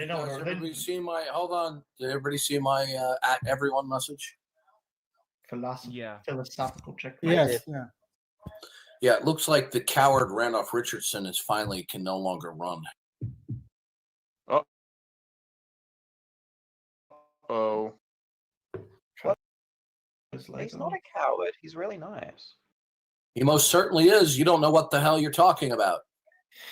They know Did they everybody see my? Hold on. Did everybody see my at everyone message? philosophical check. Yes. Yeah. Yeah, it looks like the coward Randolph Richardson is finally can no longer run. Oh. He's not a coward. He's really nice. He most certainly is. You don't know what the hell you're talking about.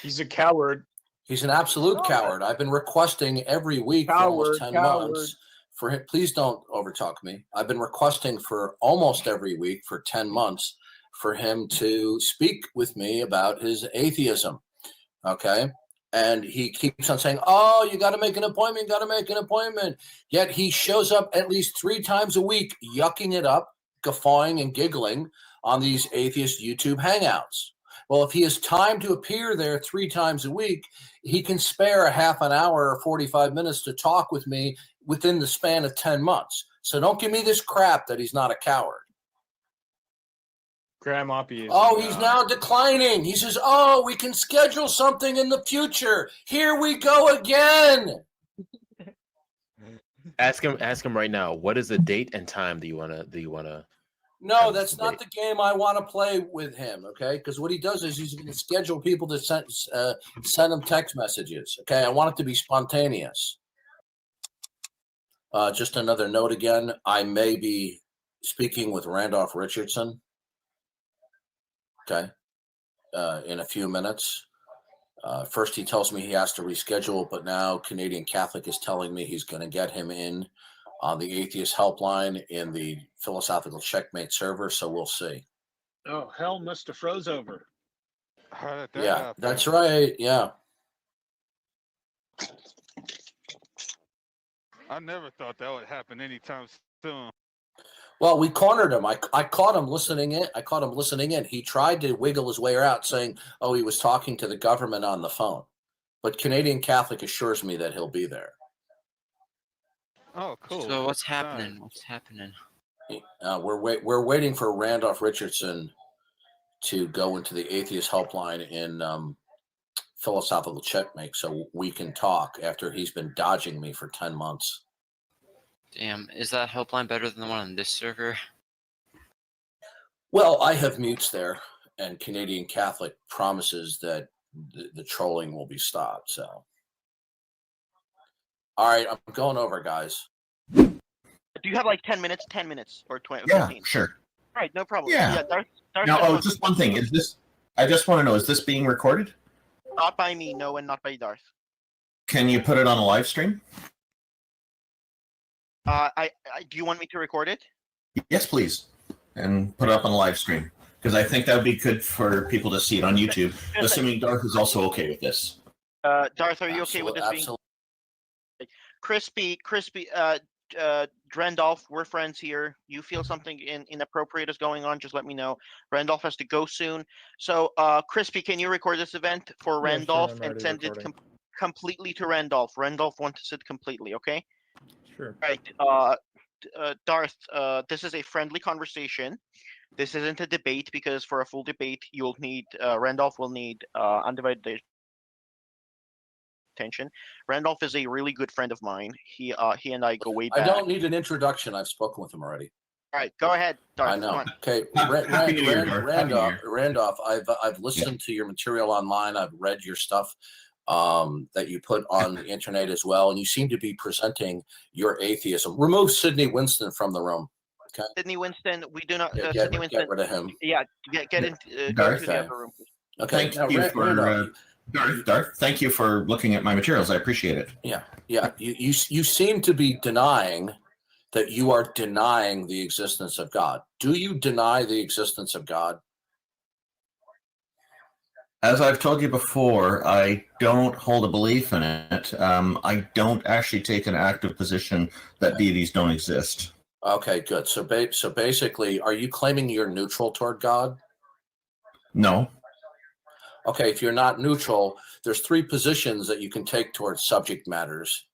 He's a coward. He's an absolute coward. I've been requesting every week for almost 10 months for him. Please don't overtalk me. I've been requesting for almost every week for 10 months for him to speak with me about his atheism. Okay. And he keeps on saying, oh, you got to make an appointment, Yet he shows up at least 3 times a week, yucking it up, guffawing and giggling on these atheist YouTube hangouts. Well, if he has time to appear there 3 times a week, he can spare a half an hour or 45 minutes to talk with me within the span of 10 months. So don't give me this crap that he's not a coward. Graham Oppie is. Oh, he's now declining. He says, oh, we can schedule something in the future. Here we go again. Ask him right now. What is the date and time do you wanna? No, that's not the game I want to play with him, okay? Because what he does is he's going to schedule people to send him text messages, okay? I want it to be spontaneous. Just another note again. I may be speaking with Randolph Richardson, okay, in a few minutes. First, he tells me he has to reschedule, but now Canadian Catholic is telling me he's going to get him in on the Atheist Helpline in the Philosophical Checkmate server, so we'll see. Oh, hell must have froze over. How did that Yeah, happen? that's right. Yeah. I never thought that would happen anytime soon. Well, we cornered him. I caught him listening in. He tried to wiggle his way out, saying, "Oh, he was talking to the government on the phone." But Canadian Catholic assures me that he'll be there. Oh, cool. So what's happening? What's happening? We're waiting for Randolph Richardson to go into the Atheist Helpline in Philosophical Checkmate, so we can talk after he's been dodging me for 10 months. Damn, is that helpline better than the one on this server? Well, I have mutes there, and Canadian Catholic promises that the trolling will be stopped. So, all right, I'm going over, guys. Do you have like 10 minutes? 10 minutes or 20? Yeah, 15? sure. All right, no problem. Yeah. Darth Now, just one thing. Is this? I just want to know: is this being recorded? Not by me, no, and not by Darth. Can you put it on a live stream? Do you want me to record it? Yes, please, and put it up on a live stream because I think that would be good for people to see it on YouTube. Assuming Darth is also okay with this. Darth, are you okay with this being? Crispy, Drendolf, we're friends here. You feel something inappropriate is going on, just let me know. Randolph has to go soon. So, Crispy, can you record this event for Randolph and send it completely to Randolph? Randolph wants it completely, okay? Sure. Right. Darth, this is a friendly conversation. This isn't a debate because for a full debate, you'll need, Randolph will need undivided attention. Randolph is a really good friend of mine. He and I go way back. I don't need an introduction. I've spoken with him already. All right, go ahead, Darth. I know. Come on. Okay, Randolph, I've listened to your material online. I've read your stuff that you put on the internet as well, and you seem to be presenting your atheism. Remove Sidney Winston from the room. Okay. Sidney Winston, we do not. Get Sidney Winston. Get rid of him. Yeah, get into go to the other room. Okay. Thank you for Darth. Thank you for looking at my materials. I appreciate it. Yeah. You seem to be denying that you are denying the existence of God. Do you deny the existence of God? As I've told you before, I don't hold a belief in it. I don't actually take an active position that deities don't exist. Okay, good. So basically, are you claiming you're neutral toward God? No. Okay, if you're not neutral, there's 3 positions that you can take towards subject matters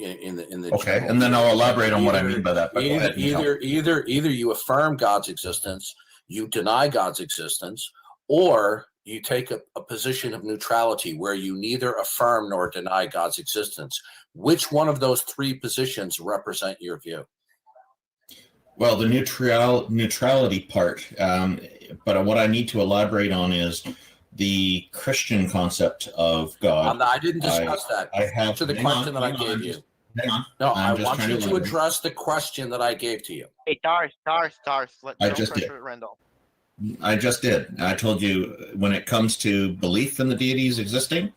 in the. Okay, and then I'll elaborate on what I mean by that. Either you affirm God's existence, you deny God's existence, or you take a position of neutrality where you neither affirm nor deny God's existence. Which one of those three positions represent your view? Well, the neutrality part, but what I need to elaborate on is the Christian concept of God. I didn't discuss that. I have Answer the question that I gave you. Hang on. No, I I'm just want trying you to to elaborate. address the question that I gave to you. Hey, Darth, don't just did. pressure Randolph. I just did. I told you when it comes to belief in the deities existing,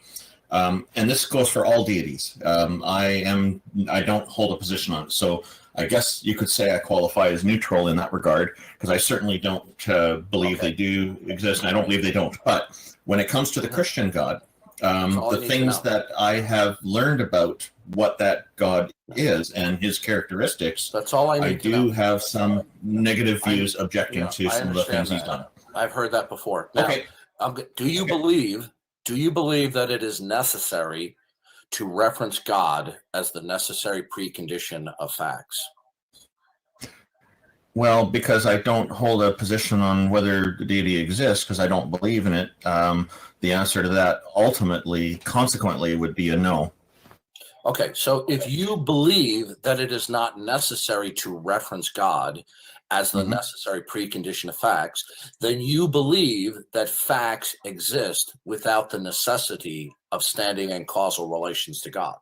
and this goes for all deities. I don't hold a position on it. So I guess you could say I qualify as neutral in that regard, because I certainly don't believe they do exist, and I don't believe they don't. But when it comes to the Christian God, the things that I have learned about what that God is and his characteristics, That's all I need to know. do have some negative views objecting to I some of the understand things he's that. done. I've heard that before. Now, Okay. do you believe that it is necessary to reference God as the necessary precondition of facts? Well, because I don't hold a position on whether the deity exists, because I don't believe in it, the answer to that consequently, would be a no. Okay, so if you believe that it is not necessary to reference God as the necessary precondition of facts, then you believe that facts exist without the necessity of standing in causal relations to God.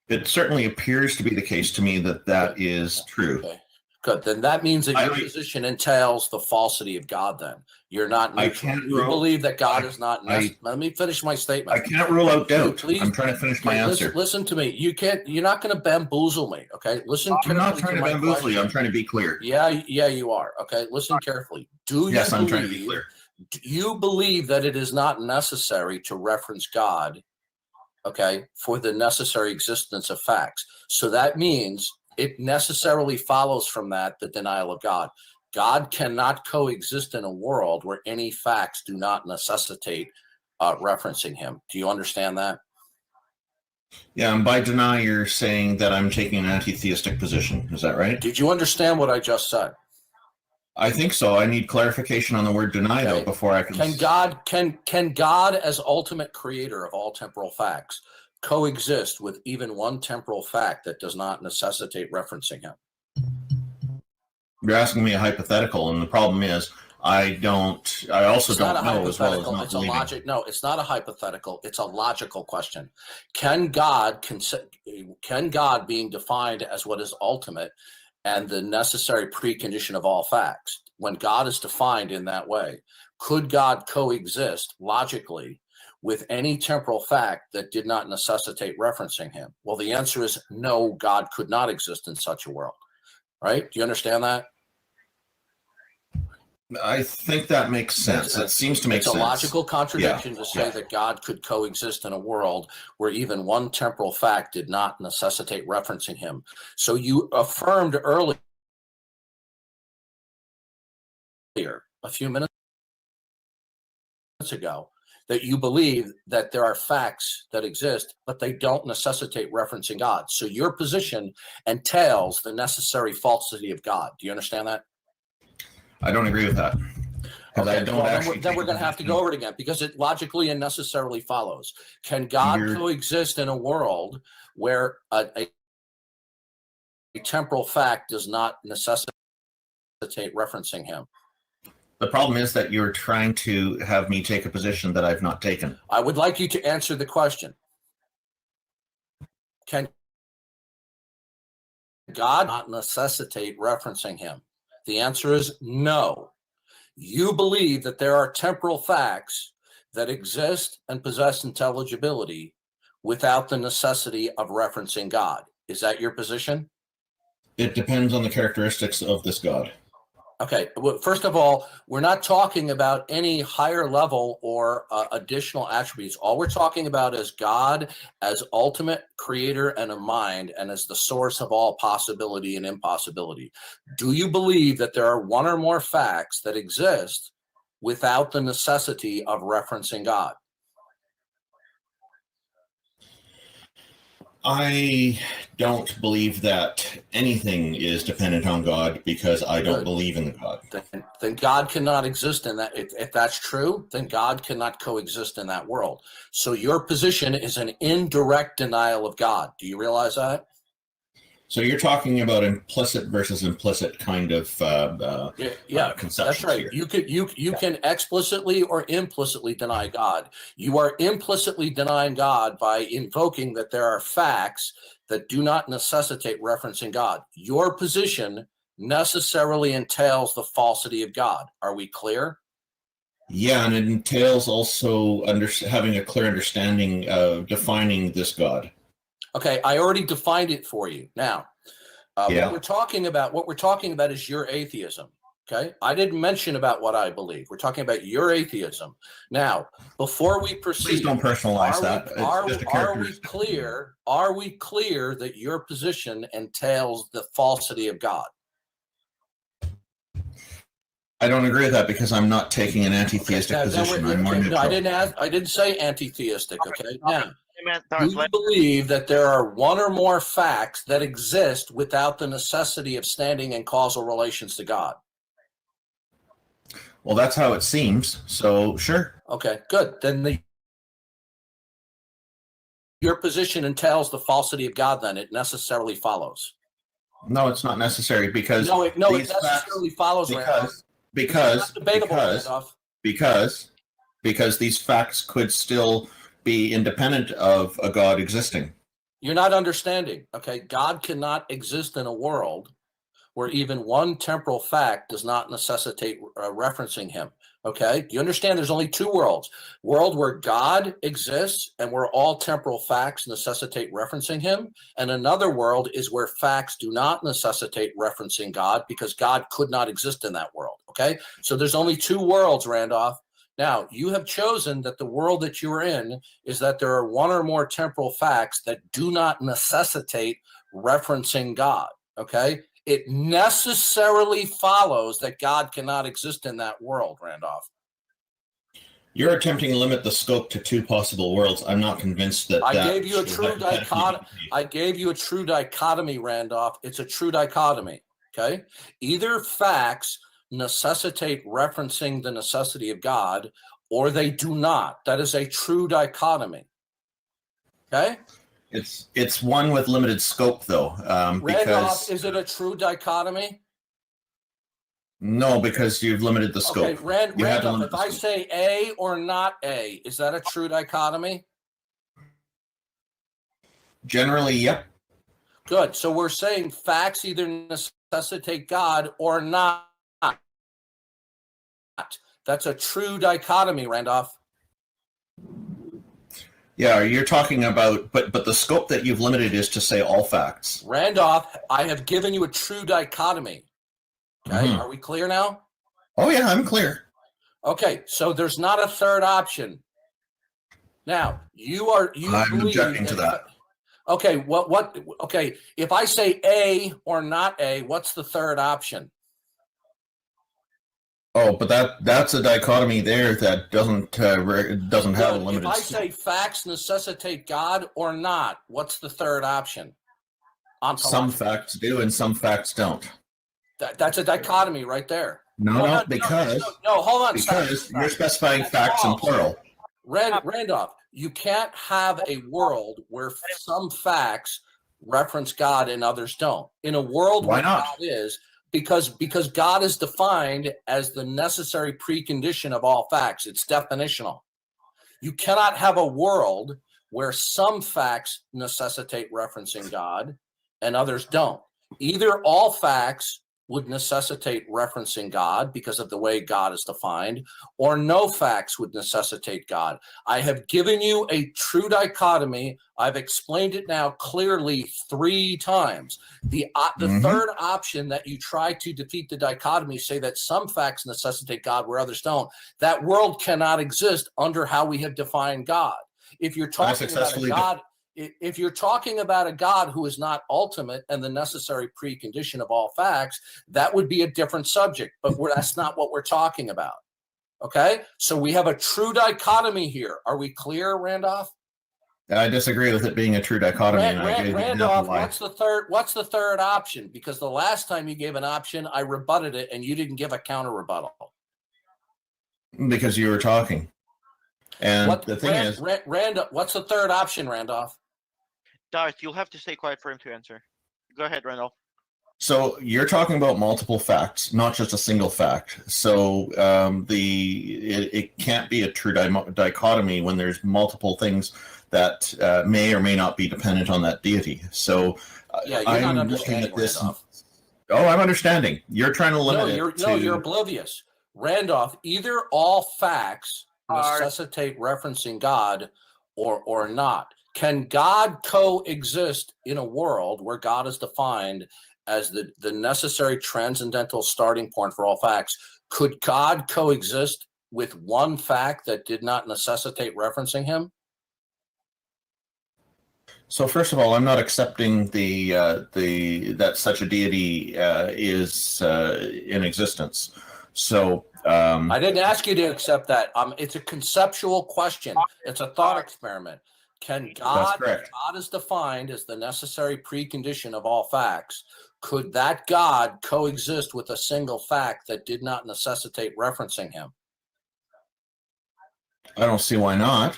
It certainly appears to be the case to me that is true. Okay, good. Then that means that your position entails the falsity of God. Then you're not neutral. You believe that God is not necessary. Let me finish my statement. I can't rule out doubt. Please, I'm trying to finish my answer. Listen to me. You're not going to bamboozle me. Okay, listen. I'm not trying to bamboozle you. I'm trying to be clear. Yeah, you are. Okay, listen carefully. Yes, I'm trying to be clear. Do you believe that it is not necessary to reference God, okay, for the necessary existence of facts? So that means it necessarily follows from that the denial of God. God cannot coexist in a world where any facts do not necessitate referencing him. Do you understand that? Yeah, and by deny, you're saying that I'm taking an anti-theistic position. Is that right? Did you understand what I just said? I think so. I need clarification on the word deny, though, before I can. Can God, as ultimate creator of all temporal facts, coexist with even one temporal fact that does not necessitate referencing him? You're asking me a hypothetical, and the problem is I also don't know as well as not it's a logic. No, it's not a hypothetical. It's a logical question. Can God being defined as what is ultimate and the necessary precondition of all facts, when God is defined in that way, could God coexist logically with any temporal fact that did not necessitate referencing him? Well, the answer is no, God could not exist in such a world. Right? Do you understand that? I think that makes sense. It seems to make sense. It's a logical contradiction to say that God could coexist in a world where even one temporal fact did not necessitate referencing him. So you affirmed earlier, a few minutes ago, that you believe that there are facts that exist, but they don't necessitate referencing God. So your position entails the necessary falsity of God. Do you understand that? I don't agree with that. Okay, then we're going to have to go over it again because it logically and necessarily follows. Can God coexist in a world where a temporal fact does not necessitate referencing him? The problem is that you're trying to have me take a position that I've not taken. I would like you to answer the question. Can God not necessitate referencing him? The answer is no. You believe that there are temporal facts that exist and possess intelligibility without the necessity of referencing God. Is that your position? It depends on the characteristics of this God. Okay, well, first of all, we're not talking about any higher level or additional attributes. All we're talking about is God as ultimate creator and a mind and as the source of all possibility and impossibility. Do you believe that there are one or more facts that exist without the necessity of referencing God? I don't believe that anything is dependent on God because I don't Good. believe in the God. Then God cannot exist in that. If that's true, then God cannot coexist in that world. So your position is an indirect denial of God. Do you realize that? So you're talking about implicit versus implicit kind of Yeah, conceptions that's right. here. You can explicitly or implicitly deny God. You are implicitly denying God by invoking that there are facts that do not necessitate referencing God. Your position necessarily entails the falsity of God. Are we clear? Yeah, and it entails also having a clear understanding of defining this God. Okay, I already defined it for you. Now, Yeah. what we're talking about is your atheism. Okay, I didn't mention about what I believe. We're talking about your atheism. Now, before we proceed, Please don't personalize that. It's just a are we characteristic. clear? Are we clear that your position entails the falsity of God? I don't agree with that because I'm not taking an anti-theistic Now, position. I'm more no, neutral. I didn't say anti-theistic. Okay, now. Amen. Do you believe that there are one or more facts that exist without the necessity of standing in causal relations to God? Well, that's how it seems. So, sure. Okay, good. Then your position entails the falsity of God. Then it necessarily follows. No, it's not necessary because it these necessarily follows. Because these facts could still be independent of a God existing. You're not understanding. Okay, God cannot exist in a world where even one temporal fact does not necessitate referencing him. Okay, you understand there's only two worlds: world where God exists and where all temporal facts necessitate referencing him, and another world is where facts do not necessitate referencing God because God could not exist in that world. Okay, so there's only two worlds, Randolph. Now, you have chosen that the world that you're in is that there are one or more temporal facts that do not necessitate referencing God, okay? It necessarily follows that God cannot exist in that world, Randolph. You're attempting to limit the scope to two possible worlds. I'm not convinced that I gave you a true dichotomy. I gave you a true dichotomy, Randolph. It's a true dichotomy, okay? Either facts necessitate referencing the necessity of God, or they do not. That is a true dichotomy. Okay? It's one with limited scope, though. Randolph, is it a true dichotomy? No, because you've limited the scope. Okay, Randolph, if I say A or not A, is that a true dichotomy? Generally, yep. Good. So we're saying facts either necessitate God or not. That's a true dichotomy, Randolph. Yeah, you're talking about, but the scope that you've limited is to say all facts. Randolph, I have given you a true dichotomy. Okay, Are we clear now? Oh yeah, I'm clear. Okay, so there's not a third option. Now, I'm objecting to that. Okay, okay, if I say A or not A, what's the third option? Oh, but that's a dichotomy there that doesn't have a limited. If I say facts necessitate God or not, what's the third option? Some facts do and some facts don't. That's a dichotomy right there. No, because hold on. Because you're specifying facts in plural. Randolph, you can't have a world where some facts reference God and others don't. In a world where God is, because God is defined as the necessary precondition of all facts. It's definitional. You cannot have a world where some facts necessitate referencing God and others don't. Either all facts would necessitate referencing God because of the way God is defined, or no facts would necessitate God. I have given you a true dichotomy. I've explained it now clearly 3 times. The third option that you try to defeat the dichotomy, say that some facts necessitate God where others don't, that world cannot exist under how we have defined God. If you're talking about a God, if you're talking about a God who is not ultimate and the necessary precondition of all facts, that would be a different subject, but that's not what we're talking about. Okay? So we have a true dichotomy here. Are we clear, Randolph? I disagree with it being a true dichotomy. And I gave you an example Randolph, why. what's the third option? Because the last time you gave an option, I rebutted it, and you didn't give a counter rebuttal. Because you were talking. And the thing is, Randolph, what's the third option, Randolph? Darth, you'll have to stay quiet for him to answer. Go ahead, Randolph. so you're talking about multiple facts, not just a single fact. So it can't be a true dichotomy when there's multiple things that may or may not be dependent on that deity. So Yeah, you're I'm not looking understanding, at this. Randolph. Oh, I'm understanding. You're trying to limit it to. You're oblivious. Randolph, either all facts necessitate referencing God or not. Can God coexist in a world where God is defined as the necessary transcendental starting point for all facts? Could God coexist with one fact that did not necessitate referencing him? So first of all, I'm not accepting that such a deity is in existence. So I didn't ask you to accept that. It's a conceptual question. It's a thought experiment. Can God, That's correct. God is defined as the necessary precondition of all facts. Could that God coexist with a single fact that did not necessitate referencing him? I don't see why not.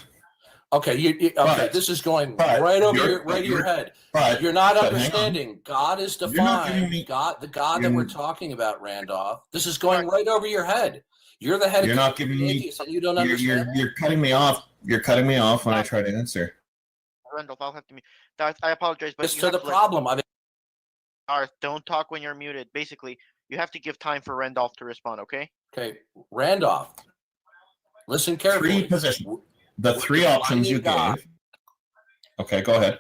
Okay, okay. But- This is going but right over you're- your head. But You're not but hang on. understanding. God is You're not giving defined. me- The God that we're talking about, Randolph. This is going right over your head. You're the head You're of not giving me. atheists and you don't You're, understand. you're cutting me off. You're cutting me off when I try to answer. Randolph, I'll have to mute. Darth, I apologize, but It's you to have the to let- problem. I mean, Darth, don't talk when you're muted. Basically, you have to give time for Randolph to respond, okay? okay, Randolph, listen carefully. Three positions. The We're three options you defining God. gave. Okay, go ahead.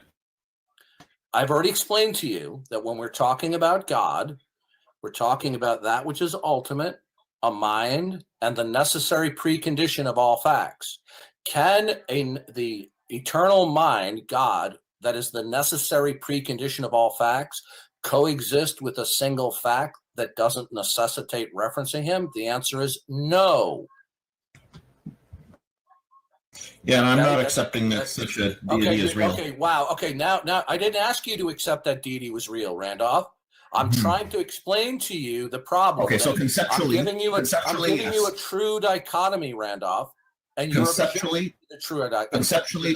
I've already explained to you that when we're talking about God, we're talking about that which is ultimate, a mind, and the necessary precondition of all facts. Can the eternal mind, God, that is the necessary precondition of all facts, coexist with a single fact that doesn't necessitate referencing him? The answer is no. Yeah, and I'm Okay, not that's- accepting that that's- such a deity is real. Okay, wow. Okay, now I didn't ask you to accept that deity was real, Randolph. I'm Mhm. trying to explain to you the problem. Okay, so that conceptually, I'm giving you a true dichotomy, Randolph, and you're conceptually, the true dichotomy.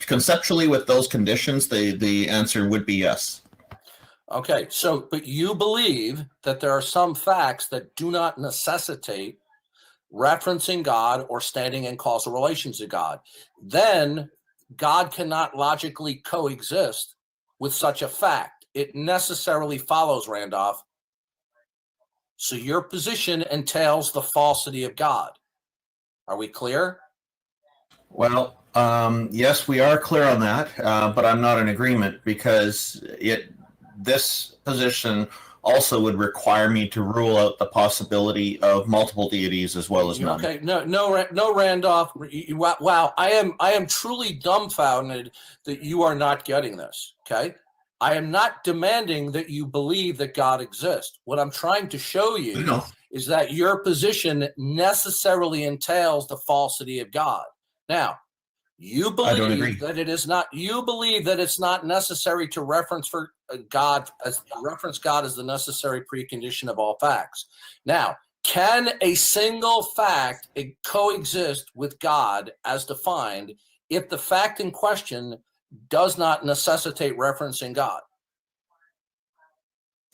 conceptually, with those conditions, the answer would be yes. Okay, so but you believe that there are some facts that do not necessitate referencing God or standing in causal relations to God. Then God cannot logically coexist with such a fact. It necessarily follows, Randolph. So your position entails the falsity of God. Are we clear? Well, yes, we are clear on that, but I'm not in agreement because this position also would require me to rule out the possibility of multiple deities as well as none. Okay, no, Randolph. Wow, I am truly dumbfounded that you are not getting this. Okay, I am not demanding that you believe that God exists. What I'm trying to show you No. is that your position necessarily entails the falsity of God. Now, you I don't agree. believe that it is not. You believe that it's not necessary to reference for God as the necessary precondition of all facts. Now, can a single fact coexist with God as defined if the fact in question does not necessitate referencing God?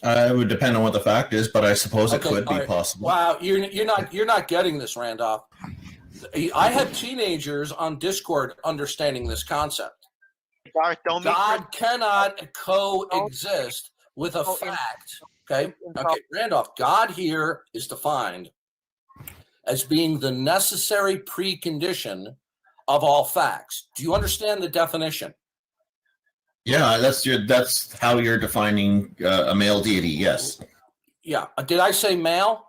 It would depend on what the fact is, but I suppose it Okay, could all be right. possible. Wow, you're not getting this, Randolph. I have teenagers on Discord understanding this concept. Darth, don't make God cannot coexist with a fact. Okay. Okay. Randolph, God here is defined as being the necessary precondition of all facts. Do you understand the definition? Yeah, that's how you're defining a male deity. Yes. Yeah. Did I say male?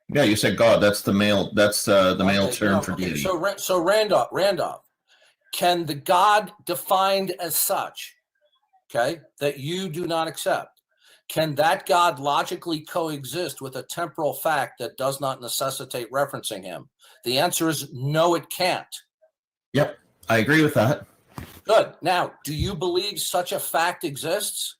Yeah, you said God. That's the male. That's the male Okay, term no, for okay, deity. So Randolph, can the God defined as such, okay, that you do not accept, can that God logically coexist with a temporal fact that does not necessitate referencing him? The answer is no, it can't. Yep, I agree with that. Good. Now, do you believe such a fact exists?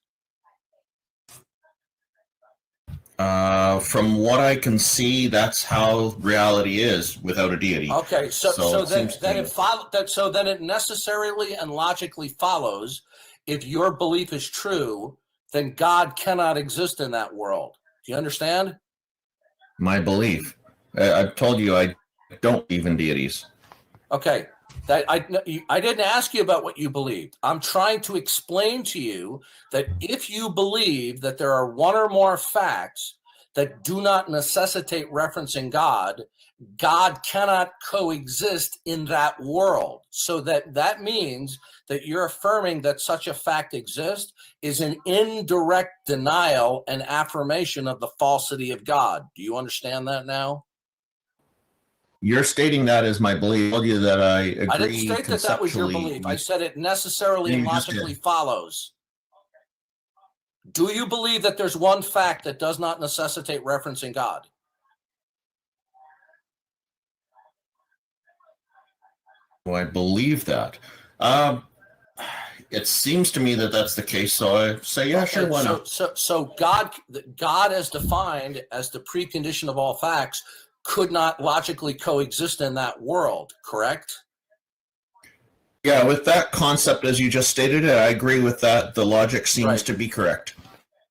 From what I can see, that's how reality is without a deity. Okay, so it then seems then to- it then it necessarily and logically follows, if your belief is true, then God cannot exist in that world. Do you understand? My belief. I've told you I don't believe in deities. Okay, that I didn't ask you about what you believed. I'm trying to explain to you that if you believe that there are one or more facts that do not necessitate referencing God, God cannot coexist in that world. So that means that you're affirming that such a fact exists is an indirect denial and affirmation of the falsity of God. Do you understand that now? You're stating that as my belief. I told you that I agree. I didn't state that that was your conceptually belief. I with- said it necessarily and You just logically did. follows. Do you believe that there's one fact that does not necessitate referencing God? Do I believe that? It seems to me that that's the case, so I say, yeah, sure, why not? So God as defined as the precondition of all facts could not logically coexist in that world, correct? Yeah, with that concept as you just stated it, I agree with that. The logic seems Right. to be correct.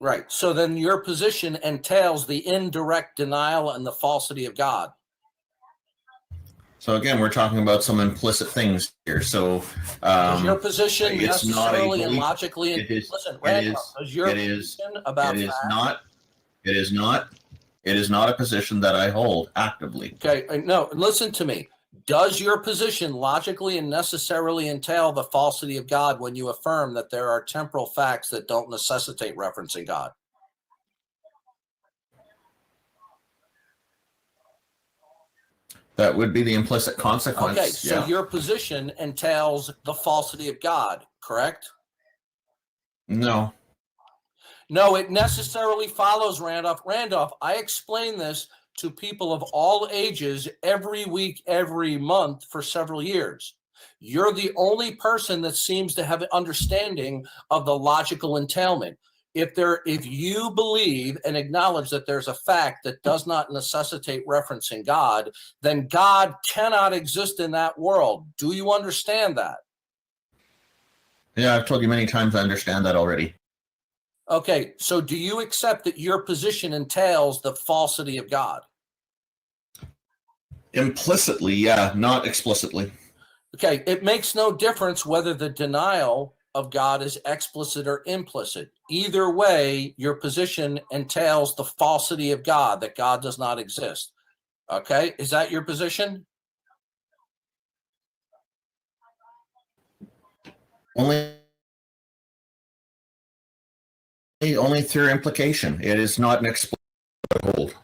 Right. So then your position entails the indirect denial and the falsity of God. So again, we're talking about some implicit things here. So Is your position it's not a necessarily and belief. logically? It is- Listen, it Randolph, is- is your it is- position about it is facts? not. It is not. It is not a position that I hold actively. Okay, no, listen to me. Does your position logically and necessarily entail the falsity of God when you affirm that there are temporal facts that don't necessitate referencing God? That would be the implicit consequence. Okay, so yeah. your position entails the falsity of God, correct? No. No, it necessarily follows, Randolph. Randolph, I explain this to people of all ages every week, every month for several years. You're the only person that seems to have an understanding of the logical entailment. If you believe and acknowledge that there's a fact that does not necessitate referencing God, then God cannot exist in that world. Do you understand that? Yeah, I've told you many times I understand that already. Okay, so do you accept that your position entails the falsity of God? Implicitly, yeah, not explicitly. Okay, it makes no difference whether the denial of God is explicit or implicit. Either way, your position entails the falsity of God, that God does not exist. Okay, is that your position? Only through implication. It is not an explicit hold.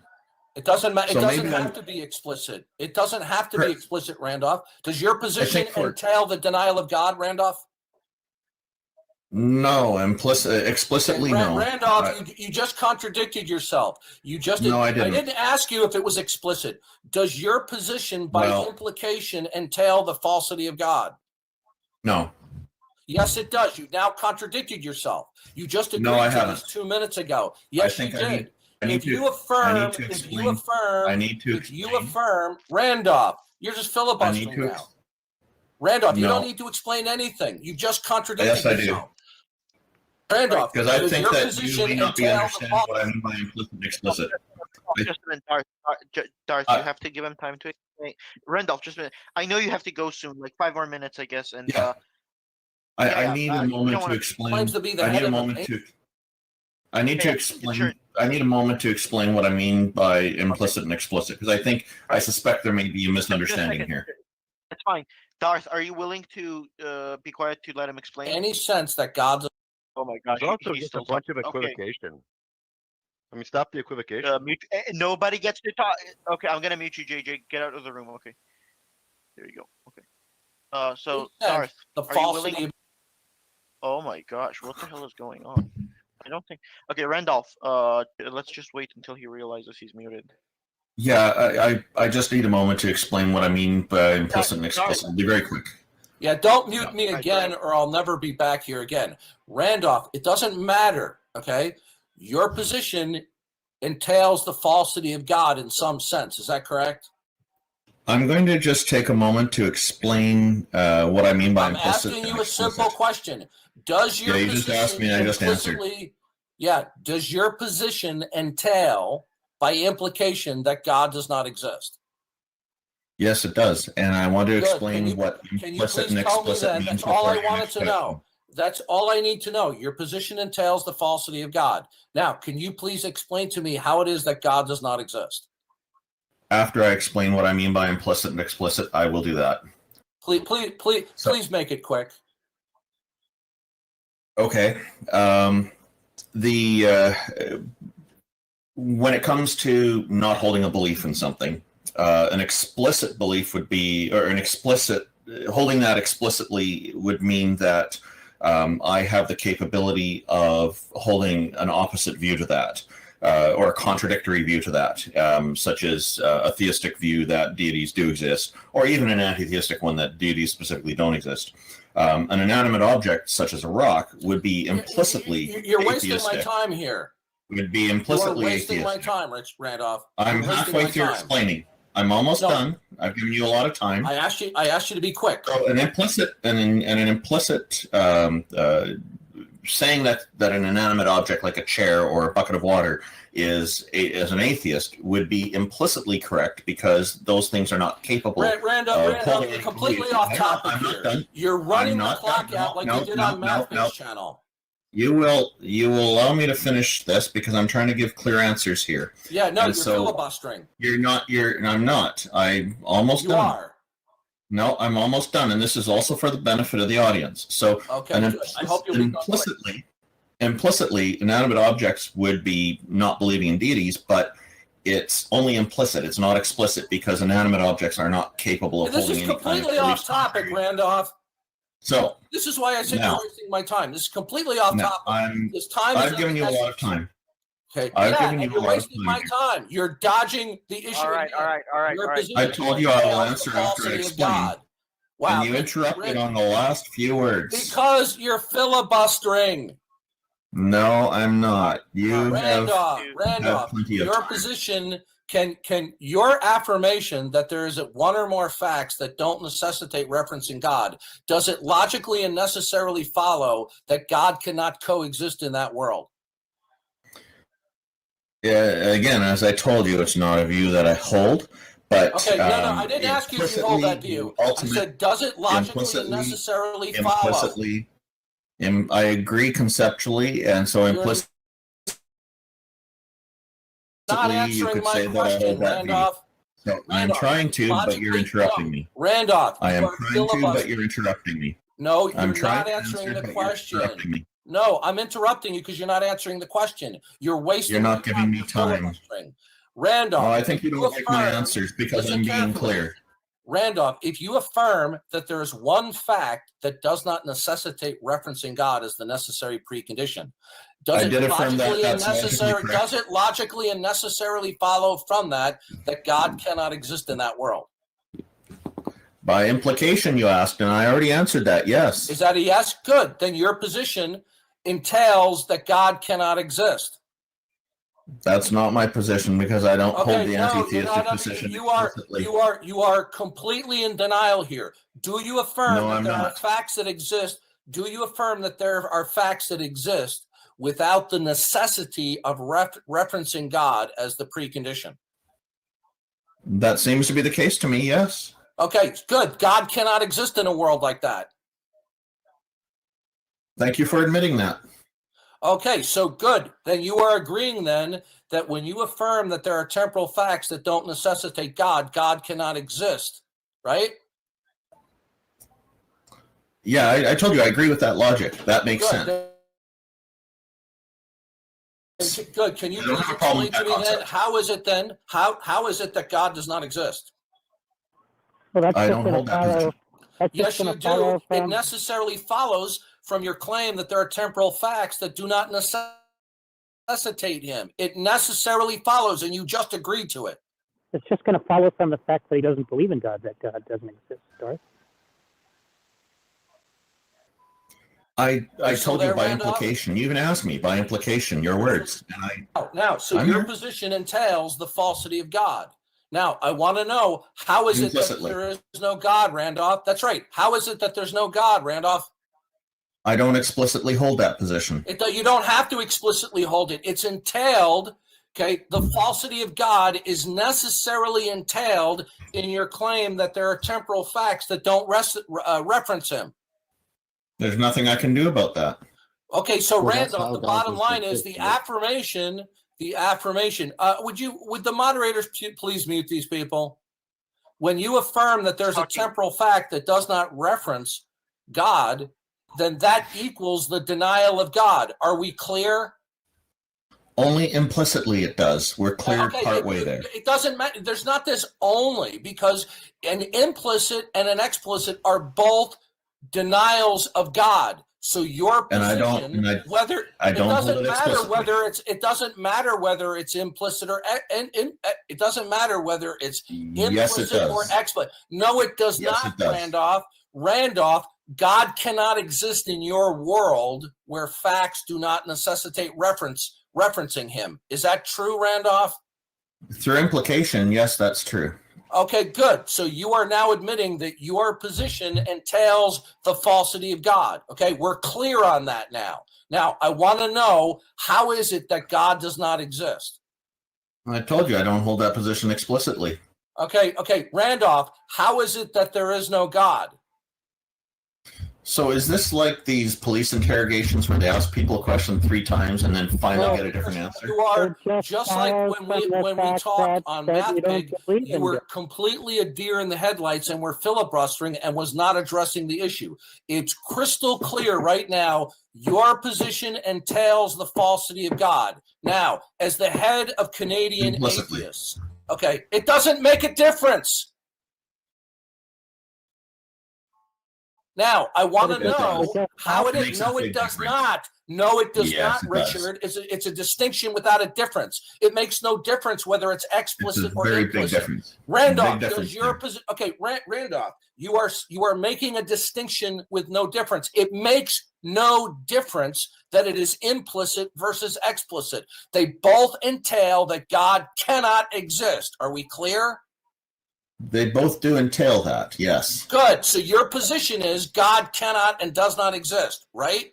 It doesn't matter. It So doesn't maybe have I'm- to be explicit. It doesn't have to be Correct. explicit, Randolph. Does your position for- entail the denial of God, Randolph? No, explicitly no. Randolph, you just contradicted yourself. You just No, I didn't. didn't ask you if it was explicit. Does your position by Well- implication entail the falsity of God? No. Yes, it does. You now contradicted yourself. You just agreed No, I to haven't. this 2 minutes ago. Yes, you think I need- did. I need If to- you I affirm, need to if you explain- affirm, I need to if you explain. affirm, Randolph, you're just I need filibustering to. now. Randolph, you No. don't need to explain anything. You just contradicted Yes, I do. yourself. Randolph, Because I does think your that you position may not be entail the understanding what I mean by implicit and explicit. Just a minute, Darth, you have to give him time to explain. Randolph, just a minute. I know you have to go soon, like 5 more minutes, I guess. And Yeah. I need a you don't moment to wanna- explain. claims to be the I head need a of a moment ma- to. I need to Yeah, explain. sure. I need a moment to explain what I mean by implicit and explicit, because I suspect there may be a misunderstanding second. here. That's fine. Darth, are you willing to be quiet to let him explain? any sense that God's Oh my gosh. There's also he's just a still bunch of talking. Okay. equivocation. I mean, stop the equivocation. Nobody gets to talk. Okay, I'm gonna mute you, JJ. Get out of the room. Okay. There you go. Okay. So Makes sense. Darth, the are you willing- falsity of oh my gosh, what the hell is going on? I don't think. Okay, Randolph. Let's just wait until he realizes he's muted. Yeah, I just need a moment to explain what I mean by implicit and explicit. It'll be very quick. Yeah, don't mute No, me I again or I'll never be back here again. Randolph, it doesn't matter, okay? Your position entails the falsity of God in some sense. Is that correct? I'm going to just take a moment to explain what I mean by I'm implicit. asking and you a simple explicit. question. Does your Yeah, you just position asked me and I just answered. implicitly- Yeah, does your position entail by implication that God does not exist? Yes, it does. And I want to Good. explain what Can you implicit please and tell me explicit then? means. That's all I before your wanted next to question. know. That's all I need to know. Your position entails the falsity of God. Now, can you please explain to me how it is that God does not exist? After I explain what I mean by implicit and explicit, I will do that. Please make it quick. Okay. When it comes to not holding a belief in something, an explicit belief would be, or an explicit, holding that explicitly would mean that I have the capability of holding an opposite view to that, or a contradictory view to that, such as a theistic view that deities do exist, or even an anti-theistic one that deities specifically don't exist. An inanimate object, such as a rock, would be implicitly You're wasting my atheistic. time here. Would be You are implicitly wasting my atheistic. time, Rich Randolph. I'm You're wasting halfway my through time. explaining. I'm almost No. done. I've given you a lot of time. I asked you to be quick. So an implicit an implicit saying that an inanimate object like a chair or a bucket of water is an atheist would be implicitly correct because those things are not capable. Randolph, holding you're a completely belief. off topic I'm not here. done. You're running I'm the not clock done. out like No, you did no, on no, MathBase no. channel. You will allow me to finish this because I'm trying to give clear answers here. Yeah, no, And you're so- filibustering. I'm not. I'm almost You done. are. No, I'm almost done, and this is also for the benefit of the audience. So, Okay, good. I hope you'll be implicitly, inanimate objects would be not believing in deities, but it's only implicit. It's not explicit because inanimate objects are not capable of This holding is any kind of completely beliefs. off topic, Randolph. So This is why I said Now- you're wasting my time. This is completely off no, topic. This time is I've given you a lot of time. Okay, I've yeah, given you and a you're lot of wasting time my here. time. You're dodging the issue. All right, again. all right, all right, Your all right. position I told you I will entails answer the after I falsity of explain. God. Wow, And you interrupted Rick, on the last few words. because you're filibustering. No, I'm not. You have Randolph, plenty of your time. position can your affirmation that there is one or more facts that don't necessitate referencing God, does it logically and necessarily follow that God cannot coexist in that world? Yeah, again, as I told you, it's not a view that I hold. But Okay, no, I didn't ask you if you hold that view. I said, does it logically and necessarily follow? Implicitly, I agree conceptually, and so You're implicitly, Not you answering could my say that I question, hold that view. Randolph. So I'm Randolph, trying to, but you're logically, interrupting no. me. Randolph, I am you are trying to, but filibustering. you're interrupting me. No, you're I'm trying not to answering answer, the but you're question. interrupting me. No, I'm interrupting you because you're not answering the question. You're wasting. You're not my giving me You're time. filibustering. Randolph, No, I think you if don't like my affirm- answers because listen I'm being carefully. clear. Randolph, if you affirm that there is one fact that does not necessitate referencing God as the necessary precondition, I did affirm that. That's logically correct. does it logically and necessarily follow from that God cannot exist in that world? By implication, you asked, and I already answered that. Yes. Is that a yes? Good. Then your position entails that God cannot exist. That's not my position because I don't hold the you're anti-theistic not. position You are. explicitly. You are completely in denial here. Do you affirm No, that I'm there are not. facts that exist? Do you affirm that there are facts that exist without the necessity of referencing God as the precondition? That seems to be the case to me, yes. Okay, good. God cannot exist in a world like that. Thank you for admitting that. Okay, so good. Then you are agreeing then that when you affirm that there are temporal facts that don't necessitate God, God cannot exist, right? Yeah, I told you I agree with that logic. That makes sense. Good. Can you I don't please have a problem explain with to me that then, concept. how is it then, how is it that God does not exist? Well, that's I just don't gonna hold that follow. position. That's Yes, just you going to do. follow It from. necessarily follows from your claim that there are temporal facts that do not necessitate him. It necessarily follows, and you just agreed to it. It's just going to follow from the fact that he doesn't believe in God, that God doesn't exist, Doris. I you still told you there, by Randolph? implication. You even asked me by implication, your words. And So I'm your here. position entails the falsity of God. Now, I want to know, how is it that Implicitly. there is no God, Randolph? That's right. How is it that there's no God, Randolph? I don't explicitly hold that position. You don't have to explicitly hold it. It's entailed. Okay, the falsity of God is necessarily entailed in your claim that there are temporal facts that don't reference him. There's nothing I can do about that. Okay, so Well, that's Randolph, how the God bottom was line is the consistent. affirmation. The affirmation. Would the moderators please mute these people? When you affirm that there's a Talking. temporal fact that does not reference God, then that equals the denial of God. Are we clear? Only implicitly it does. We're cleared partway there. It doesn't matter. There's not this only, because an implicit and an explicit are both denials of God. So your position, whether I don't it doesn't hold it matter explicitly. whether it doesn't matter whether it's implicit or it doesn't matter whether it's Yes, it implicit or does. explicit. No, it does Yes, not, it does. Randolph. Randolph, God cannot exist in your world where facts do not necessitate referencing him. Is that true, Randolph? Through implication, yes, that's true. Okay, good. So you are now admitting that your position entails the falsity of God. Okay, we're clear on that now. Now, I want to know, how is it that God does not exist? I told you I don't hold that position explicitly. Okay, Randolph, how is it that there is no God? So is this like these police interrogations where they ask people a question 3 times and then finally get a different answer? You are just like when we talked on MathPig, you were completely a deer in the headlights and were filibustering and was not addressing the issue. It's crystal clear right now. Your position entails the falsity of God. Now, as the head of Canadian Implicitly. atheists, okay, it doesn't make a difference. Now, I want to know how it is. No, it does not. No, it does not, Richard. It's a distinction without a difference. It makes no difference whether it's explicit or Very implicit. big difference. Randolph, Big difference does your position? Okay, Randolph, you are making a distinction with no difference. It makes no difference that it is implicit versus explicit. They both entail that God cannot exist. Are we clear? They both do entail that, yes. Good. So your position is God cannot and does not exist, right?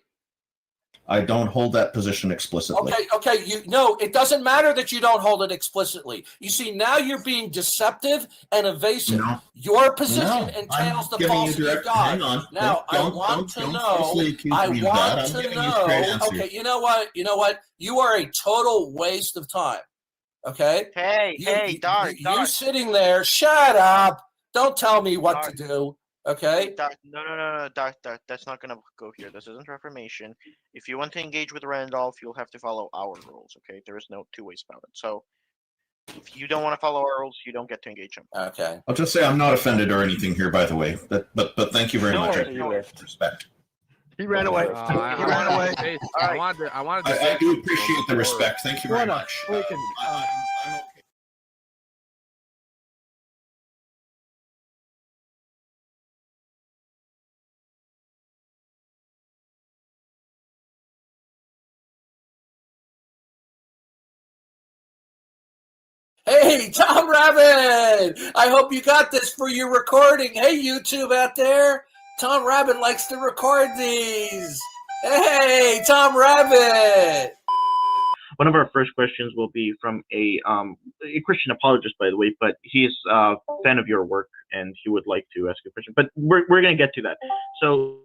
I don't hold that position explicitly. Okay. It doesn't matter that you don't hold it explicitly. You see, now you're being deceptive and evasive. No. Your position No, entails I'm the giving you falsity direct- of God. hang on. Now, I want to know. I want to know. Okay, you know what? You are a total waste of time. Okay. Doc. You sitting there. Shut up. Don't tell me what to do. Okay. Doc, no, Doc, that's not gonna go here. This isn't Reformation. If you want to engage with Randolph, you'll have to follow our rules. Okay, there is no 2 ways about it. So, if you don't want to follow our rules, you don't get to engage him. Okay. I'll just say I'm not offended or anything here, by the way. But thank you very much. I appreciate respect. He ran away. He ran away. I wanted to I say do appreciate the respect. Thank you very much. I'm okay. Hey, Tom Rabbit! I hope you got this for your recording. Hey, YouTube out there. Tom Rabbit likes to record these. Hey, Tom Rabbit! One of our first questions will be from a Christian apologist, by the way, but he's a fan of your work and he would like to ask a question. But we're going to get to that. So,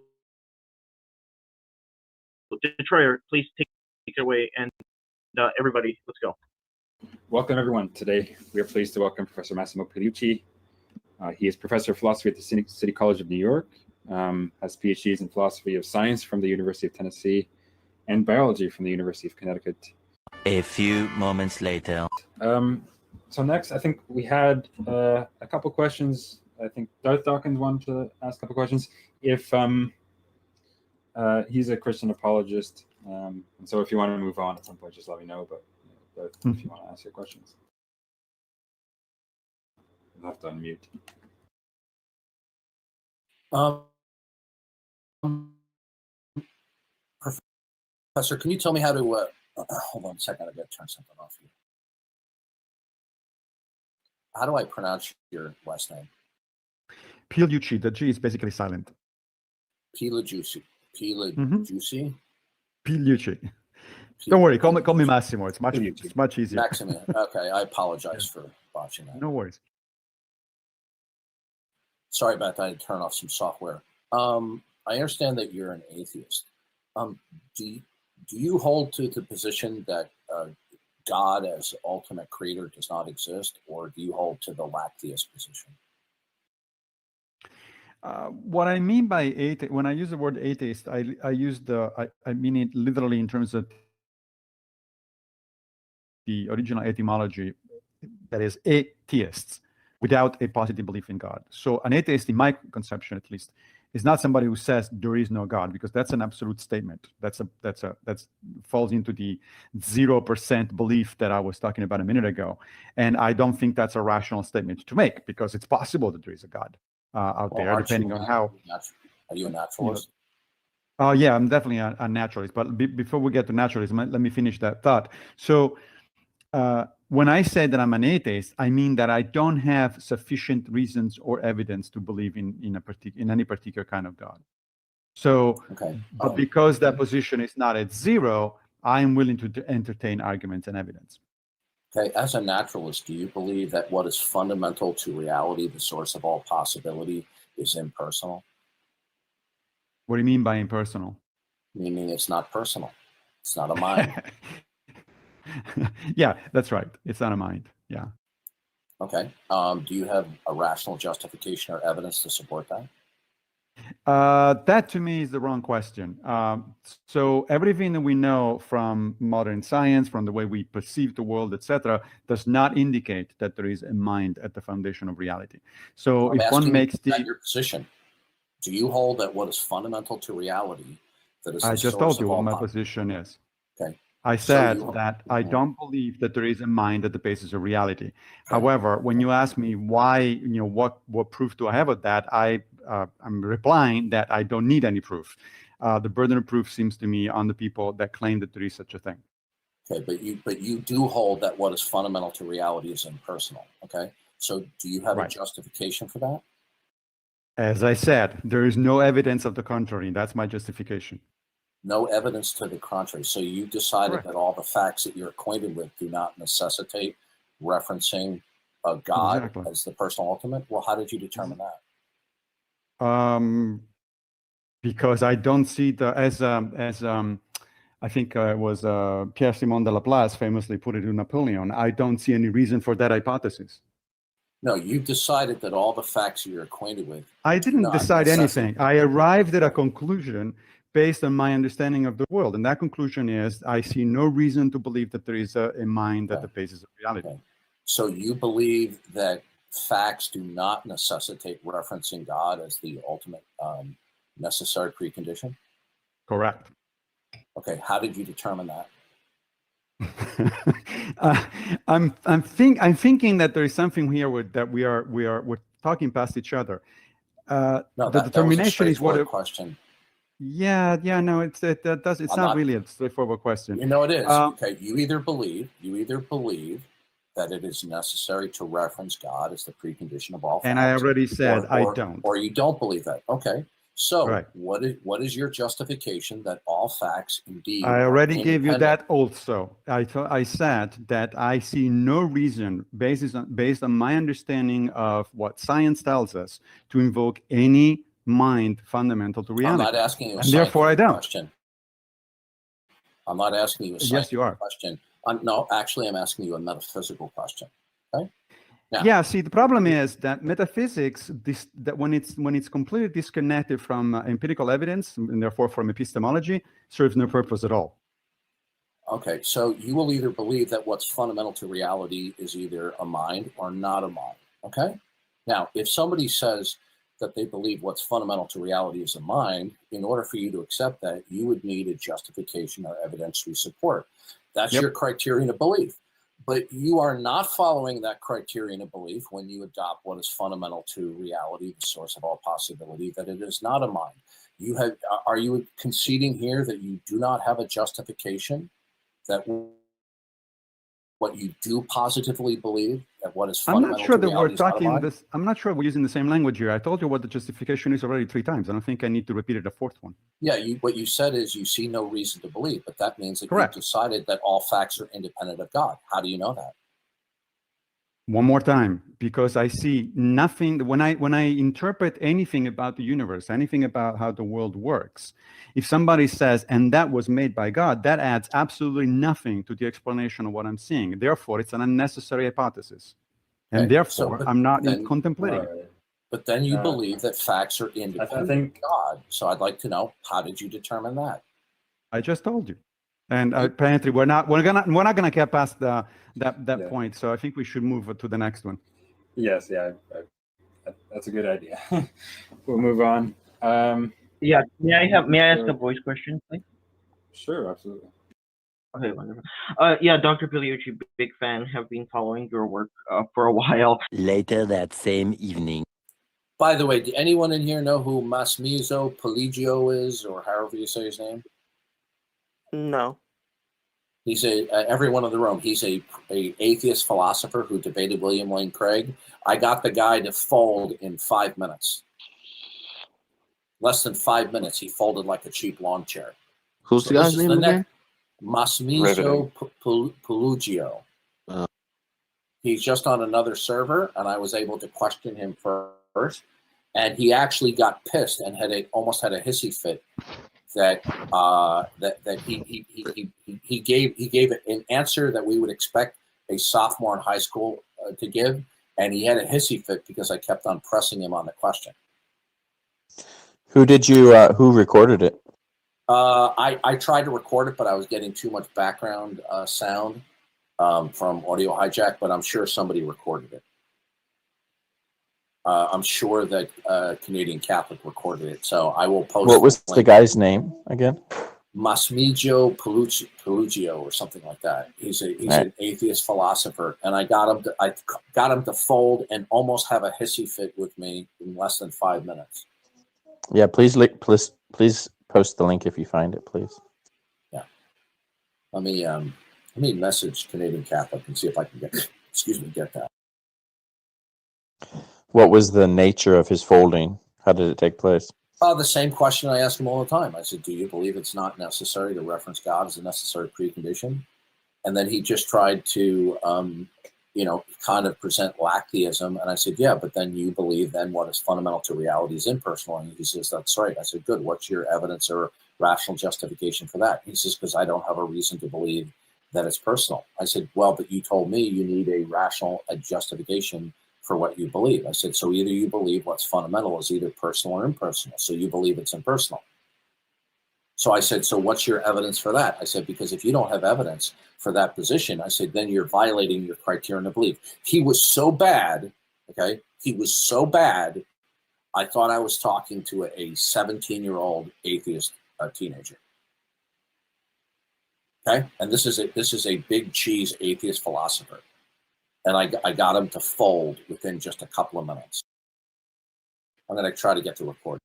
Detroyer, please take it away, and everybody, let's go. Welcome, everyone. Today, we are pleased to welcome Professor Massimo Pigliucci. He is Professor of Philosophy at the City College of New York, has PhDs in Philosophy of Science from the University of Tennessee, and Biology from the University of Connecticut. A few moments later. So next, I think we had a couple questions. I think Darth Dawkins wanted to ask a couple questions. If he's a Christian apologist, and so if you want to move on at some point, just let me know. But if you want to ask your questions, you'll have to unmute. Professor, can you tell me how to, hold on a second, I've got to turn something off here. How do I pronounce your last name? Pigliucci. The G is basically silent. Pigliucci. Pigliucci. Don't worry, call me Massimo. It's much easier. Maximo. Okay, I apologize for botching that. No worries. Sorry about that. I had to turn off some software. I understand that you're an atheist. Do you hold to the position that God as ultimate creator does not exist, or do you hold to the lactheist position? What I mean by atheist, when I use the word atheist, I mean it literally in terms of the original etymology, that is atheists, without a positive belief in God. So an atheist, in my conception at least, is not somebody who says there is no God, because that's an absolute statement. That's falls into the 0% belief that I was talking about a minute ago, and I don't think that's a rational statement to make, because it's possible that there is a God out there, depending on how. Are you a naturalist? Oh yeah, I'm definitely a naturalist. But before we get to naturalism, let me finish that thought. So when I say that I'm an atheist, I mean that I don't have sufficient reasons or evidence to believe in any particular kind of God. So, but because that position is not at zero, I'm willing to entertain arguments and evidence. Okay, as a naturalist, do you believe that what is fundamental to reality, the source of all possibility, is impersonal? What do you mean by impersonal? Meaning it's not personal. It's not a mind. Yeah, that's right. It's not a mind. Yeah. Okay. Do you have a rational justification or evidence to support that? That to me is the wrong question. So everything that we know from modern science, from the way we perceive the world, etc., does not indicate that there is a mind at the foundation of reality. So if one makes your position, do you hold that what is fundamental to reality, that is I just told you what my position is. Okay. I said that I don't believe that there is a mind at the basis of reality. However, when you ask me why, what proof do I have of that, I'm replying that I don't need any proof. The burden of proof seems to me on the people that claim that there is such a thing. Okay, but you do hold that what is fundamental to reality is impersonal. Okay, so do you have a justification for that? As I said, there is no evidence of the contrary. That's my justification. No evidence to the contrary. So you decided that all the facts that you're acquainted with do not necessitate referencing a God as the personal ultimate. Well, how did you determine that? Because I don't see the as I think it was Pierre-Simon de Laplace famously put it to Napoleon. I don't see any reason for that hypothesis. No, you decided that all the facts you're acquainted with. I didn't decide anything. I arrived at a conclusion based on my understanding of the world. And that conclusion is, I see no reason to believe that there is a mind at the basis of reality. Okay. So you believe that facts do not necessitate referencing God as the ultimate necessary precondition? Correct. Okay, how did you determine that? I'm thinking that there is something here that we're talking past each other. No, the determination is what question. Yeah, no, it's not really a straightforward question. You know it is. Okay, you either believe that it is necessary to reference God as the precondition of all facts. And I already said I don't. Or you don't believe that. Okay. So what is your justification that all facts indeed I already gave you that also. I said that I see no reason based on my understanding of what science tells us to invoke any mind fundamental to reality. I'm not asking you a therefore I don't. Question. I'm not asking you a scientific question. No, actually, I'm asking you a metaphysical question. Okay. Now, yeah. See, the problem is that metaphysics, that when it's completely disconnected from empirical evidence and therefore from epistemology, serves no purpose at all. Okay, so you will either believe that what's fundamental to reality is either a mind or not a mind. Okay. Now, if somebody says that they believe what's fundamental to reality is a mind, in order for you to accept that, you would need a justification or evidence to support. That's your criterion of belief. But you are not following that criterion of belief when you adopt what is fundamental to reality, the source of all possibility, that it is not a mind. Are you conceding here that you do not have a justification, that what you do positively believe, that what is I'm fundamental not sure to that we're reality is not a talking lie? this. I'm not sure we're using the same language here. I told you what the justification is already 3 times. I don't think I need to repeat it a 4th one. Yeah, what you said is you see no reason to believe, but that means that Correct. you've decided that all facts are independent of God. How do you know that? One more time, because I see nothing when I interpret anything about the universe, anything about how the world works. If somebody says, "And that was made by God," that adds absolutely nothing to the explanation of what I'm seeing. Therefore, it's an unnecessary hypothesis, and Okay, therefore, but I'm not then- contemplating. But then you believe that facts are independent think- of God. So I'd like to know, how did you determine that? I just told you, and apparently we're not gonna get past that point. So I think we should move to the next one. Yes, yeah, that's a good idea. We'll move on. Yeah, may I ask a voice question, please? Sure, absolutely. Okay, wonderful. Yeah, Dr. Pigliucci, big fan, have been following your work for a while. Later that same evening. By the way, do anyone in here know who Massimo Poligio is, or however you say his name? No. He's everyone in the room. He's a atheist philosopher who debated William Lane Craig. I got the guy to fold in 5 minutes. Less than 5 minutes, he folded like a cheap lawn chair. Who's So the guy's this is name the again? Massimo Poligio. He's just on another server, and I was able to question him first. And he actually got pissed and almost had a hissy fit that he gave an answer that we would expect a sophomore in high school to give, and he had a hissy fit because I kept on pressing him on the question. Who did you? Who recorded it? I tried to record it, but I was getting too much background sound from Audio Hijack, but I'm sure somebody recorded it. I'm sure that Canadian Catholic recorded it, so I will post. What was the the guy's name again? Massimo Poligio or something like that. He's an atheist philosopher, and I got him to fold and almost have a hissy fit with me in less than 5 minutes. Yeah, please post the link if you find it, please. Yeah. Let me message Canadian Catholic and see if I can get that. What was the nature of his folding? How did it take place? The same question I ask him all the time. I said, do you believe it's not necessary to reference God as a necessary precondition? And then he just tried to, kind of present lactheism. And I said, yeah, but then you believe then what is fundamental to reality is impersonal. And he says, that's right. I said, good. What's your evidence or rational justification for that? He says, because I don't have a reason to believe that it's personal. I said, well, but you told me you need a rational justification for what you believe. I said, so either you believe what's fundamental is either personal or impersonal. So you believe it's impersonal. So I said, so what's your evidence for that? I said, because if you don't have evidence for that position, I said, then you're violating your criterion of belief. He was so bad, okay? He was so bad, I thought I was talking to a 17-year-old atheist teenager. Okay? And this is a big cheese atheist philosopher. And I got him to fold within just a couple of minutes. I'm going to try to get the recording.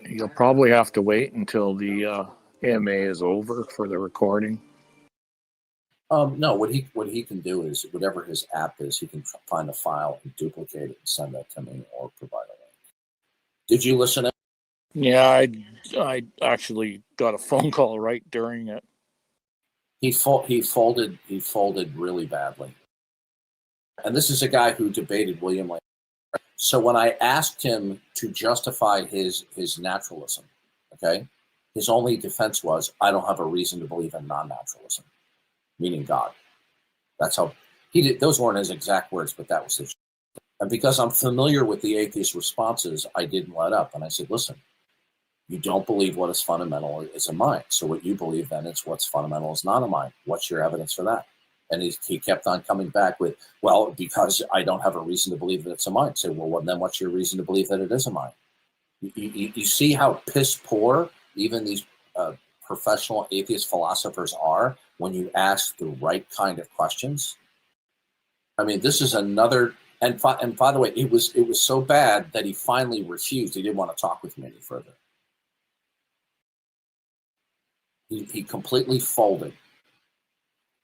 You'll probably have to wait until the AMA is over for the recording. No, what he can do is whatever his app is, he can find a file and duplicate it and send that to me or provide a link. Did you listen? Yeah, I actually got a phone call right during it. He folded really badly. And this is a guy who debated William Lane. So when I asked him to justify his naturalism, okay, his only defense was, I don't have a reason to believe in non-naturalism, meaning God. That's how he did. Those weren't his exact words, but that was his. And because I'm familiar with the atheist responses, I didn't let up. And I said, listen, you don't believe what is fundamental is a mind. So what you believe then is what's fundamental is not a mind. What's your evidence for that? And he kept on coming back with, well, because I don't have a reason to believe that it's a mind. I said, well, then what's your reason to believe that it is a mind? You see how piss poor even these professional atheist philosophers are when you ask the right kind of questions? I mean, this is another, and by the way, it was so bad that he finally refused. He didn't want to talk with me any further. He completely folded.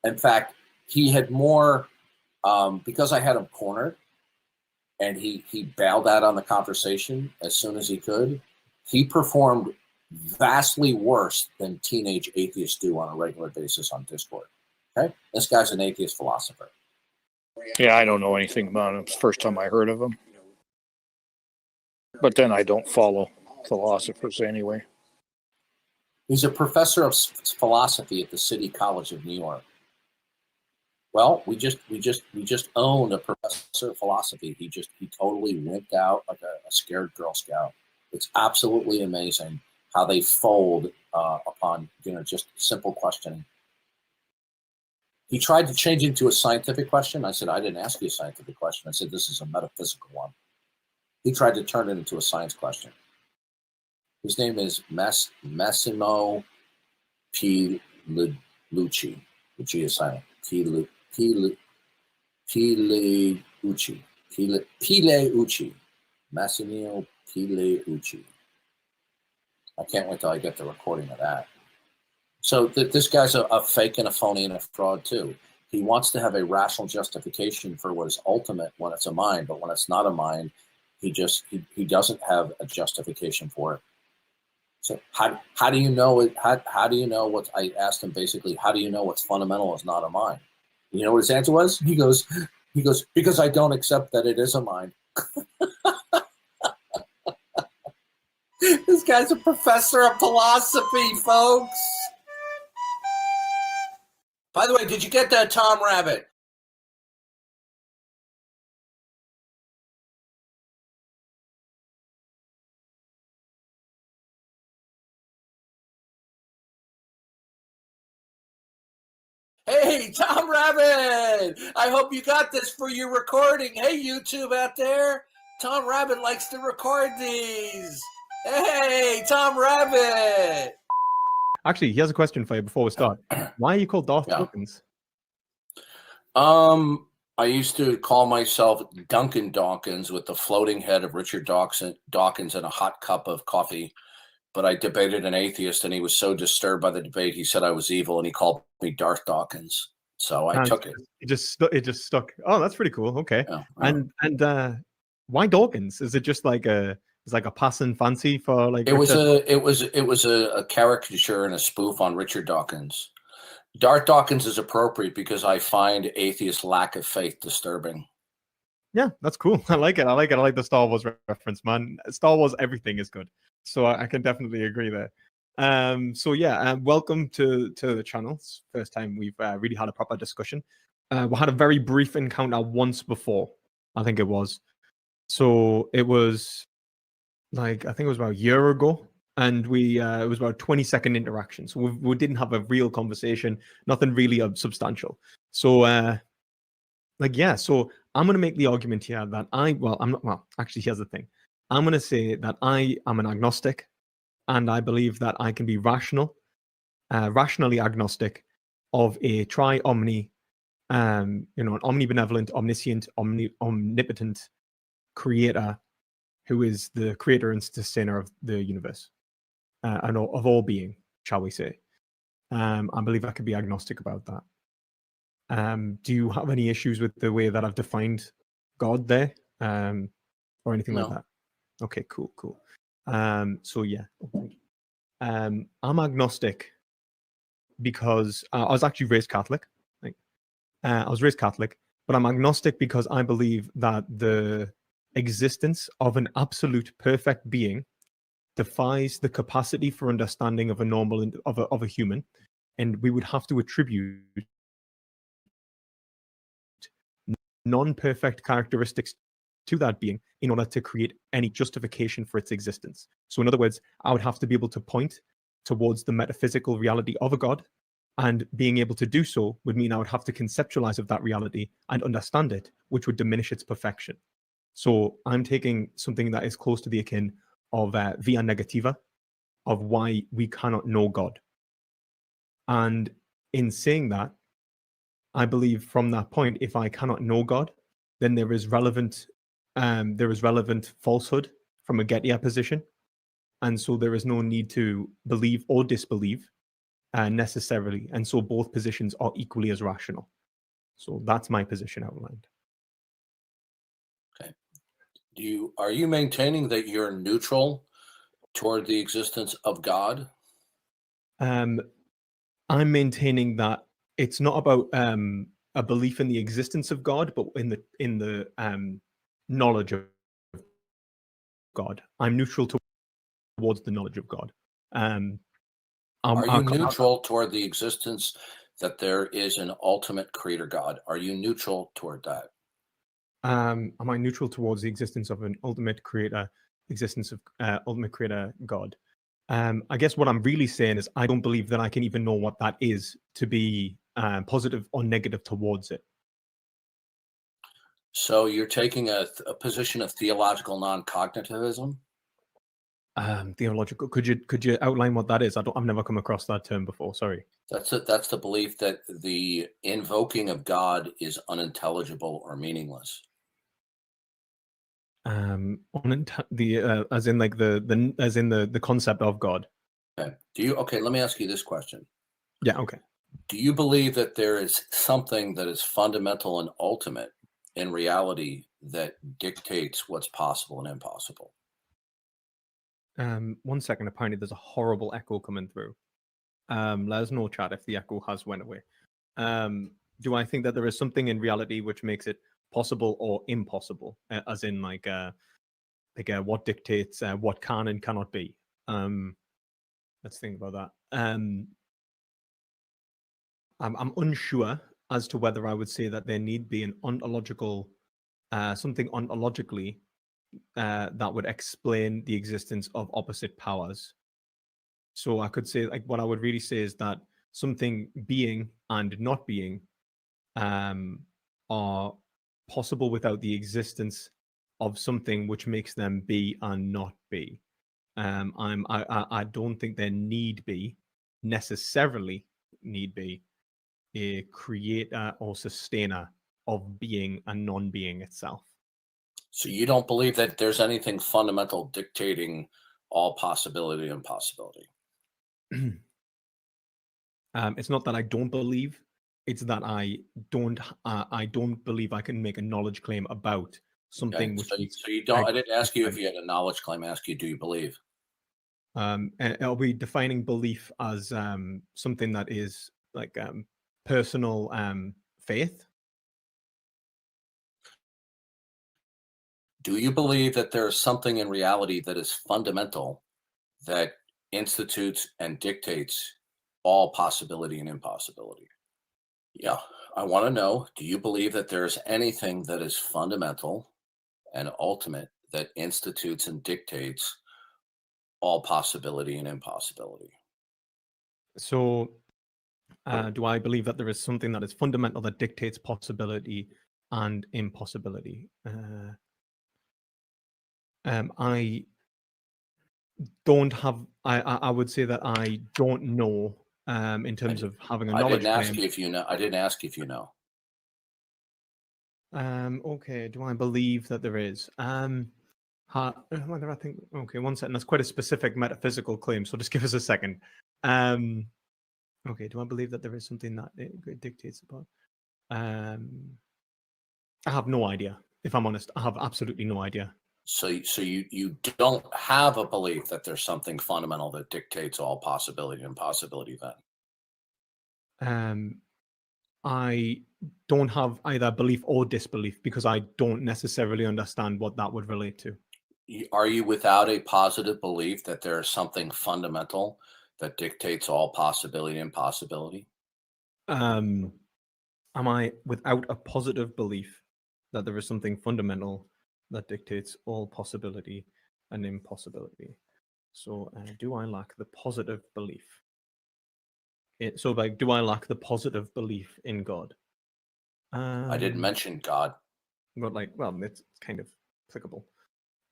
In fact, he had more, because I had him cornered, and he bailed out on the conversation as soon as he could. He performed vastly worse than teenage atheists do on a regular basis on Discord. Okay, this guy's an atheist philosopher. Yeah, I don't know anything about him. It's the first time I heard of him. But then I don't follow philosophers anyway. He's a professor of philosophy at the City College of New York. Well, we just owned a professor of philosophy. He totally wimped out like a scared Girl Scout. It's absolutely amazing how they fold upon just simple questioning. He tried to change it into a scientific question. I said, I didn't ask you a scientific question. I said, this is a metaphysical one. He tried to turn it into a science question. His name is Massimo Pigliucci. The G is silent. Pigliucci. Massimo Pigliucci. I can't wait till I get the recording of that. So this guy's a fake and a phony and a fraud too. He wants to have a rational justification for what is ultimate when it's a mind, but when it's not a mind, he doesn't have a justification for it. So how do you know it? How do you know what I asked him basically? How do you know what's fundamental is not a mind? You know what his answer was? He goes because I don't accept that it is a mind. This guy's a professor of philosophy, folks. By the way, did you get that, Tom Rabbit? Hey, Tom Rabbit! I hope you got this for your recording. Hey, YouTube out there. Tom Rabbit likes to record these. Hey, Tom Rabbit! Actually, he has a question for you before we start. Why are you called Darth Dawkins? I used to call myself Duncan Dawkins with the floating head of Richard Dawkins and a hot cup of coffee. But I debated an atheist, and he was so disturbed by the debate, he said I was evil, and he called me Darth Dawkins. So I took it. It just stuck. Oh, that's pretty cool. Okay. Yeah, And why Dawkins? Is it just like a passing fancy for like? It was a caricature and a spoof on Richard Dawkins. Darth Dawkins is appropriate because I find atheist lack of faith disturbing. Yeah, that's cool. I like it. I like the Star Wars reference, man. Star Wars, everything is good. So I can definitely agree there. So yeah, welcome to the channel. It's the first time we've really had a proper discussion. We had a very brief encounter once before, I think it was. So it was I think it was about a year ago, and it was about a 20-second interaction. So we didn't have a real conversation, nothing really substantial. So so I'm going to make the argument here that actually, here's the thing. I'm going to say that I am an agnostic, and I believe that I can be rationally agnostic of a tri-omni, an omnibenevolent, omniscient, omnipotent creator who is the creator and sustainer of the universe and of all being, shall we say. I believe I could be agnostic about that. Do you have any issues with the way that I've defined God there, or anything like that? Okay, cool. So yeah, I'm agnostic because I was actually raised Catholic. I was raised Catholic, but I'm agnostic because I believe that the existence of an absolute perfect being defies the capacity for understanding of a normal of a human, and we would have to attribute non-perfect characteristics to that being in order to create any justification for its existence. So in other words, I would have to be able to point towards the metaphysical reality of a God, and being able to do so would mean I would have to conceptualize of that reality and understand it, which would diminish its perfection. So I'm taking something that is close to the akin of via negativa, of why we cannot know God. And in saying that, I believe from that point, if I cannot know God, then there is relevant falsehood from a Gettier position, and so there is no need to believe or disbelieve necessarily, and so both positions are equally as rational. So that's my position outlined. Are you maintaining that you're neutral toward the existence of God? I'm maintaining that it's not about a belief in the existence of God, but in the knowledge of God. I'm neutral towards the knowledge of God. Are you neutral toward the existence that there is an ultimate creator God? Are you neutral toward that? Am I neutral towards the existence of an ultimate creator, ultimate creator God? I guess what I'm really saying is I don't believe that I can even know what that is to be positive or negative towards it. So you're taking a position of theological non-cognitivism? Theological. Could you outline what that is? I've never come across that term before. Sorry. That's the belief that the invoking of God is unintelligible or meaningless. As in like the concept of God. Okay. Let me ask you this question. Yeah. Okay. Do you believe that there is something that is fundamental and ultimate in reality that dictates what's possible and impossible? 1 second. Apparently, there's a horrible echo coming through. Let us know, chat, if the echo has went away. Do I think that there is something in reality which makes it possible or impossible, as in like what dictates what can and cannot be? Let's think about that. I'm unsure as to whether I would say that there need be an ontological something ontologically that would explain the existence of opposite powers. So I could say, like, what I would really say is that something being and not being are possible without the existence of something which makes them be and not be. I don't think there necessarily need be a creator or sustainer of being and non-being itself. So you don't believe that there's anything fundamental dictating all possibility and possibility? It's not that I don't believe; it's that I don't believe I can make a knowledge claim about something. Okay. So you don't. I didn't ask you if you had a knowledge claim. I asked you, do you believe? And are we defining belief as something that is like personal faith? Do you believe that there is something in reality that is fundamental that institutes and dictates all possibility and impossibility? Yeah, I want to know, do you believe that there's anything that is fundamental and ultimate that institutes and dictates all possibility and impossibility? So, do I believe that there is something that is fundamental that dictates possibility and impossibility? I don't have. I would say that I don't know. In terms of having a knowledge. I didn't ask you if you know. I didn't ask if you know. Okay. Do I believe that there is? Whether I think. Okay, 1 second. That's quite a specific metaphysical claim. So just give us a second. Okay. Do I believe that there is something that it dictates about? I have no idea. If I'm honest, I have absolutely no idea. So you don't have a belief that there's something fundamental that dictates all possibility and impossibility then? I don't have either belief or disbelief because I don't necessarily understand what that would relate to. Are you without a positive belief that there is something fundamental that dictates all possibility and impossibility? Am I without a positive belief that there is something fundamental that dictates all possibility and impossibility? So do I lack the positive belief? Do I lack the positive belief in God? I didn't mention God. But it's kind of applicable.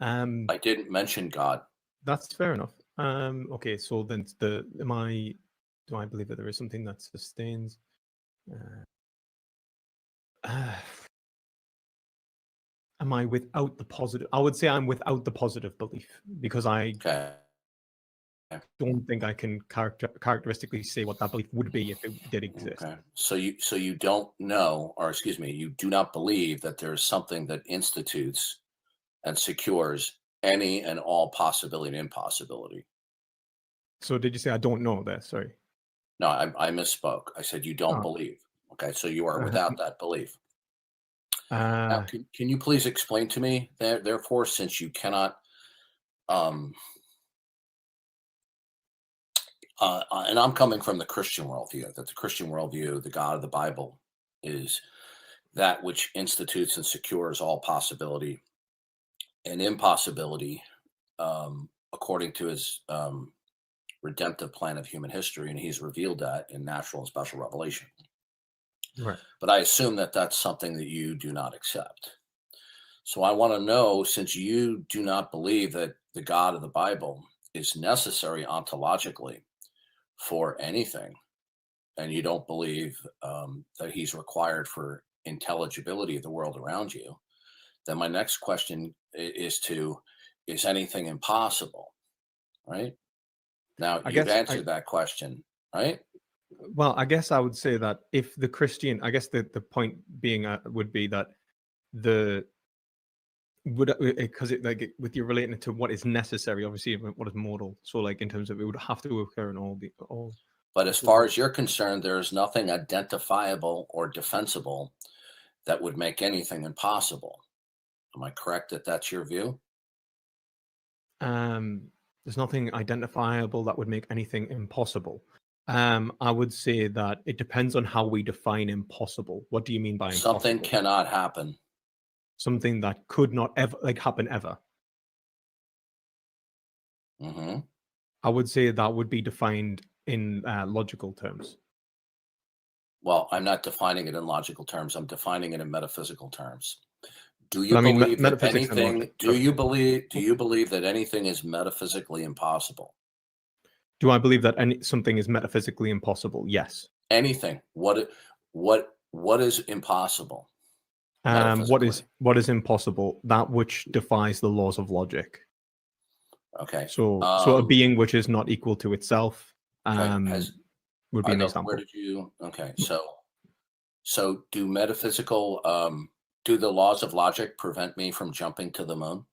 I didn't mention God. That's fair enough. Okay, so then do I believe that there is something that sustains? Am I without the positive? I would say I'm without the positive belief because I don't think I can characteristically say what that belief would be if it did exist. Okay. So you don't know, or excuse me, you do not believe that there's something that institutes and secures any and all possibility and impossibility. So did you say I don't know there? Sorry. No, I misspoke. I said you don't believe. Okay, so you are without that belief. Now, can you please explain to me, therefore, since you cannot, and I'm coming from the Christian worldview, that the Christian worldview, the God of the Bible, is that which institutes and secures all possibility and impossibility according to his redemptive plan of human history, and he's revealed that in natural and special revelation. Right. But I assume that that's something that you do not accept. So I want to know, since you do not believe that the God of the Bible is necessary ontologically for anything, and you don't believe that he's required for intelligibility of the world around you, then my next question is anything impossible? Right? Now, you've answered that question, right? Well, I guess I would say that if the Christian, I guess the point being would be that because with you relating it to what is necessary, obviously what is mortal. So like in terms of it would have to occur in all. But as far as you're concerned, there is nothing identifiable or defensible that would make anything impossible. Am I correct that that's your view? There's nothing identifiable that would make anything impossible. I would say that it depends on how we define impossible. What do you mean by impossible? Something cannot happen. Something that could not ever happen ever. Mm-hmm. I would say that would be defined in logical terms. Well, I'm not defining it in logical terms. I'm defining it in metaphysical terms. Do you believe that anything? Do you believe that anything is metaphysically impossible? Do I believe that something is metaphysically impossible? Yes. Anything. What is impossible? What is impossible? That which defies the laws of logic. Okay. So a being which is not equal to itself would be an example. Where did you? Okay. So do metaphysical? Do the laws of logic prevent me from jumping to the moon?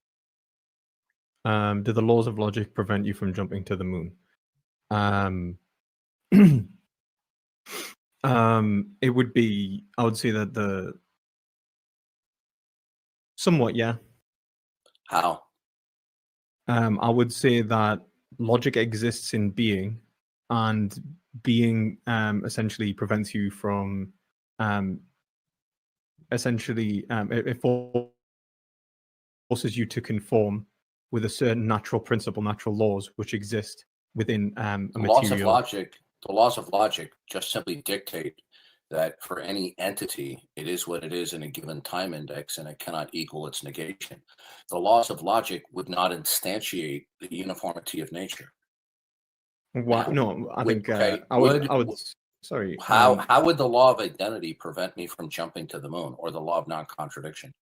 Do the laws of logic prevent you from jumping to the moon? It would be, I would say that somewhat, yeah. How? I would say that logic exists in being, and being essentially prevents you from it forces you to conform with a certain natural principle, natural laws which exist within a material. The laws of logic just simply dictate that for any entity, it is what it is in a given time index, and it cannot equal its negation. The laws of logic would not instantiate the uniformity of nature. What? No, I think okay, I would. Sorry. How would the law of identity prevent me from jumping to the moon, or the law of non-contradiction?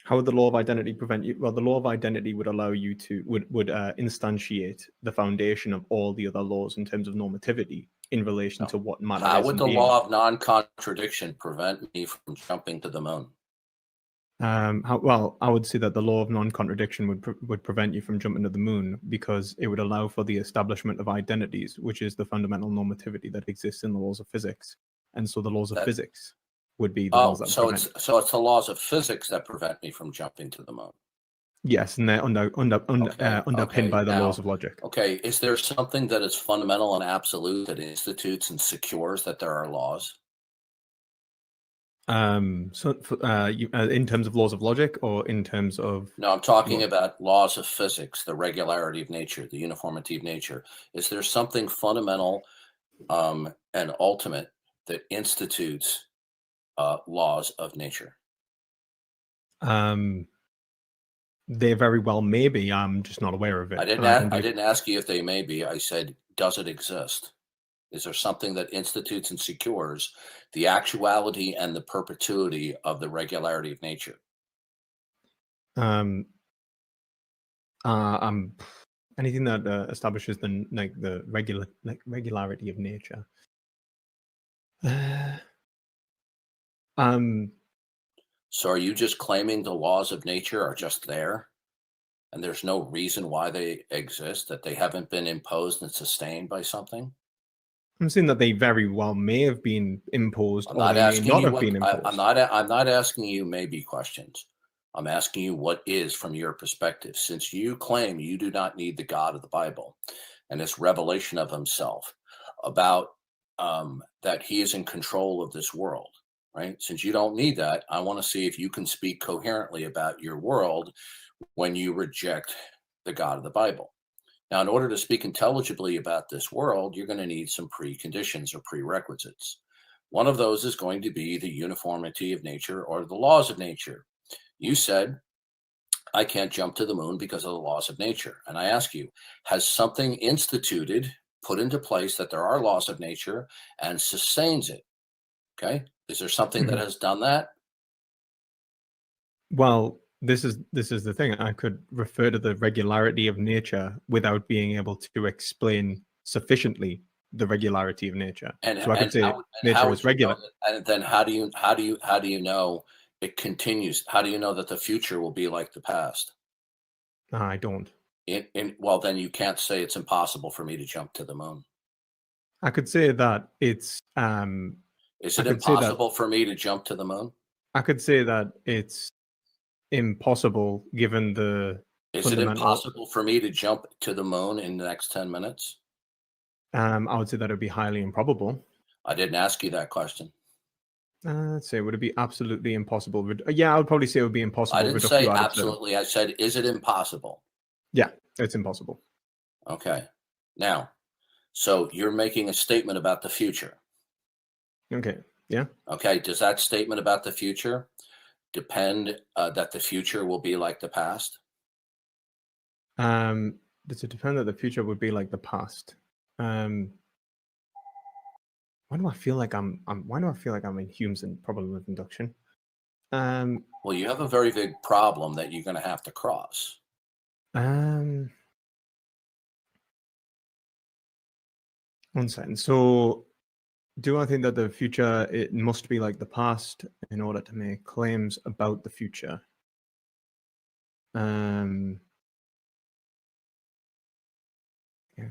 How would the law of identity prevent you? Well, the law of identity would allow you to would instantiate the foundation of all the other laws in terms of normativity in relation to what matter. How would the law of non-contradiction prevent me from jumping to the moon? Well, I would say that the law of non-contradiction would prevent you from jumping to the moon, because it would allow for the establishment of identities, which is the fundamental normativity that exists in the laws of physics. And so the laws of physics would be the laws that so it's the laws of physics that prevent me from jumping to the moon. Yes, and they're underpinned by the laws of logic. Okay, is there something that is fundamental and absolute that institutes and secures that there are laws? In terms of laws of logic, or in terms of? No, I'm talking about laws of physics, the regularity of nature, the uniformity of nature. Is there something fundamental and ultimate that institutes laws of nature? They very well may be. I'm just not aware of it. I didn't ask you if they may be. I said, does it exist? Is there something that institutes and secures the actuality and the perpetuity of the regularity of nature? I anything that establishes the regularity of nature. So are you just claiming the laws of nature are just there, and there's no reason why they exist, that they haven't been imposed and sustained by something? I'm saying that they very well may have been imposed, I'm or not they may asking not you have been imposed. I'm not asking you maybe questions. I'm asking you what is from your perspective, since you claim you do not need the God of the Bible and this revelation of himself about that he is in control of this world, right? Since you don't need that, I want to see if you can speak coherently about your world when you reject the God of the Bible. Now, in order to speak intelligibly about this world, you're going to need some preconditions or prerequisites. One of those is going to be the uniformity of nature or the laws of nature. You said, I can't jump to the moon because of the laws of nature. And I ask you, has something instituted, put into place that there are laws of nature and sustains it? Okay. Is there something that has done that? Well, this is the thing. I could refer to the regularity of nature without being able to explain sufficiently the regularity of nature. So I could say nature is regular. And then how do you know it continues? How do you know that the future will be like the past? I don't. Well, then you can't say it's impossible for me to jump to the moon. I could say that it's. Is it impossible for me to jump to the moon? I could say that it's impossible given the. Is it impossible for me to jump to the moon in the next 10 minutes? I would say that it would be highly improbable. I didn't ask you that question. Let's say, would it be absolutely impossible? Yeah, I would probably say it would be impossible. I didn't say absolutely. I said, is it impossible? Yeah, it's impossible. Okay. Now, so you're making a statement about the future. Okay. Yeah. Okay. Does that statement about the future depend that the future will be like the past? Does it depend that the future would be like the past? Why do I feel like I'm in Hume's and probability of induction? Well, you have a very big problem that you're going to have to cross. One second. So, do I think that the future it must be like the past in order to make claims about the future?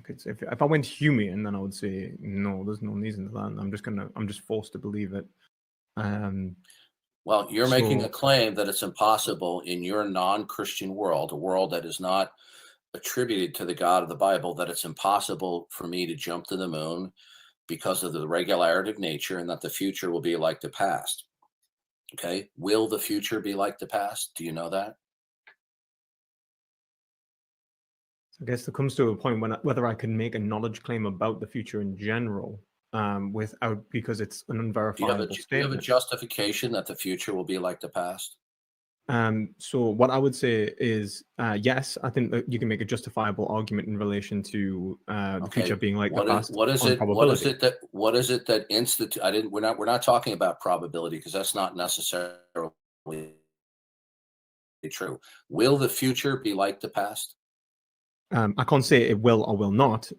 If I went Humean, then I would say no. There's no reason to that. I'm just forced to believe it. Well, you're making a claim that it's impossible in your non-Christian world, a world that is not attributed to the God of the Bible, that it's impossible for me to jump to the moon because of the regularity of nature, and that the future will be like the past. Okay, will the future be like the past? Do you know that? I guess there comes to a point when whether I can make a knowledge claim about the future in general, without because it's an unverifiable statement. Do you have a justification that the future will be like the past? So what I would say is yes, I think that you can make a justifiable argument in relation to the future being like the past. What is it that institute? We're not talking about probability because that's not necessarily true. Will the future be like the past? I can't say it will or will not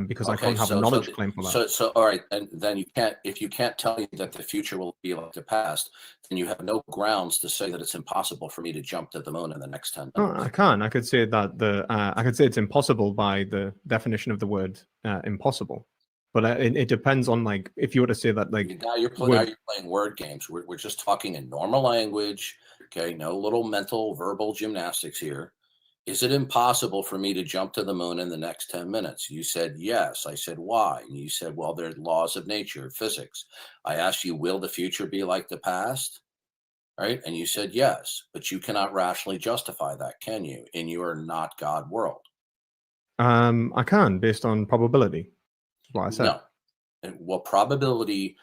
because I can't have a knowledge claim for that. So all right, and then you can't. If you can't tell me that the future will be like the past, then you have no grounds to say that it's impossible for me to jump to the moon in the next 10 minutes. No, I can. I could say that I could say it's impossible by the definition of the word impossible. But it depends on if you were to say that now you're playing word games. We're just talking in normal language. Okay, no little mental verbal gymnastics here. Is it impossible for me to jump to the moon in the next 10 minutes? You said yes. I said, why? And you said, well, there are laws of nature, physics. I asked you, will the future be like the past? Right? And you said yes, but you cannot rationally justify that, can you, in your not God world? I can, based on probability. That's what I said. No. Well, probability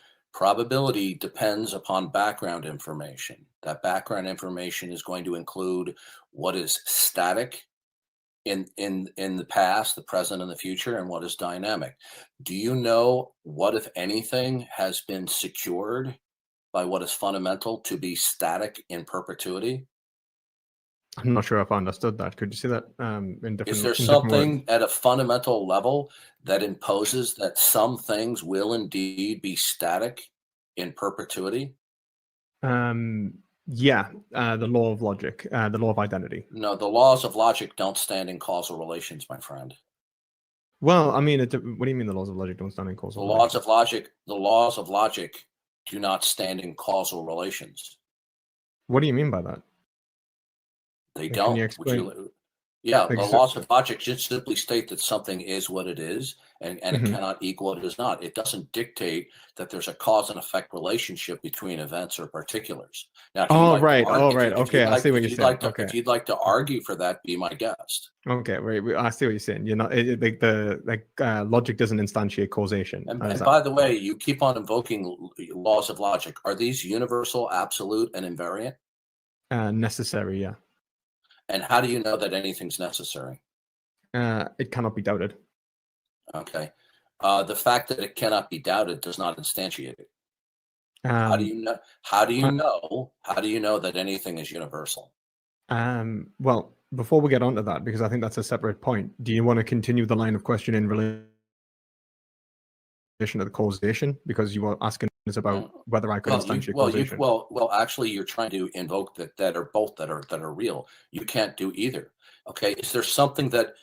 depends upon background information. That background information is going to include what is static in the past, the present, and the future, and what is dynamic. Do you know what, if anything, has been secured by what is fundamental to be static in perpetuity? I'm not sure if I understood that. Could you see that in different? Is there in different something words? at a fundamental level that imposes that some things will indeed be static in perpetuity? Yeah, the law of logic, the law of identity. No, the laws of logic don't stand in causal relations, my friend. Well, I mean, what do you mean the laws of logic don't stand in causal? The laws of logic do not stand in causal relations. What do you mean by that? They Can don't. you Would explain? you, yeah, the Exa- laws of logic just simply state that something is what it is, and it Mhm. cannot equal what it is not. It doesn't dictate that there's a cause and effect relationship between events or particulars. Now, if you'd Oh, like to right. argue- Oh, if right. you- if Okay, you'd I like- see what if you're you'd saying. like to- Okay. If you'd like to argue for that, be my guest. Okay, right. I see what you're saying. You're not logic doesn't instantiate causation. And, Is and that- by the way, you keep on invoking laws of logic. Are these universal, absolute, and invariant? necessary, yeah. And how do you know that anything's necessary? It cannot be doubted. Okay. The fact that it cannot be doubted does not instantiate it. How do you know? How do you know? How do you know that anything is universal? Well, before we get onto that, because I think that's a separate point, do you want to continue the line of question in relation to the causation? Because you were asking us about whether I could instantiate causation. Well, actually, you're trying to invoke that are both that are real. You can't do either. Okay. Is there something that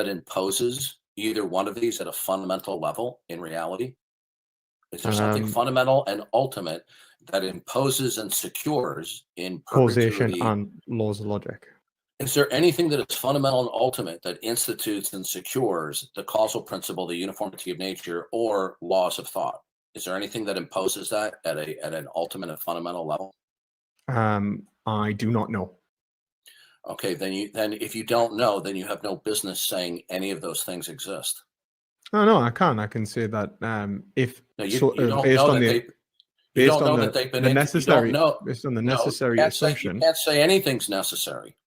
imposes either one of these at a fundamental level in reality? Is there something fundamental and ultimate that imposes and secures in Causation perpetuity? and laws of logic. Is there anything that is fundamental and ultimate that institutes and secures the causal principle, the uniformity of nature, or laws of thought? Is there anything that imposes that at an ultimate and fundamental level? I do not know. Okay, then if you don't know, then you have no business saying any of those things exist. Oh, no, I can. I can say that if No, so, you don't based know on that the you based don't know on that they've been the you don't necessary know- based on the No, necessary you assumption. can't say anything's necessary.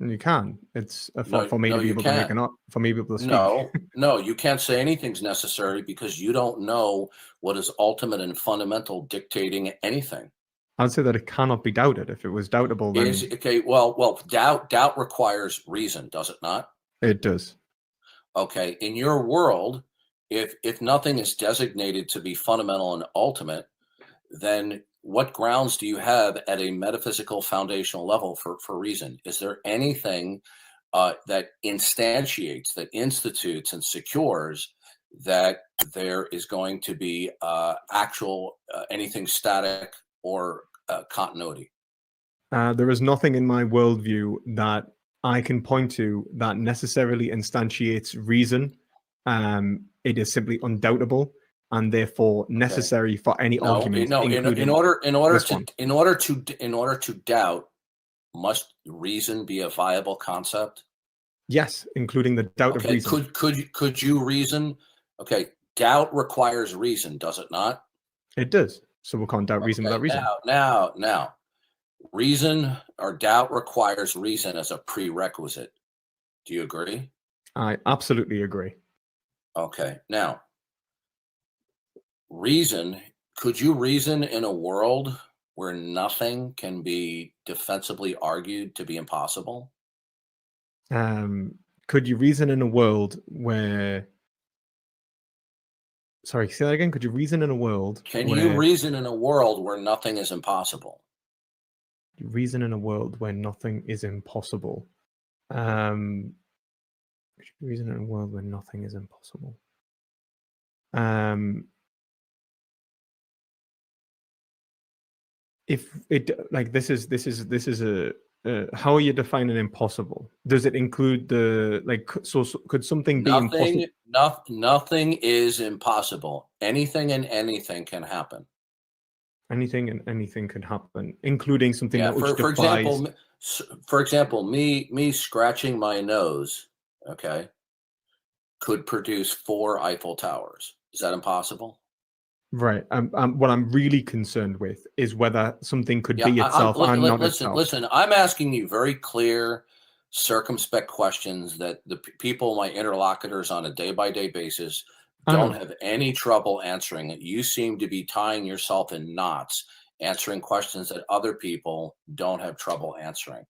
You can. It's No, for me to no, be you able to make can't. for me to be able to speak. No, you can't say anything's necessary because you don't know what is ultimate and fundamental dictating anything. I'd say that it cannot be doubted. If it was doubtable, then Well, doubt requires reason, does it not? it does. Okay, in your world, if nothing is designated to be fundamental and ultimate, then what grounds do you have at a metaphysical foundational level for reason? Is there anything that instantiates, that institutes and secures that there is going to be actual anything static or continuity? There is nothing in my worldview that I can point to that necessarily instantiates reason. It is simply undoubtable and therefore necessary for any argument. In order to doubt, must reason be a viable concept? Yes, including the doubt of reason. Could you reason? Okay, doubt requires reason, does it not? It does. So we can't doubt reason without reason. Now, reason or doubt requires reason as a prerequisite. Do you agree? I absolutely agree. Okay, now, could you reason in a world where nothing can be defensively argued to be impossible? Could you reason in a world where... Sorry, say that again. Could you reason in a world Can you reason in a world where nothing is impossible? Reason in a world where nothing is impossible. Reason in a world where nothing is impossible. If it like this is a how are you defining impossible? Does it include the so could something be impossible? Nothing is impossible. Anything and anything can happen. Anything and anything can happen, including something that which for defies. example, me scratching my nose, okay, could produce 4 Eiffel Towers. Is that impossible? Right. What I'm really concerned with is whether something could be itself and not itself. Listen, I'm asking you very clear, circumspect questions that the people, my interlocutors on a day-by-day basis, don't have any trouble answering. You seem to be tying yourself in knots, answering questions that other people don't have trouble answering.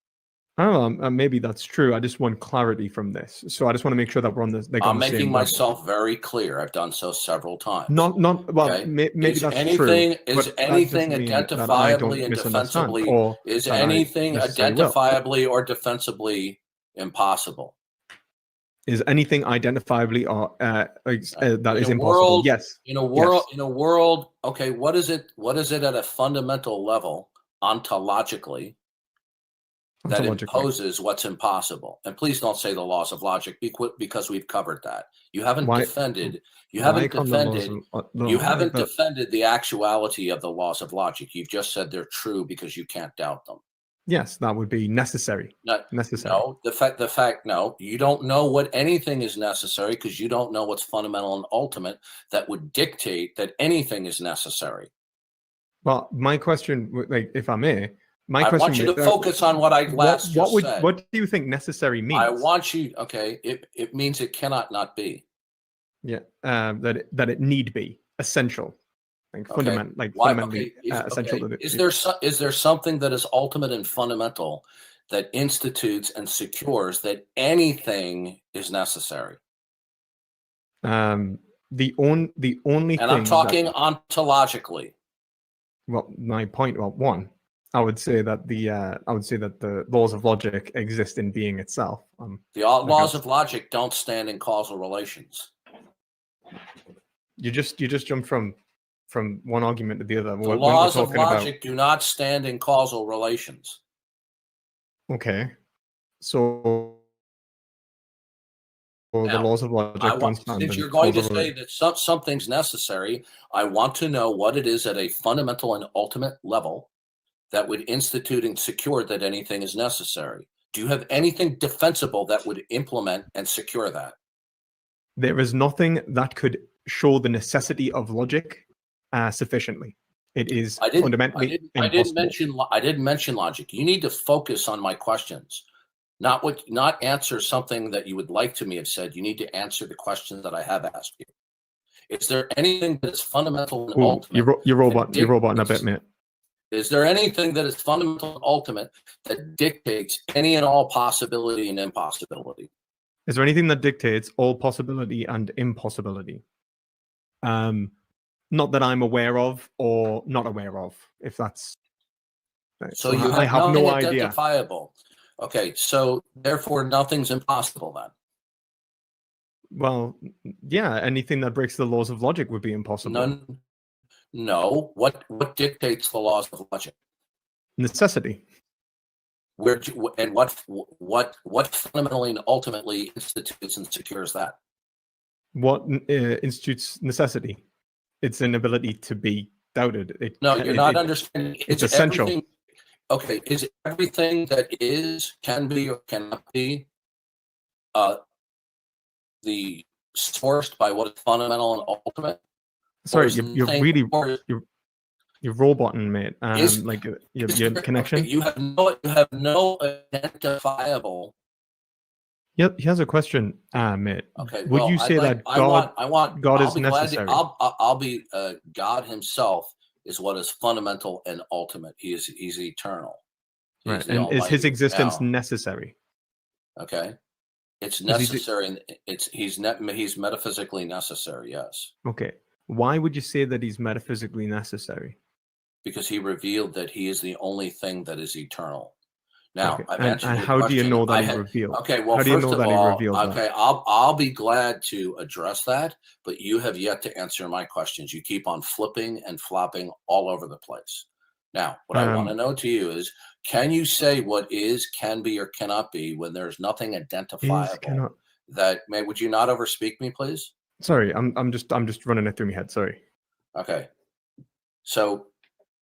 Oh, maybe that's true. I just want clarity from this, so I just want to make sure that we're on the. Like, I'm on the same making level. myself very clear. I've done so several times. Well. Okay? Maybe Is that's anything, true. Is but that anything doesn't mean that I don't identifiably and misunderstand, defensibly? or Is that I anything necessarily will. identifiably or defensibly impossible? Is anything identifiably or that is In a impossible? world, Yes. In a world. Okay, what is it? What is it at a fundamental level, ontologically, that imposes what's impossible? And please don't say the laws of logic, because we've covered that. You haven't defended. You haven't defended. You haven't defended the actuality of the laws of logic. You've just said they're true because you can't doubt them. Yes, that would be necessary. Necessary. No, the fact, no, you don't know what anything is necessary because you don't know what's fundamental and ultimate that would dictate that anything is necessary. Well, my question, like, if I may, I want you to focus on what I last just said. What do you think necessary means? I want you. Okay, it means it cannot not be. Yeah, that it need be essential. Like fundamentally essential. Okay. Is there something that is ultimate and fundamental that institutes and secures that anything is necessary? The only thing, and I'm talking ontologically. Well, my point. Well, one, I would say that the laws of logic exist in being itself. The laws of logic don't stand in causal relations. You just jumped from one argument to the other. The laws of logic do not stand in causal relations. Okay, so the laws of logic don't stand. Since you're going to say that something's necessary, I want to know what it is at a fundamental and ultimate level that would institute and secure that anything is necessary. Do you have anything defensible that would implement and secure that? There is nothing that could show the necessity of logic sufficiently. It is fundamentally impossible. I didn't mention logic. You need to focus on my questions, not answer something that you would like to me have said. You need to answer the question that I have asked you. Is there anything that is fundamental and ultimate? You're roboting a bit, mate. Is there anything that is fundamental and ultimate that dictates any and all possibility and impossibility? Is there anything that dictates all possibility and impossibility? Not that I'm aware of or not aware of, if that's... So you have nothing identifiable. Okay, so therefore nothing's impossible then. Well, yeah, anything that breaks the laws of logic would be impossible. No. What dictates the laws of logic? Necessity. And what fundamentally and ultimately institutes and secures that? What institutes necessity? It's an ability to be doubted. You're not understanding. It's essential. Okay, is everything that is, can be, or cannot be the sourced by what is fundamental and ultimate? Sorry, you're roboting, mate. Like your connection. Okay, you have no identifiable. Yep, he has a question, mate. Okay, would you say that God is necessary? I'll be God Himself is what is fundamental and ultimate. He's eternal. Right, and is His existence necessary? Okay, it's necessary, and he's metaphysically necessary. Yes. Okay, why would you say that He's metaphysically necessary? Because He revealed that He is the only thing that is eternal. Now, okay. I've answered and your how question. do you know that He revealed? Okay, well, how do you first know of that all, He revealed okay, that? I'll be glad to address that, but you have yet to answer my questions. You keep on flipping and flopping all over the place. Now, what I want to know to you is, can you say what is, can be, or cannot be when there's nothing identifiable? Would you not overspeak me, please? Sorry, I'm just running it through my head. Sorry. Okay. So,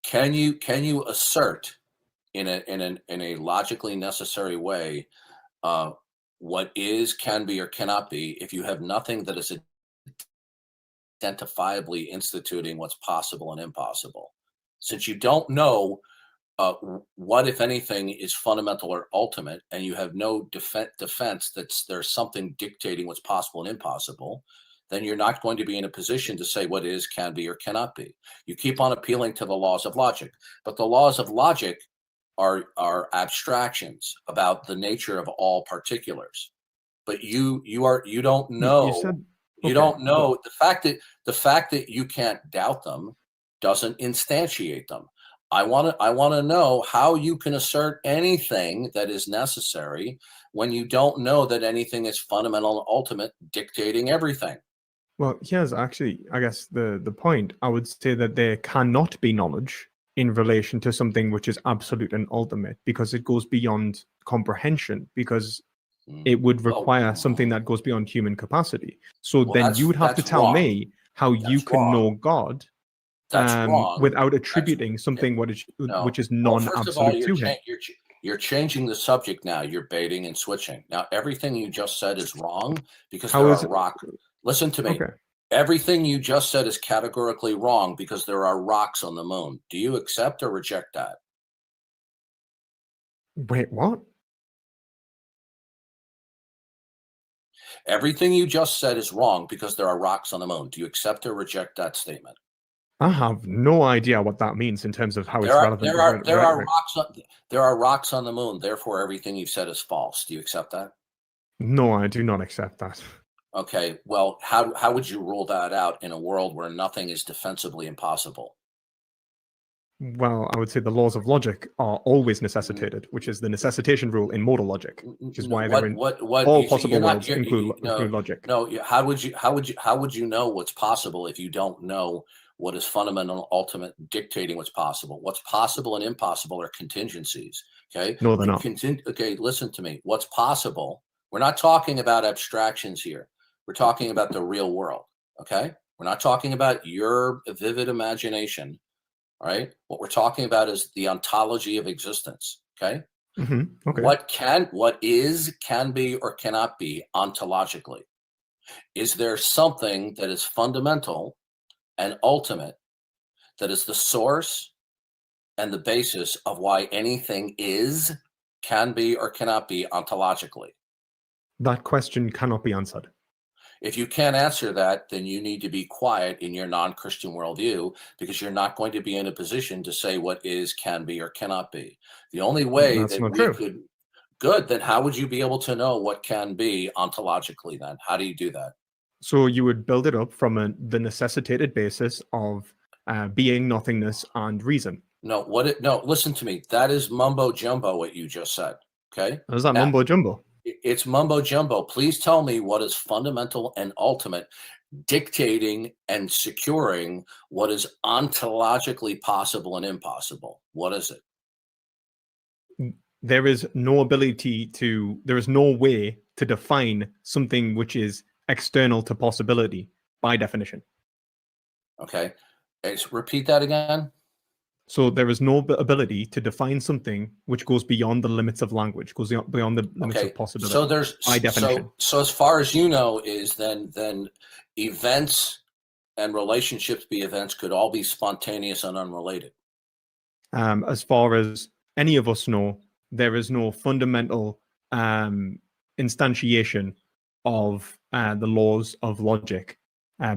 can you assert in a logically necessary way what is, can be, or cannot be if you have nothing that is identifiably instituting what's possible and impossible? Since you don't know what, if anything, is fundamental or ultimate, and you have no defense that there's something dictating what's possible and impossible, then you're not going to be in a position to say what is, can be, or cannot be. You keep on appealing to the laws of logic, but the laws of logic are abstractions about the nature of all particulars. But you don't know. You don't know the fact that you can't doubt them doesn't instantiate them. I want to know how you can assert anything that is necessary when you don't know that anything is fundamental and ultimate, dictating everything. Well, here's actually, I guess, the point. I would say that there cannot be knowledge in relation to something which is absolute and ultimate, because it goes beyond comprehension, because it would require something that goes beyond human capacity. So then you would have to tell me how you can know God without attributing something which is non-absolute to him. You're changing the subject now. You're baiting and switching. Now, everything you just said is wrong because there are rocks. Listen to me. Okay. Everything you just said is categorically wrong because there are rocks on the moon. Do you accept or reject that? Wait, what? Everything you just said is wrong because there are rocks on the moon. Do you accept or reject that statement? I have no idea what that means in terms of how it's relevant. There are rocks on the moon. Therefore, everything you've said is false. Do you accept that? No, I do not accept that. Okay. Well, how would you rule that out in a world where nothing is defensively impossible? Well, I would say the laws of logic are always necessitated, which is the necessitation rule in modal logic, which is why all possible worlds include logic. No, how would you know what's possible if you don't know what is fundamental, ultimate, dictating what's possible? What's possible and impossible are contingencies. Okay. No, they're not. Okay, listen to me. What's possible? We're not talking about abstractions here. We're talking about the real world. Okay. We're not talking about your vivid imagination. All right. What we're talking about is the ontology of existence. Okay. Okay. What is, can be, or cannot be ontologically? Is there something that is fundamental and ultimate, that is the source and the basis of why anything is, can be, or cannot be ontologically? That question cannot be answered. If you can't answer that, then you need to be quiet in your non-Christian worldview, because you're not going to be in a position to say what is, can be, or cannot be. The only way That's that not we true. could, good, then how would you be able to know what can be ontologically then? How do you do that? So you would build it up from the necessitated basis of being, nothingness, and reason. No, listen to me. That is mumbo jumbo what you just said. Okay. Is that mumbo jumbo? It's mumbo jumbo. Please tell me what is fundamental and ultimate, dictating and securing what is ontologically possible and impossible. What is it? There is no way to define something which is external to possibility by definition. Okay. Repeat that again. So there is no ability to define something which goes beyond the limits of language, goes beyond the limits of possibility. So there's by definition. So as far as you know, is then events and relationships be events could all be spontaneous and unrelated. As far as any of us know, there is no fundamental instantiation of the laws of logic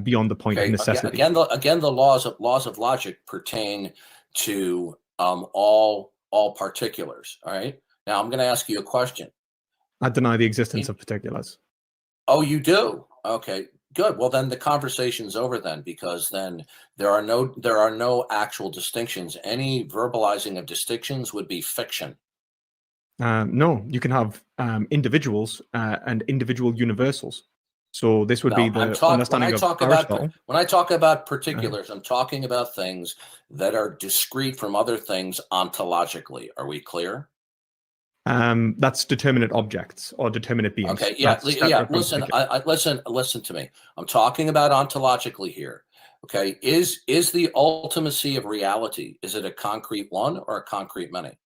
beyond the point of necessity. Again, the laws of logic pertain to all particulars. All right. Now I'm going to ask you a question. I deny the existence of particulars. Oh, you do? Okay, good. Well, then the conversation's over then, because then there are no actual distinctions. Any verbalizing of distinctions would be fiction. No, you can have individuals and individual universals. So this would be the understanding of Aristotle. When I talk about particulars, I'm talking about things that are discrete from other things ontologically. Are we clear? That's determinate objects or determinate beings. Okay, yeah. Listen, listen to me. I'm talking about ontologically here. Okay, is the ultimacy of reality, is it a concrete one or a concrete many?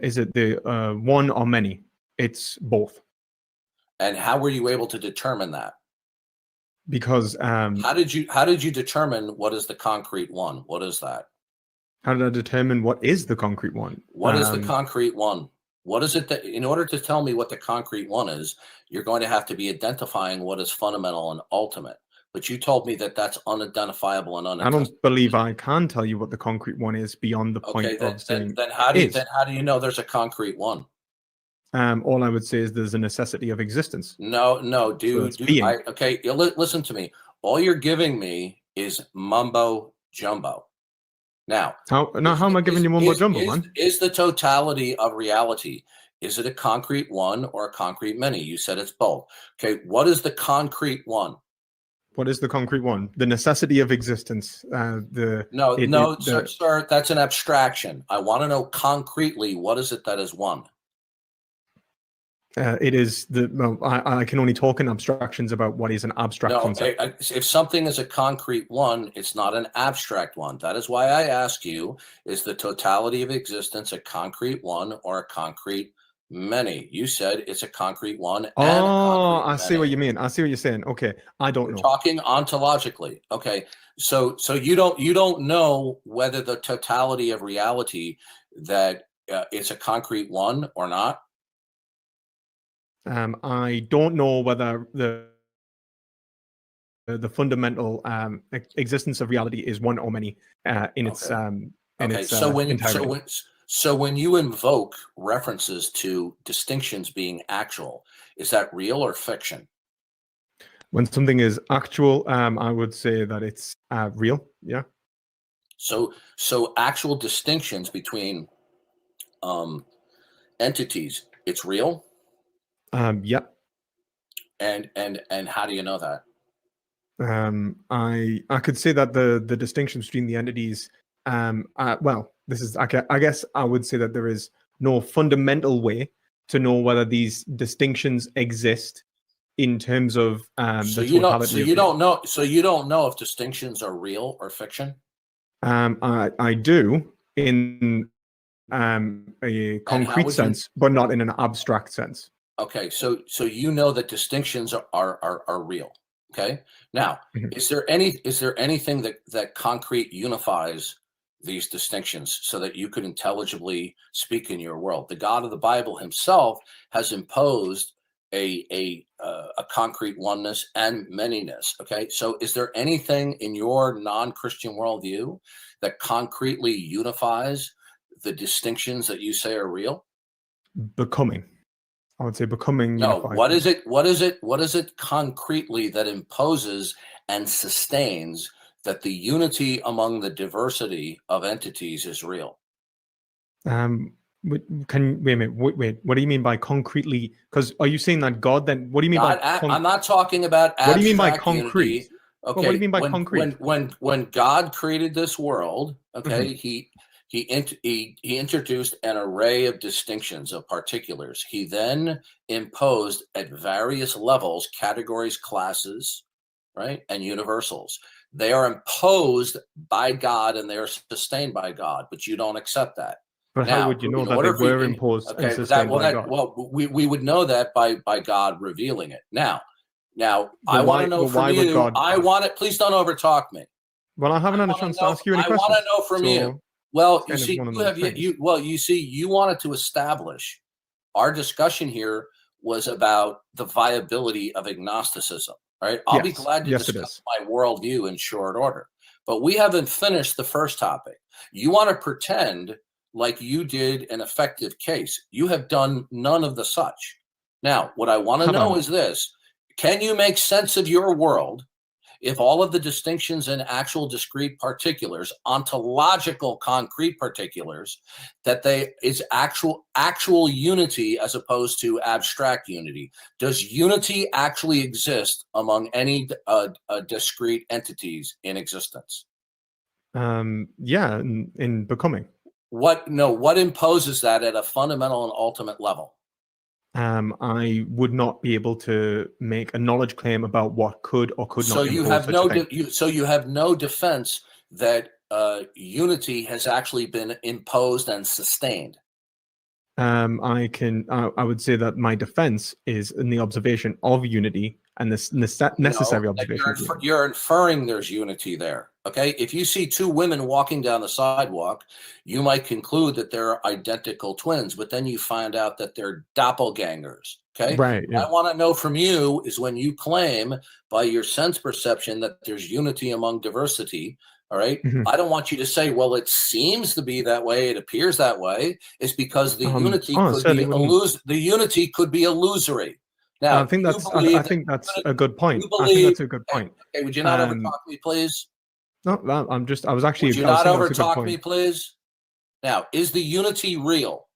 Is it the one or many? It's both. And how were you able to determine that? Because how did you determine what is the concrete one? What is that? How did I determine what is the concrete one? What is the concrete one? What is it that, in order to tell me what the concrete one is, you're going to have to be identifying what is fundamental and ultimate. but you told me that that's unidentifiable and I don't believe I can tell you what the concrete one is beyond the point Okay, of saying then how do you, is. then how do you know there's a concrete one? All I would say is there's a necessity of existence. No, So dude. it's being. Okay, listen to me. All you're giving me is mumbo jumbo. Now, How am I giving you mumbo jumbo, man? Is the totality of reality, is it a concrete one or a concrete many? You said it's both. Okay, what is the concrete one? What is the concrete one? The necessity of existence. Sir, that's an abstraction. I want to know concretely, what is it that is one? It is the. Well, I can only talk in abstractions about what is an abstract concept. If something is a concrete one, it's not an abstract one. That is why I ask you: is the totality of existence a concrete one or a concrete many? You said it's a concrete one. Oh, I see what you mean. I see what you're saying. Okay, I don't know. Talking ontologically. Okay, so you don't know whether the totality of reality that it's a concrete one or not. I don't know whether the fundamental existence of reality is one or many in its entirety. So when you invoke references to distinctions being actual, is that real or fiction? When something is actual, I would say that it's real. Yeah. So actual distinctions between entities, it's real. Yeah. And how do you know that? I could say that the distinction between the entities. Well, this is. I guess I would say that there is no fundamental way to know whether these distinctions exist in terms of So you don't know if distinctions are real or fiction. I do in a concrete sense, but not in an abstract sense. Okay, so you know that distinctions are real. Okay. Now, is there anything that concrete unifies these distinctions so that you could intelligibly speak in your world? The God of the Bible himself has imposed a concrete oneness and manyness. Okay, so is there anything in your non-Christian worldview that concretely unifies the distinctions that you say are real? Becoming. I would say becoming. No, unified. what is it concretely that imposes and sustains that the unity among the diversity of entities is real? Wait a minute. Wait. What do you mean by concretely? Because are you saying that God? Then what do you mean by? I'm not talking about. What do you mean by abstract concrete? unity. Okay. What do you mean by concrete? When God created this world, okay, He introduced an array of distinctions of particulars. He then imposed at various levels categories, classes, right, and universals. They are imposed by God and they are sustained by God, but you don't accept that. But how would you know that they were imposed and sustained by God? Well, we would know that by God revealing it. Now, I want to know from you. I want it. Please don't overtalk me. Well, I haven't had a chance to ask you any questions. I want to know from you. Well, you see, you wanted to establish our discussion here was about the viability of agnosticism, right? I'll be glad to discuss my worldview in short order, but we haven't finished the first topic. You want to pretend like you did an effective case. You have done none of the such. Now, what I want to know is this: can you make sense of your world if all of the distinctions in actual discrete particulars, ontological concrete particulars, that is actual unity as opposed to abstract unity? Does unity actually exist among any discrete entities in existence? Yeah, in becoming. What imposes that at a fundamental and ultimate level? I would not be able to make a knowledge claim about what could or could not. So you have no defense that unity has actually been imposed and sustained. I would say that my defense is in the observation of unity and this necessary observation. You're inferring there's unity there. Okay, if you see two women walking down the sidewalk, you might conclude that they're identical twins, but then you find out that they're doppelgangers. Okay, Right. What I want to know from you is when you claim by your sense perception that there's unity among diversity. All right, I don't want you to say, well, it seems to be that way, it appears that way. It's because the unity could be illusory. Now, I think that's a good point. I think that's a good point. Okay, would you not overtalk me, please? No, I was actually. Would you not overtalk me, please? Now, is the unity real?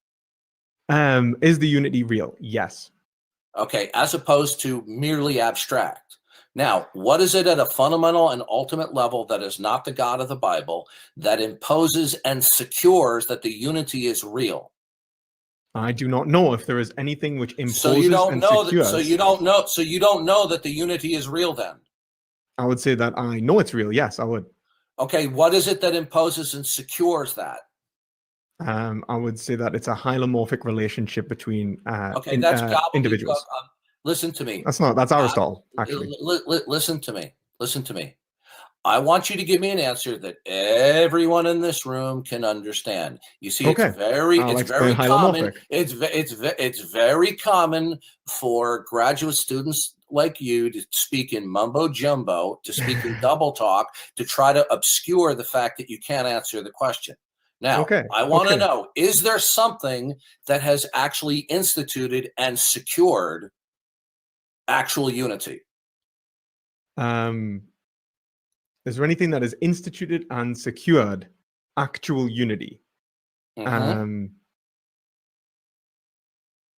Is the unity real? Yes. Okay, as opposed to merely abstract. Now, what is it at a fundamental and ultimate level that is not the God of the Bible that imposes and secures that the unity is real? I do not know if there is anything which imposes So you don't and know secures. that. So you don't know. So you don't know that the unity is real. Then. I would say that I know it's real. Yes, I would. Okay, what is it that imposes and secures that? I would say that it's a hylomorphic relationship between that's gobbledygook. individuals. Listen to me. That's Aristotle, actually. Listen to me. Listen to me. I want you to give me an answer that everyone in this room can understand. You see, it's very common. It's very common for graduate students like you to speak in mumbo jumbo, to speak in double talk, to try to obscure the fact that you can't answer the question. Now, I want to know, is there something that has actually instituted and secured actual unity? Is there anything that is instituted and secured actual unity?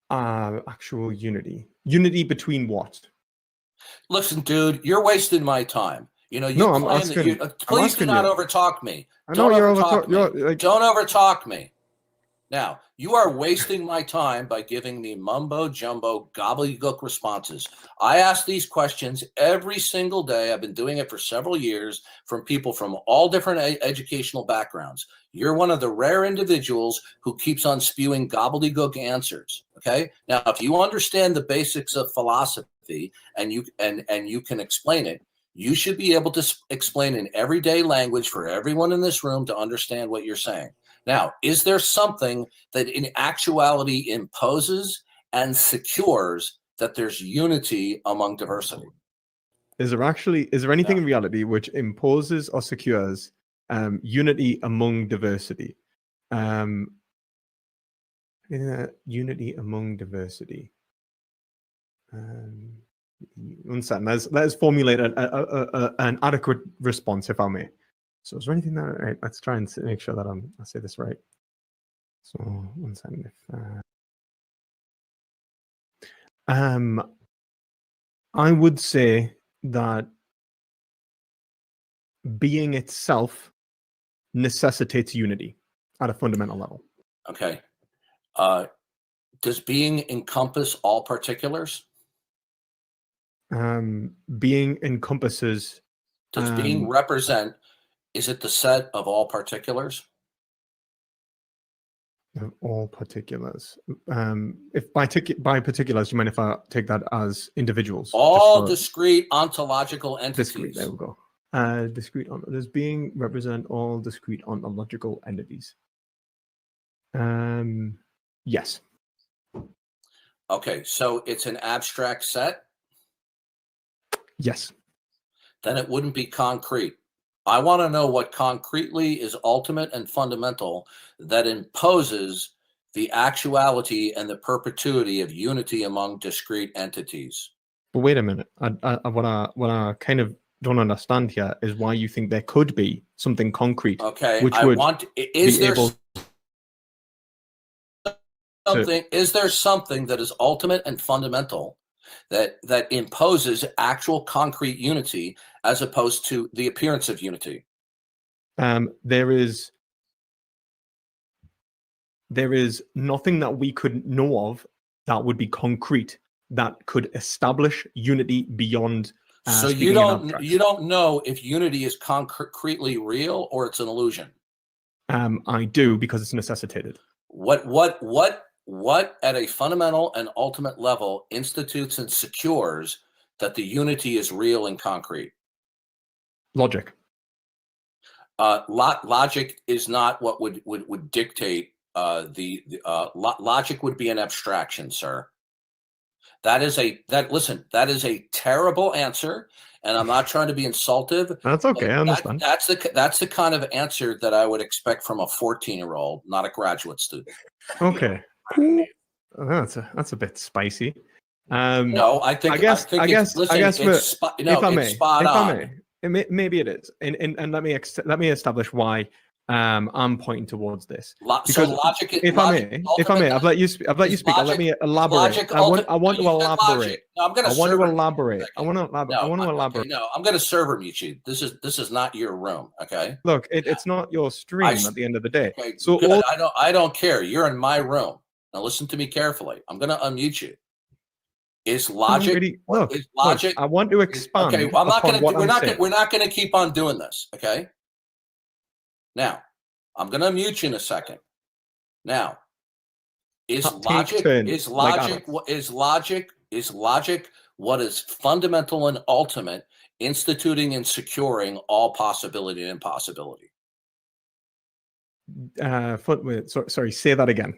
Actual unity. Unity between what? Listen, dude, you're wasting my time. You know, I'm asking. Please do not overtalk me. Don't overtalk me. Now, you are wasting my time by giving me mumbo jumbo gobbledygook responses. I ask these questions every single day. I've been doing it for several years from people from all different educational backgrounds. You're one of the rare individuals who keeps on spewing gobbledygook answers. Okay. Now, if you understand the basics of philosophy and you can explain it, you should be able to explain in everyday language for everyone in this room to understand what you're saying. Now, is there something that in actuality imposes and secures that there's unity among diversity? Is there anything in reality which imposes or secures unity among diversity? Unity among diversity. One second. Let's formulate an adequate response, if I may. So, is there anything that let's try and make sure that I say this right. So, one second. I would say that being itself necessitates unity at a fundamental level. Okay. Does being encompass all particulars? Being encompasses. Does being represent? Is it the set of all particulars? Of all particulars. If by particulars, do you mind if I take that as individuals? All discrete ontological entities. Discrete, there we go. Discrete. Does being represent all discrete ontological entities? Yes. Okay, so it's an abstract set? Yes. Then it wouldn't be concrete. I want to know what concretely is ultimate and fundamental that imposes the actuality and the perpetuity of unity among discrete entities. But wait a minute. What I kind of don't understand here is why you think there could be something concrete. Okay, which is there something that is ultimate and fundamental that imposes actual concrete unity as opposed to the appearance of unity? There is nothing that we could know of that would be concrete that could establish unity beyond. So you don't know if unity is concretely real or it's an illusion. I do, because it's necessitated. What at a fundamental and ultimate level institutes and secures that the unity is real and concrete? Logic. Logic is not what would dictate logic would be an abstraction, sir. That is a terrible answer, and I'm not trying to be insultive. That's okay. I understand. That's the kind of answer that I would expect from a 14-year-old, not a graduate student. Okay. That's a bit spicy. No, I guess maybe it is, and let me establish why I'm pointing towards this. So logic. If I may, I've let you speak. Let me elaborate. I want to elaborate. No, I'm going to. I want to elaborate. I want to elaborate. No, I'm going to server mute you. This is not your room. Okay. Look, it's not your stream at the end of the day. Okay, so good. I don't care. You're in my room. Now listen to me carefully. I'm going to unmute you. Is logic? Is logic? I want to expand. Okay, well, I'm not going to. We're not going to keep on doing this. Okay. Now, I'm going to mute you in a second. Now, is logic what is fundamental and ultimate, instituting and securing all possibility and impossibility? Sorry, say that again.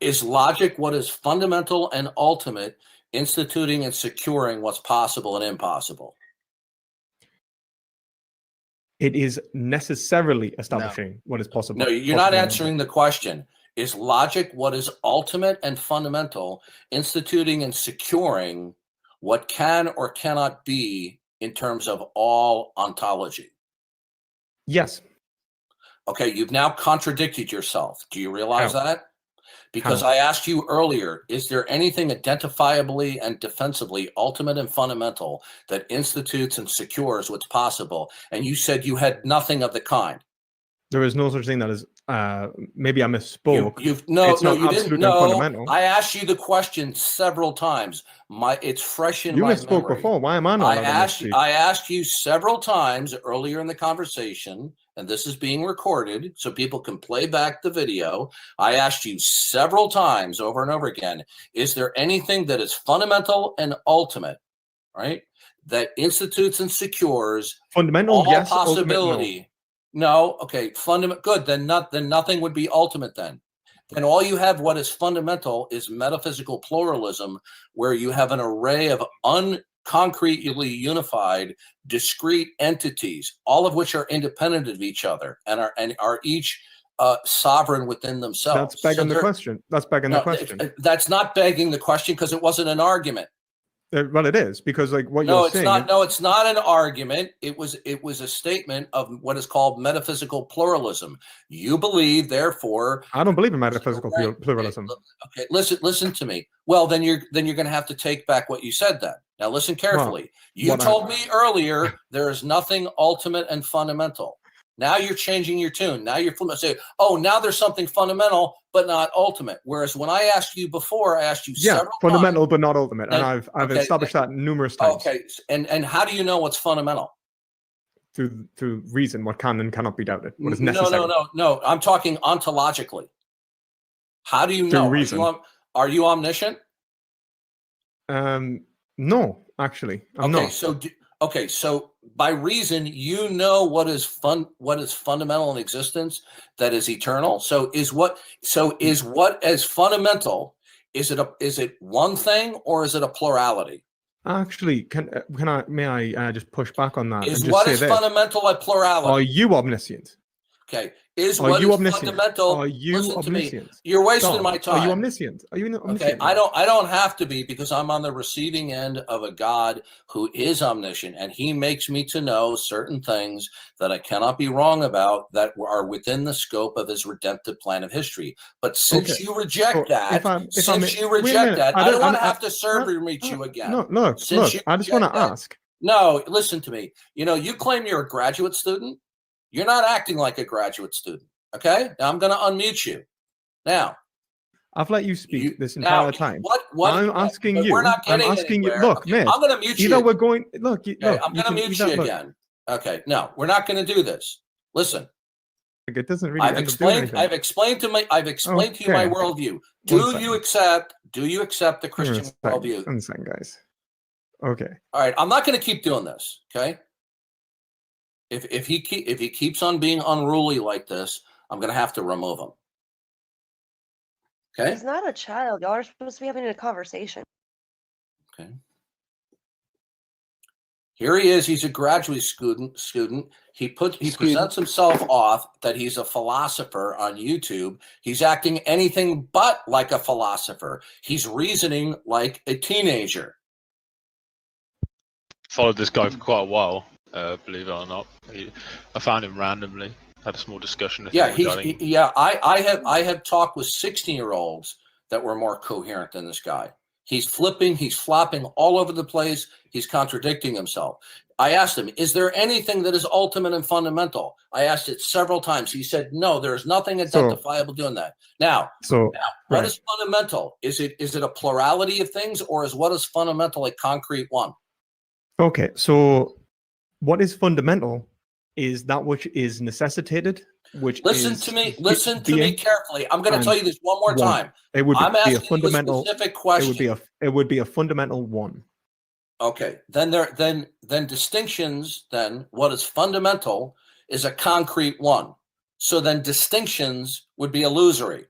Is logic what is fundamental and ultimate, instituting and securing what's possible and impossible? It is necessarily establishing what is possible. No, you're not answering the question. Is logic what is ultimate and fundamental, instituting and securing what can or cannot be in terms of all ontology? Yes. Okay, you've now contradicted yourself. Do you realize that? Because I asked you earlier, is there anything identifiably and defensively ultimate and fundamental that institutes and secures what's possible? And you said you had nothing of the kind. There is no such thing that is, maybe I misspoke. You didn't. No, I asked you the question several times. It's fresh in my memory. You misspoke before. Why am I not? I asked you several times earlier in the conversation, and this is being recorded so people can play back the video. I asked you several times over and over again, is there anything that is fundamental and ultimate, right? That institutes and secures fundamental, all yes, possibility. No, okay, fundamental. Good. Then nothing would be ultimate. Then all you have, what is fundamental, is metaphysical pluralism, where you have an array of unconcretely unified, discrete entities, all of which are independent of each other and are each sovereign within themselves. That's begging the question. That's not begging the question because it wasn't an argument. Well, it is, because like what you're saying. No, it's not an argument. It was a statement of what is called metaphysical pluralism. You believe, therefore. I don't believe in metaphysical pluralism. Okay, listen to me. Well, then you're going to have to take back what you said. Then now listen carefully. You told me earlier there is nothing ultimate and fundamental. Now you're changing your tune. Now you're saying, "Oh, now there's something fundamental but not ultimate." Whereas when I asked you before, I asked you several fundamental times, but not ultimate, and I've established that numerous times. Okay, and how do you know what's fundamental? Through reason, what can and cannot be doubted. What is necessary? No. I'm talking ontologically. How do you know? Reason. Are you omniscient? No, actually, I'm not. So by reason, you know what is fundamental in existence, that is eternal. So is what as fundamental? Is it one thing or is it a plurality? Actually, may I just push back on that? Is what is fundamental a plurality? Are you omniscient? Okay. Is what is fundamental? Are you omniscient? You're wasting my time. Are you omniscient? Are you omniscient? Okay, I don't have to be, because I'm on the receiving end of a God who is omniscient, and he makes me to know certain things that I cannot be wrong about that are within the scope of his redemptive plan of history. But since you reject that, I don't want to have to server meet you again. No, look, I just want to ask. No, listen to me. You claim you're a graduate student. You're not acting like a graduate student, okay? Now I'm going to unmute you. Now, I've let you speak this entire time. What? I'm asking you. We're not getting anywhere. Look, okay, mate. I'm going to mute you. Either we're going. Look. I'm going to mute you again. Okay. No, we're not going to do this. Listen. It doesn't really. I've explained to you my worldview. Do you accept the Christian worldview? One second, guys. Okay. All right. I'm not going to keep doing this. Okay. If he keeps on being unruly like this, I'm going to have to remove him. Okay. He's not a child. Y'all are supposed to be having a conversation. Okay. Here he is. He's a graduate student. He presents himself off that he's a philosopher on YouTube. He's acting anything but like a philosopher. He's reasoning like a teenager. Followed this guy for quite a while, believe it or not. I found him randomly. Had a small discussion. Yeah, I have talked with 16-year-olds that were more coherent than this guy. He's flipping, he's flopping all over the place. He's contradicting himself. I asked him, is there anything that is ultimate and fundamental? I asked it several times. He said, no, there's nothing identifiable doing that. Now, what is fundamental? Is it a plurality of things, or is what is fundamental a concrete one? Okay, so what is fundamental is that which is necessitated, which listen is to me carefully. I'm going to tell you this one more time. It would I'm be asking a fundamental you a specific question. It would be a fundamental one. Okay, then distinctions. Then what is fundamental is a concrete one. So then distinctions would be illusory.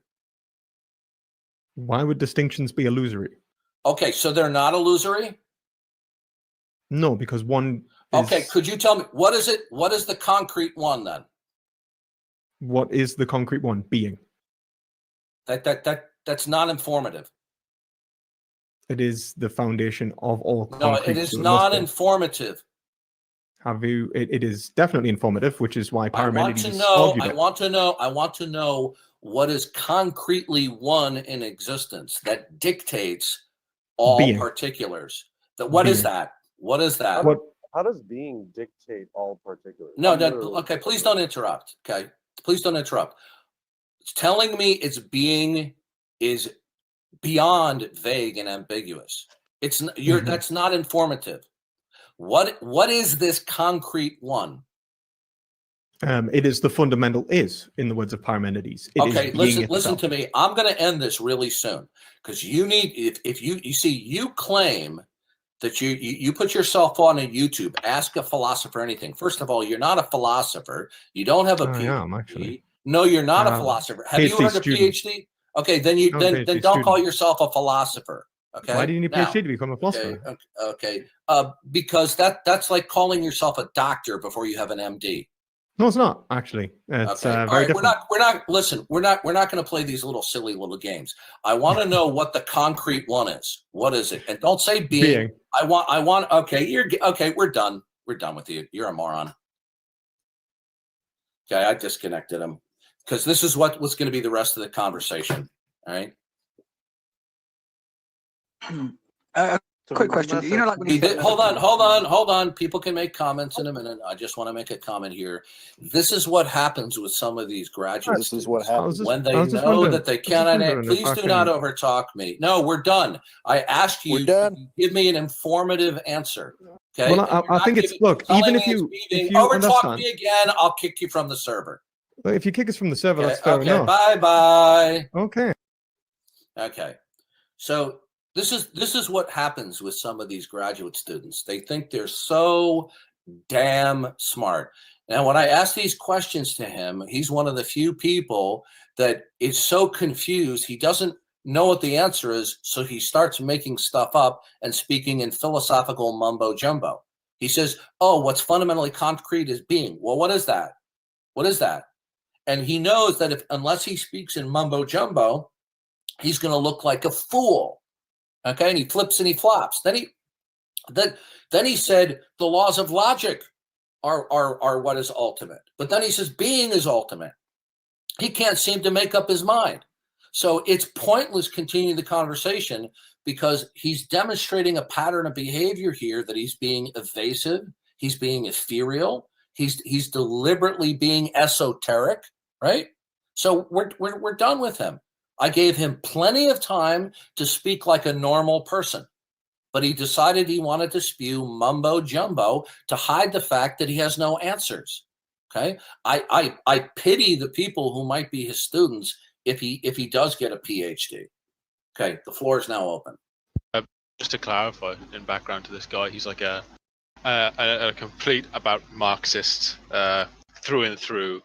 Why would distinctions be illusory? Okay, so they're not illusory? No, because one Okay, could you tell me what is it? What is the concrete one then? What is the concrete one? Being. That's not informative. It is the foundation of all. No, it is not informative. Have you? It is definitely informative, which is why Parmenides I want to know what is concretely one in existence that dictates all Being. particulars. What is that? What is that? How does being dictate all particulars? No, okay, please don't interrupt. Okay, please don't interrupt. Telling me its being is beyond vague and ambiguous. It's that's not informative. What is this concrete one? It is the fundamental is, in the words of Parmenides. Okay, listen to me. I'm going to end this really soon because you need if you claim that you put yourself on a YouTube, ask a philosopher anything. First of all, you're not a philosopher. You don't have a PhD. I am, actually. No, you're not a philosopher. Have you earned a PhD? Okay, then don't call yourself a philosopher. Okay. Why do you need a PhD to become a philosopher? Okay. Because that's like calling yourself a doctor before you have an MD. No, it's not actually. It's okay. very different. We're not going to play these little silly little games. I want to know what the concrete one is. What is it? And don't say being. I want. Okay, we're done. We're done with you. You're a moron. Okay, I disconnected him because this is what was going to be the rest of the conversation. All right. Quick question. You know, like when hold on. People can make comments in a minute. I just want to make a comment here. This is what happens with some of these graduates. This is what happens when they know that they cannot. Please do not overtalk me. No, we're done. I asked you to give me an informative answer. Okay. Well, I think it's look. Even if you overtalk me again, I'll kick you from the server. If you kick us from the server, that's fair okay. enough. Bye. Okay. Okay. So. This is what happens with some of these graduate students. They think they're so damn smart. Now, when I ask these questions to him, he's one of the few people that is so confused. He doesn't know what the answer is, so he starts making stuff up and speaking in philosophical mumbo jumbo. He says, "Oh, what's fundamentally concrete is being." Well, what is that? What is that? And he knows that unless he speaks in mumbo jumbo, he's going to look like a fool. Okay, and he flips and he flops. Then he said the laws of logic are what is ultimate. But then he says being is ultimate. He can't seem to make up his mind. So it's pointless continuing the conversation because he's demonstrating a pattern of behavior here that he's being evasive, he's being ethereal, he's deliberately being esoteric, right? So we're done with him. I gave him plenty of time to speak like a normal person, but he decided he wanted to spew mumbo jumbo to hide the fact that he has no answers. Okay, I pity the people who might be his students if he does get a PhD. Okay, the floor is now open. Just to clarify, in background to this guy, he's like a a complete about Marxist through and through.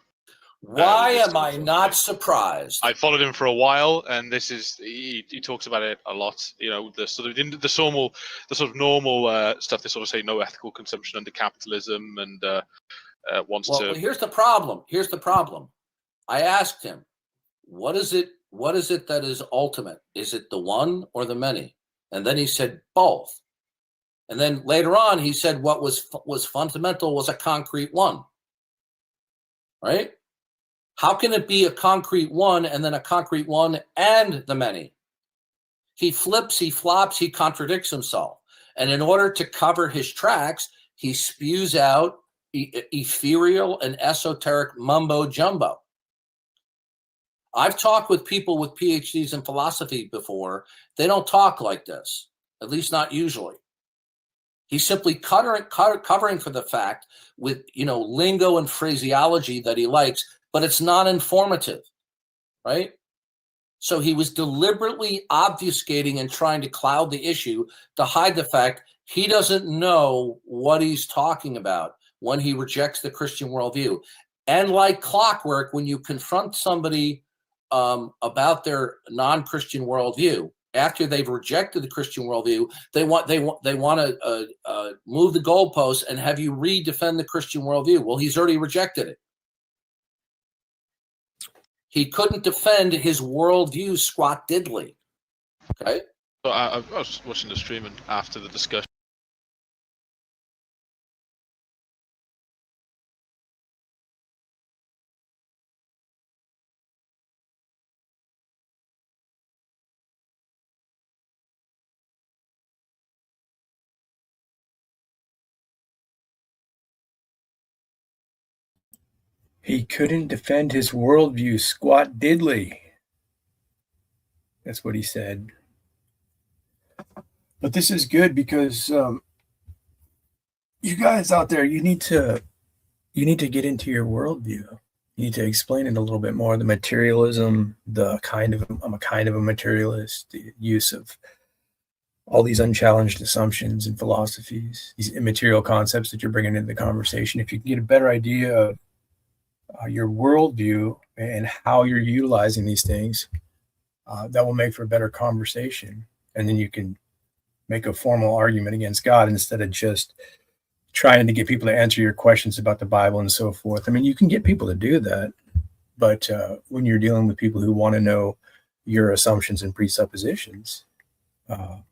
Why am I not surprised? I followed him for a while, and this is he talks about it a lot. You know, the sort of normal stuff. They sort of say no ethical consumption under capitalism, and wants Well, to. here's the problem. Here's the problem. I asked him, what is it that is ultimate? Is it the one or the many? And then he said both. And then later on, he said what was fundamental was a concrete one. Right? How can it be a concrete one and then a concrete one and the many? He flips, he flops, he contradicts himself. And in order to cover his tracks, he spews out ethereal and esoteric mumbo jumbo. I've talked with people with PhDs in philosophy before. They don't talk like this, at least not usually. He's simply covering for the fact with, lingo and phraseology that he likes, but it's not informative, right? So he was deliberately obfuscating and trying to cloud the issue to hide the fact he doesn't know what he's talking about when he rejects the Christian worldview. And like clockwork, when you confront somebody about their non-Christian worldview, after they've rejected the Christian worldview, they want to move the goalposts and have you redefend the Christian worldview. Well, he's already rejected it. He couldn't defend his worldview squat diddly. Okay. So I was watching the stream, and after the discussion. He couldn't defend his worldview squat diddly. That's what he said. But this is good because you guys out there, you need to get into your worldview. You need to explain it a little bit more. The materialism, I'm a kind of a materialist, the use of all these unchallenged assumptions and philosophies, these immaterial concepts that you're bringing into the conversation. If you can get a better idea of your worldview and how you're utilizing these things, that will make for a better conversation. And then you can make a formal argument against God instead of just trying to get people to answer your questions about the Bible and so forth. I mean, you can get people to do that, but when you're dealing with people who want to know your assumptions and presuppositions, it'd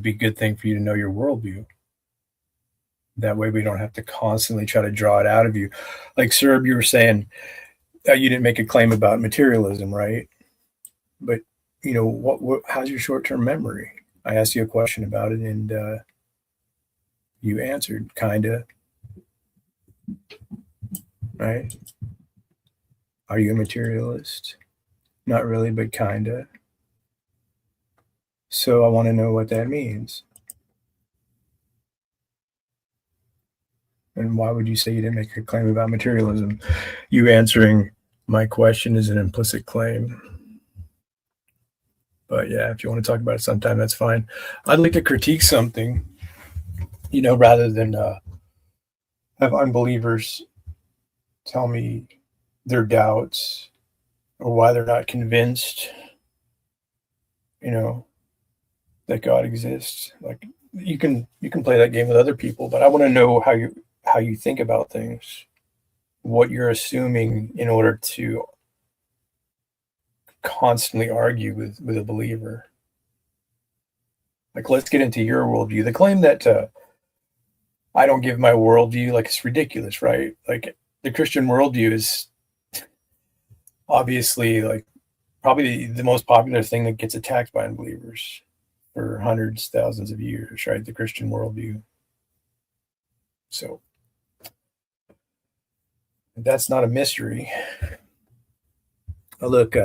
be a good thing for you to know your worldview. That way we don't have to constantly try to draw it out of you. Like, Serb, you were saying you didn't make a claim about materialism, right? But, how's your short-term memory? I asked you a question about it, and you answered, kinda. Right? Are you a materialist? Not really, but kinda. So I want to know what that means. And why would you say you didn't make a claim about materialism? You answering my question is an implicit claim. But yeah, if you want to talk about it sometime, that's fine. I'd like to critique something, rather than have unbelievers tell me their doubts or why they're not convinced, that God exists. Like, you can play that game with other people, but I want to know how you think about things, what you're assuming in order to constantly argue with a believer. Like, let's get into your worldview. The claim that I don't give my worldview, like, it's ridiculous, right? Like, the Christian worldview is obviously, like, probably the most popular thing that gets attacked by unbelievers for hundreds, thousands of years, right? The Christian worldview. So that's not a mystery. Oh, look,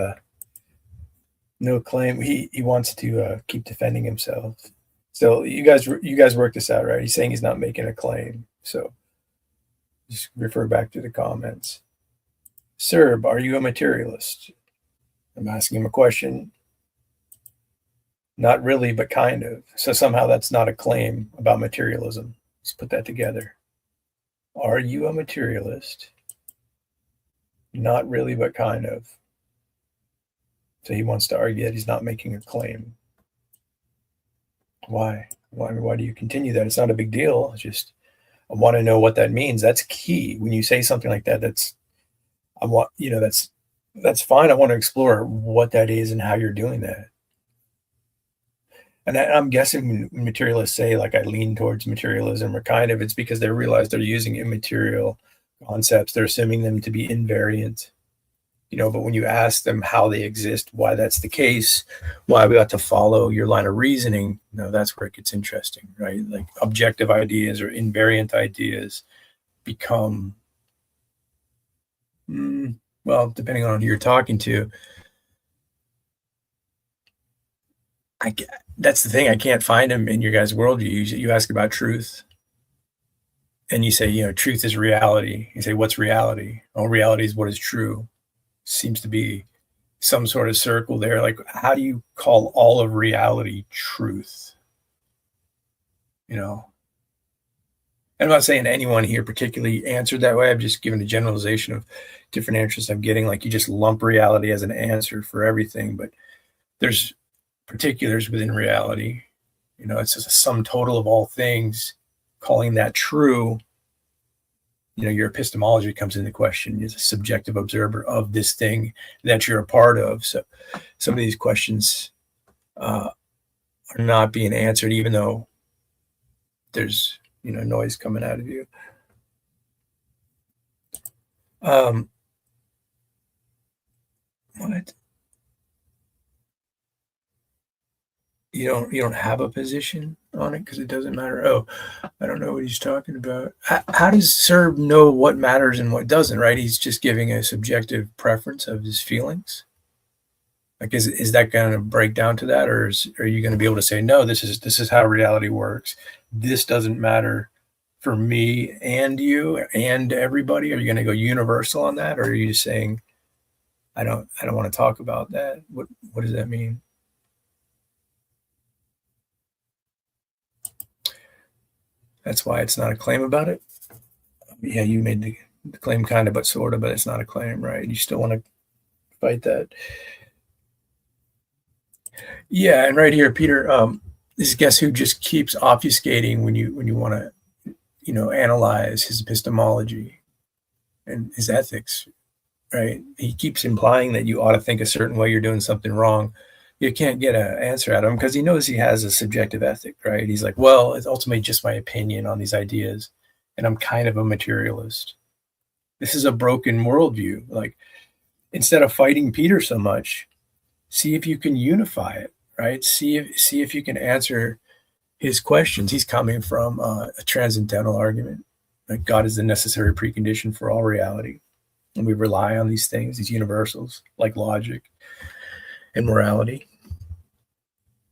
no claim. He wants to keep defending himself. So you guys work this out, right? He's saying he's not making a claim. So just refer back to the comments. Serb, are you a materialist? I'm asking him a question. Not really, but kind of. So somehow that's not a claim about materialism. Let's put that together. Are you a materialist? Not really, but kind of. So he wants to argue that he's not making a claim. Why? Why do you continue that? It's not a big deal. It's just, I want to know what that means. That's key. When you say something like that, that's fine. I want to explore what that is and how you're doing that. And I'm guessing when materialists say, like, I lean towards materialism, or kind of, it's because they realize they're using immaterial concepts. They're assuming them to be invariant. But when you ask them how they exist, why that's the case, why we ought to follow your line of reasoning, that's where it gets interesting, right? Like objective ideas or invariant ideas become, well, depending on who you're talking to, that's the thing. I can't find them in your guys' worldview. You ask about truth, and you say, truth is reality. You say, what's reality? Oh, reality is what is true. Seems to be some sort of circle there. Like, how do you call all of reality truth? I'm not saying anyone here particularly answered that way. I'm just giving a generalization of different answers I'm getting. Like, you just lump reality as an answer for everything, but there's particulars within reality. It's just a sum total of all things. Calling that true, your epistemology comes into question. You're a subjective observer of this thing that you're a part of. So some of these questions are not being answered, even though there's, noise coming out of you. What? You don't have a position on it because it doesn't matter. Oh, I don't know what he's talking about. How does Serb know what matters and what doesn't, right? He's just giving a subjective preference of his feelings. Like, is that going to break down to that, or are you going to be able to say, no, this is how reality works. This doesn't matter for me and you and everybody. Are you going to go universal on that, or are you just saying, I don't want to talk about that? What does that mean? That's why it's not a claim about it. Yeah, you made the claim kind of, but sort of, but it's not a claim, right? You still want to fight that. Yeah, and right here, Peter, this guess who just keeps obfuscating when you want to, analyze his epistemology and his ethics, right? He keeps implying that you ought to think a certain way, you're doing something wrong. You can't get an answer out of him because he knows he has a subjective ethic, right? He's like, well, it's ultimately just my opinion on these ideas, and I'm kind of a materialist. This is a broken worldview. Like, instead of fighting Peter so much, see if you can unify it, right? See if you can answer his questions. He's coming from a transcendental argument, like God is the necessary precondition for all reality, and we rely on these things, these universals, like logic and morality.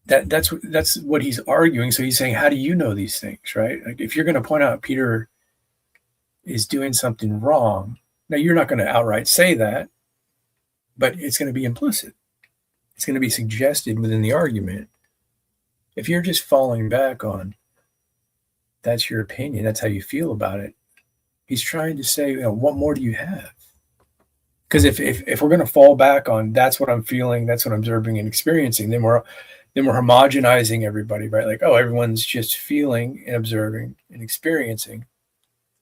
That's what he's arguing. So he's saying, how do you know these things, right? Like, if you're going to point out Peter is doing something wrong, now you're not going to outright say that, but it's going to be implicit. It's going to be suggested within the argument. If you're just falling back on, that's your opinion, that's how you feel about it, he's trying to say, what more do you have? Because if we're going to fall back on that's what I'm feeling, that's what I'm observing and experiencing, then we're homogenizing everybody, right? Like, oh, everyone's just feeling and observing and experiencing.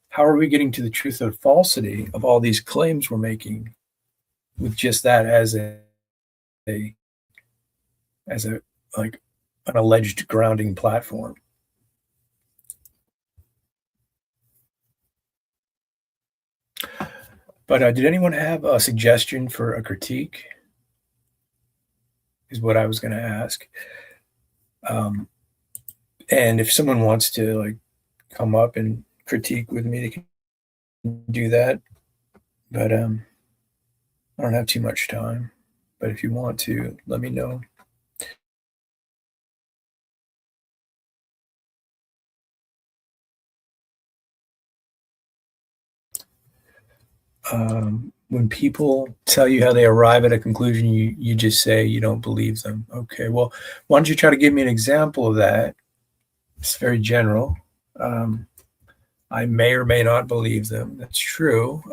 How are we getting to the truth or falsity of all these claims we're making with just that as a like an alleged grounding platform? But did anyone have a suggestion for a critique? Is what I was going to ask. And if someone wants to come up and critique with me, they can do that. But I don't have too much time. But if you want to, let me know. when people tell you how they arrive at a conclusion, you just say you don't believe them. Okay, well, why don't you try to give me an example of that? It's very general. I may or may not believe them. That's true.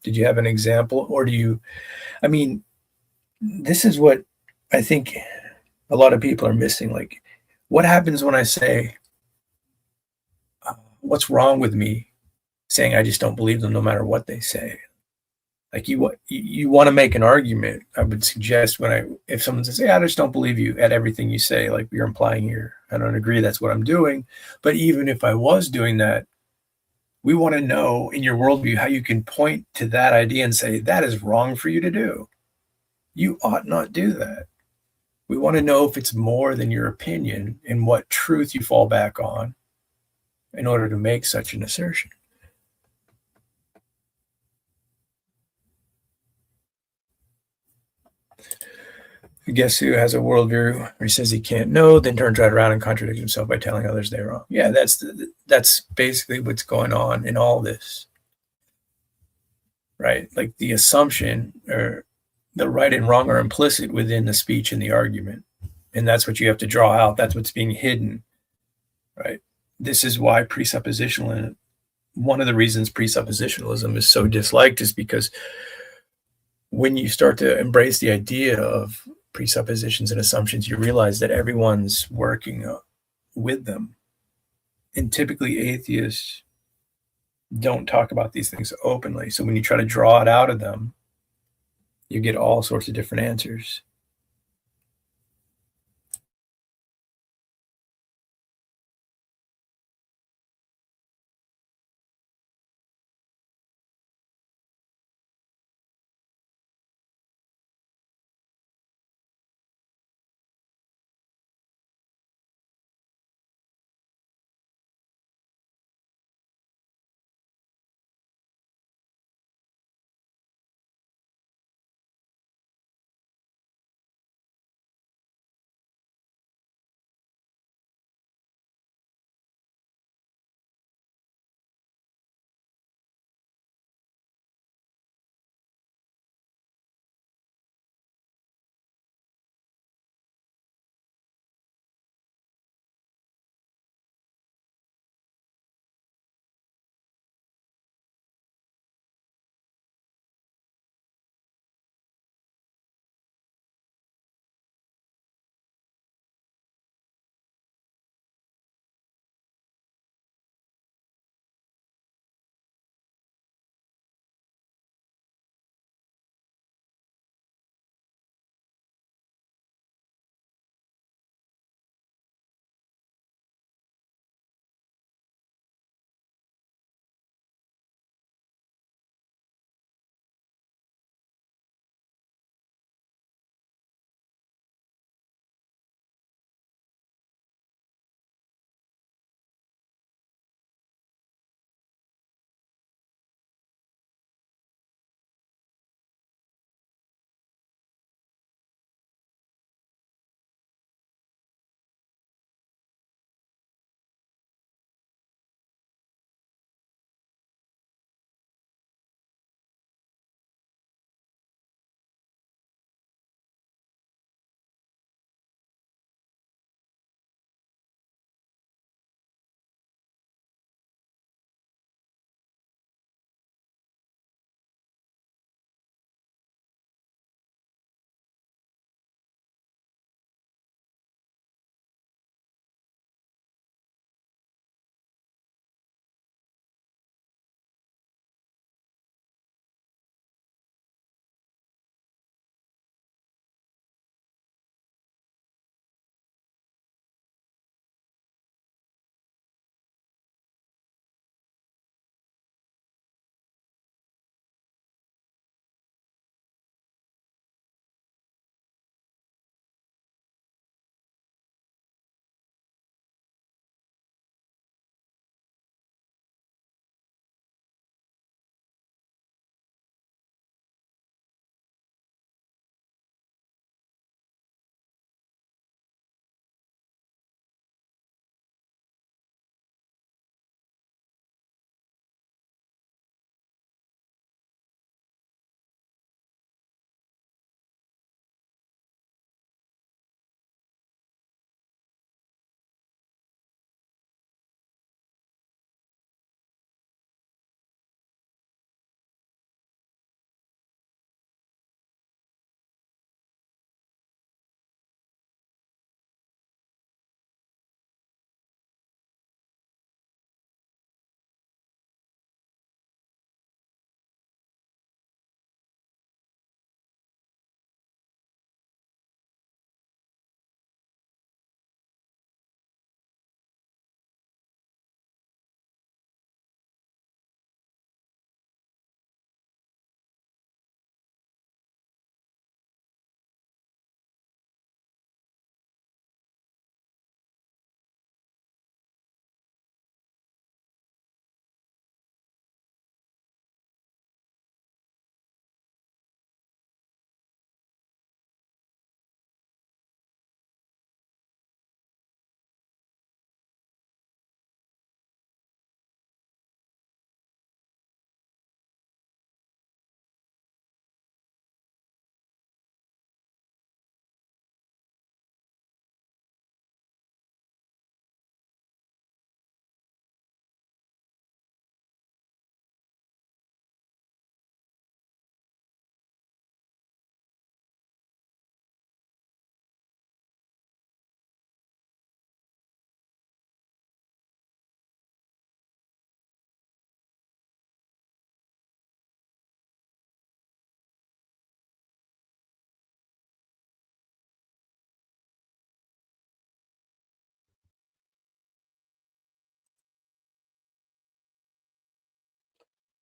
Did you have an example, or do you? I mean, this is what I think a lot of people are missing. Like, what happens when I say, "What's wrong with me?" Saying I just don't believe them, no matter what they say. Like you want to make an argument. I would suggest if someone says, "Hey, I just don't believe you at everything you say," like you're implying here, I don't agree. That's what I'm doing. But even if I was doing that, we want to know in your worldview how you can point to that idea and say that is wrong for you to do. You ought not do that. We want to know if it's more than your opinion and what truth you fall back on in order to make such an assertion. Guess who has a worldview where he says he can't know, then turns right around and contradicts himself by telling others they're wrong. Yeah, that's basically what's going on in all this, right? Like the assumption or the right and wrong are implicit within the speech and the argument, and that's what you have to draw out. That's what's being hidden, right? This is why presuppositional. One of the reasons presuppositionalism is so disliked is because when you start to embrace the idea of presuppositions and assumptions, you realize that everyone's working with them. And typically atheists don't talk about these things openly. So when you try to draw it out of them, you get all sorts of different answers.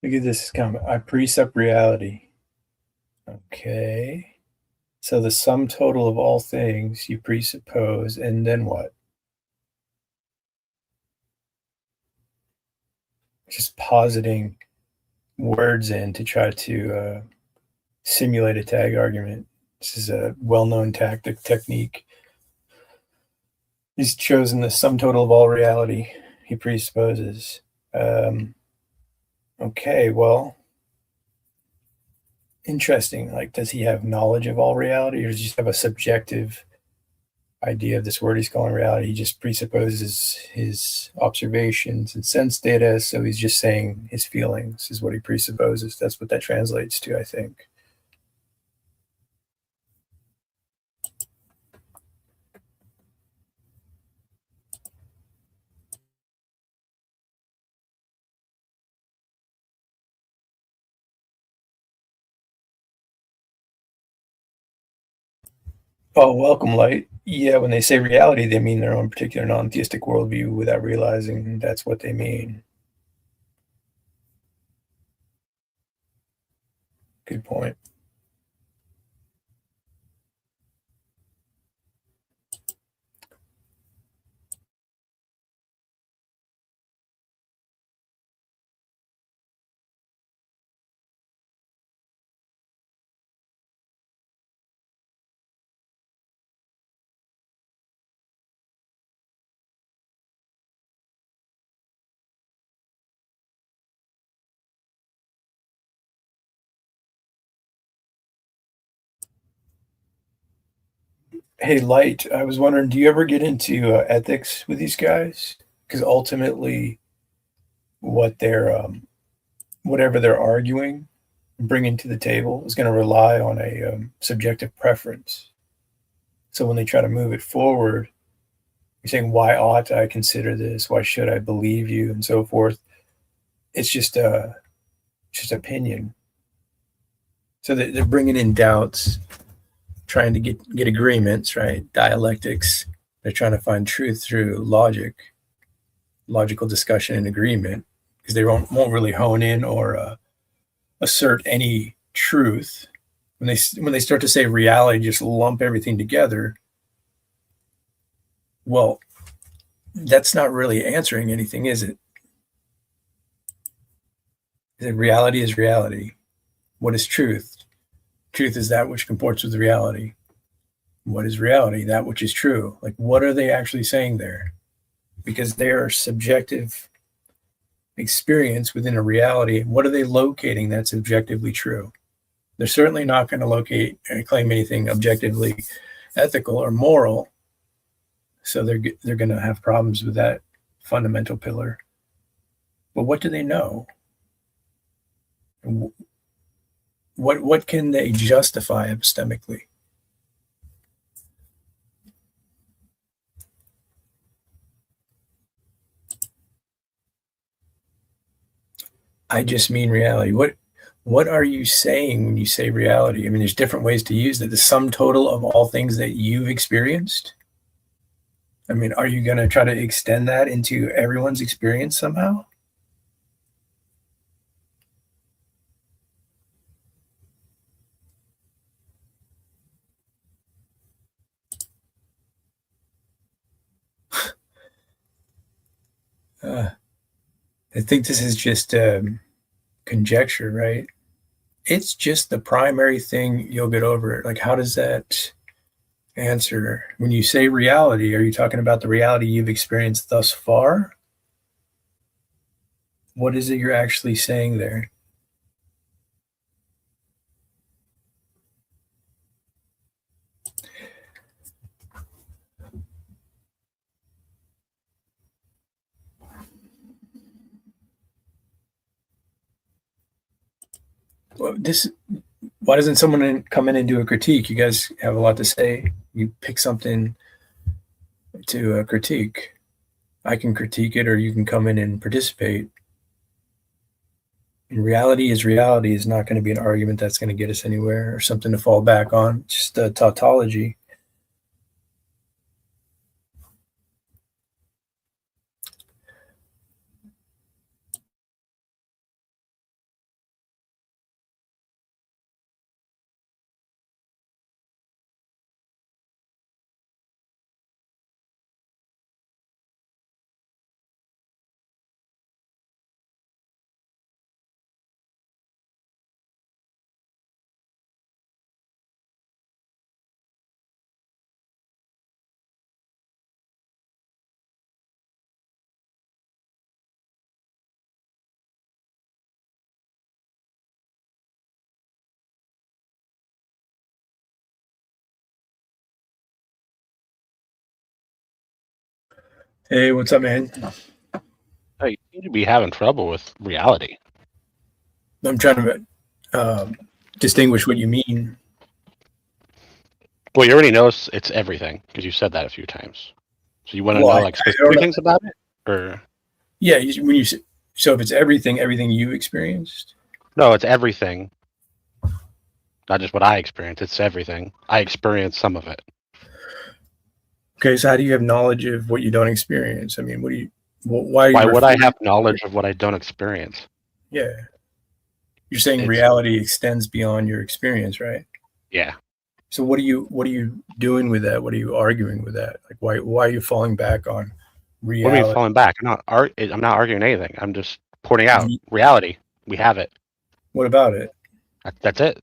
Look at this comment. I precept reality. Okay. So the sum total of all things you presuppose, and then what? Just positing words in to try to simulate a tag argument. This is a well-known technique. He's chosen the sum total of all reality he presupposes. Okay, well, interesting. Like, does he have knowledge of all reality, or does he just have a subjective idea of this word he's calling reality? He just presupposes his observations and sense data, so he's just saying his feelings is what he presupposes. That's what that translates to, I think. Oh, welcome, Light. Yeah, when they say reality, they mean their own particular non-theistic worldview without realizing that's what they mean. Good point. Hey, Light, I was wondering, do you ever get into ethics with these guys? Because ultimately, what they're whatever they're arguing, bringing to the table is going to rely on a subjective preference. So when they try to move it forward, you're saying, why ought I consider this? Why should I believe you? And so forth. It's just opinion. So they're bringing in doubts, trying to get agreements, right? Dialectics. They're trying to find truth through logical discussion and agreement, because they won't really hone in or assert any truth. When they start to say reality, just lump everything together. Well, that's not really answering anything, is it? Reality is reality. What is truth? Truth is that which comports with reality. What is reality? That which is true. Like, what are they actually saying there? Because their subjective experience within a reality, what are they locating that's objectively true? They're certainly not going to locate and claim anything objectively ethical or moral. So they're going to have problems with that fundamental pillar. But what do they know? What can they justify epistemically? I just mean reality. What are you saying when you say reality? I mean, there's different ways to use that. The sum total of all things that you've experienced. I mean, are you going to try to extend that into everyone's experience somehow? I think this is just conjecture, right? It's just the primary thing you'll get over it. Like, how does that answer? When you say reality, are you talking about the reality you've experienced thus far? What is it you're actually saying there? Well, why doesn't someone come in and do a critique? You guys have a lot to say. You pick something to critique. I can critique it, or you can come in and participate. And reality is not going to be an argument that's going to get us anywhere or something to fall back on. It's just a tautology. Hey, what's up, man? Oh, you seem to be having trouble with reality. I'm trying to distinguish what you mean. Well, you already know it's everything because you said that a few times. So you want to Well, know I like don't specific know. things about it, or Yeah, when you say, so if it's everything you experienced. no? It's everything, not just what I experience. It's everything. I experience some of it. Okay, so how do you have knowledge of what you don't experience? I mean, what do you? Why? Are you Why would I referring- have knowledge of what I don't experience? Yeah, you're saying It's- reality extends beyond your experience, right? Yeah. So what are you doing with that? What are you arguing with that? Like, why are you falling back on What do you reality? mean falling back? I'm not arguing anything. I'm just pointing out reality. We have it. What about it? That's it.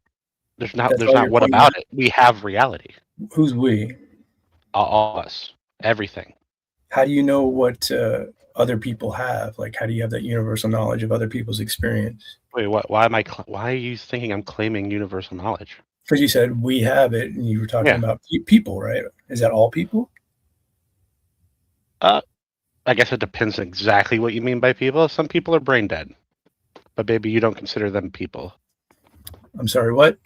There's not That's all you're what pointing about at? it. We have reality. Who's we? All us. Everything. How do you know what other people have? Like, how do you have that universal knowledge of other people's experience? Wait, what? Why are you thinking I'm claiming universal knowledge? Because you said we have it, and you were talking Yeah. about people, right? Is that all people? I guess it depends exactly what you mean by people. Some people are brain dead, but maybe you don't consider them people. I'm sorry, what?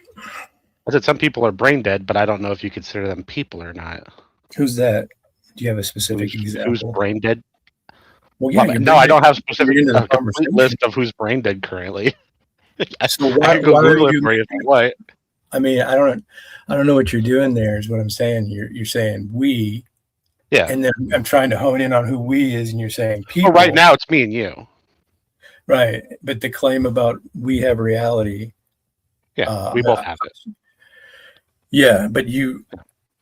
I said some people are brain dead, but I don't know if you consider them people or not. Who's that? Do you have a specific example? Who's brain dead? Well, yeah, Well, you're no, I don't have bringing specific into the a complete conversation. list of who's brain dead currently. So I why can go are Google it you? for you if you want. I mean, I don't know what you're doing there. Is what I'm saying. You're saying we, Yeah. and then I'm trying to hone in on who we is, and you're saying people. Well, right now it's me and you. Right, but the claim about we have reality. Yeah, we both have it. Yeah, but you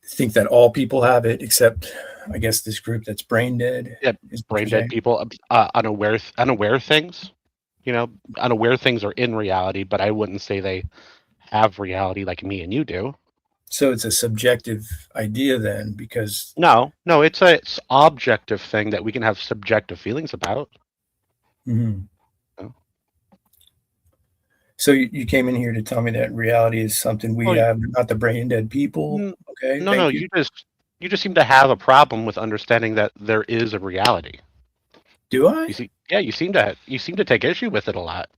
think that all people have it except, I guess, this group that's brain dead. Yeah, is what brain you're dead saying? people, unaware things. You know, unaware things are in reality, but I wouldn't say they have reality like me and you do. So it's a subjective idea then, because No, it's objective thing that we can have subjective feelings about. Mhm. No. So you came in here to tell me that reality is something we Well, have, not the brain dead people. Okay. No, thank no, you. you just seem to have a problem with understanding that there is a reality. Do I? You seem to take issue with it a lot.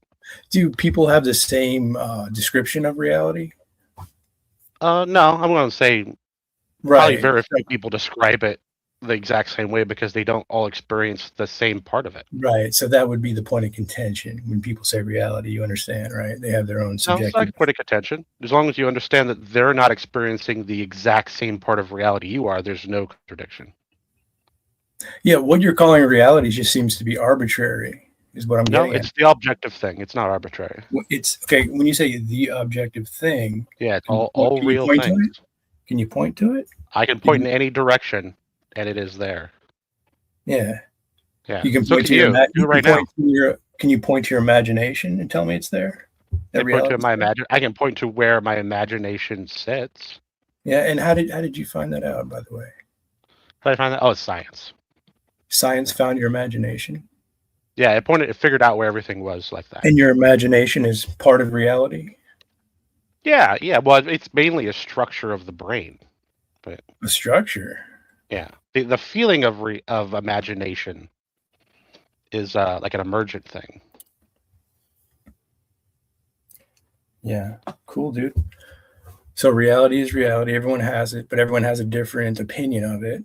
Do people have the same description of reality? No, I'm going to say probably Right. very few people describe it the exact same way because they don't all experience the same part of it. Right. So that would be the point of contention when people say reality. You understand, right? They have their own No, it's subjective. not a point of contention. As long as you understand that they're not experiencing the exact same part of reality you are, there's no contradiction. Yeah, what you're calling reality just seems to be arbitrary, is what I'm No, getting it's the objective thing. It's not arbitrary. at. It's okay when you say the objective thing. Yeah, it's can you all can you real point to things. it? Can you point to it? I can point in any direction, and it is there. Yeah. Yeah. You can So point can to your you. ima- Do it you right can now. point to your can you point to your imagination and tell me it's there? I That can point to reality. I can point to where my imagination sits. Yeah, and how did you find that out, by the way? How did I find that? Oh, it's science. Science found your imagination, Yeah, it figured out where everything was like that. and your imagination is part of reality. Yeah. Well, it's mainly a structure of the brain, but A structure. yeah, the feeling of imagination is like an emergent thing. Yeah, cool, dude. So reality is reality. Everyone has it, but everyone has a different opinion of it.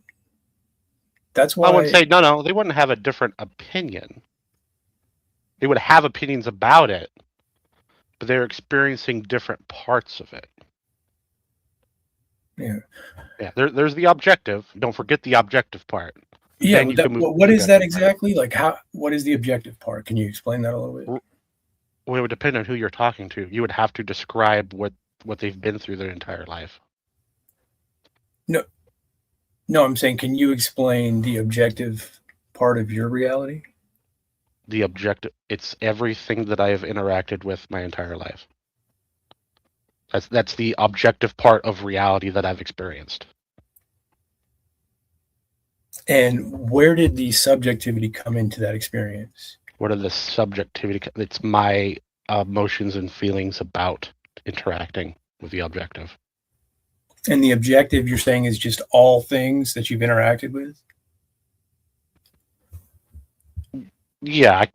That's why I wouldn't say no. They wouldn't have a different opinion. They would have opinions about it, but they're experiencing different parts of it. Yeah. Yeah. There's the objective. Don't forget the objective part. Yeah, Then you can move to what the is that subjective part. exactly? Like what is the objective part? Can you explain that a little bit? Well, it would depend on who you're talking to. You would have to describe what they've been through their entire life. No, I'm saying, can you explain the objective part of your reality? The objective, it's everything that I have interacted with my entire life. That's the objective part of reality that I've experienced. And where did the subjectivity come into that experience? What are the subjectivity? It's my emotions and feelings about interacting with the objective. And the objective you're saying is just all things that you've interacted with? Yeah,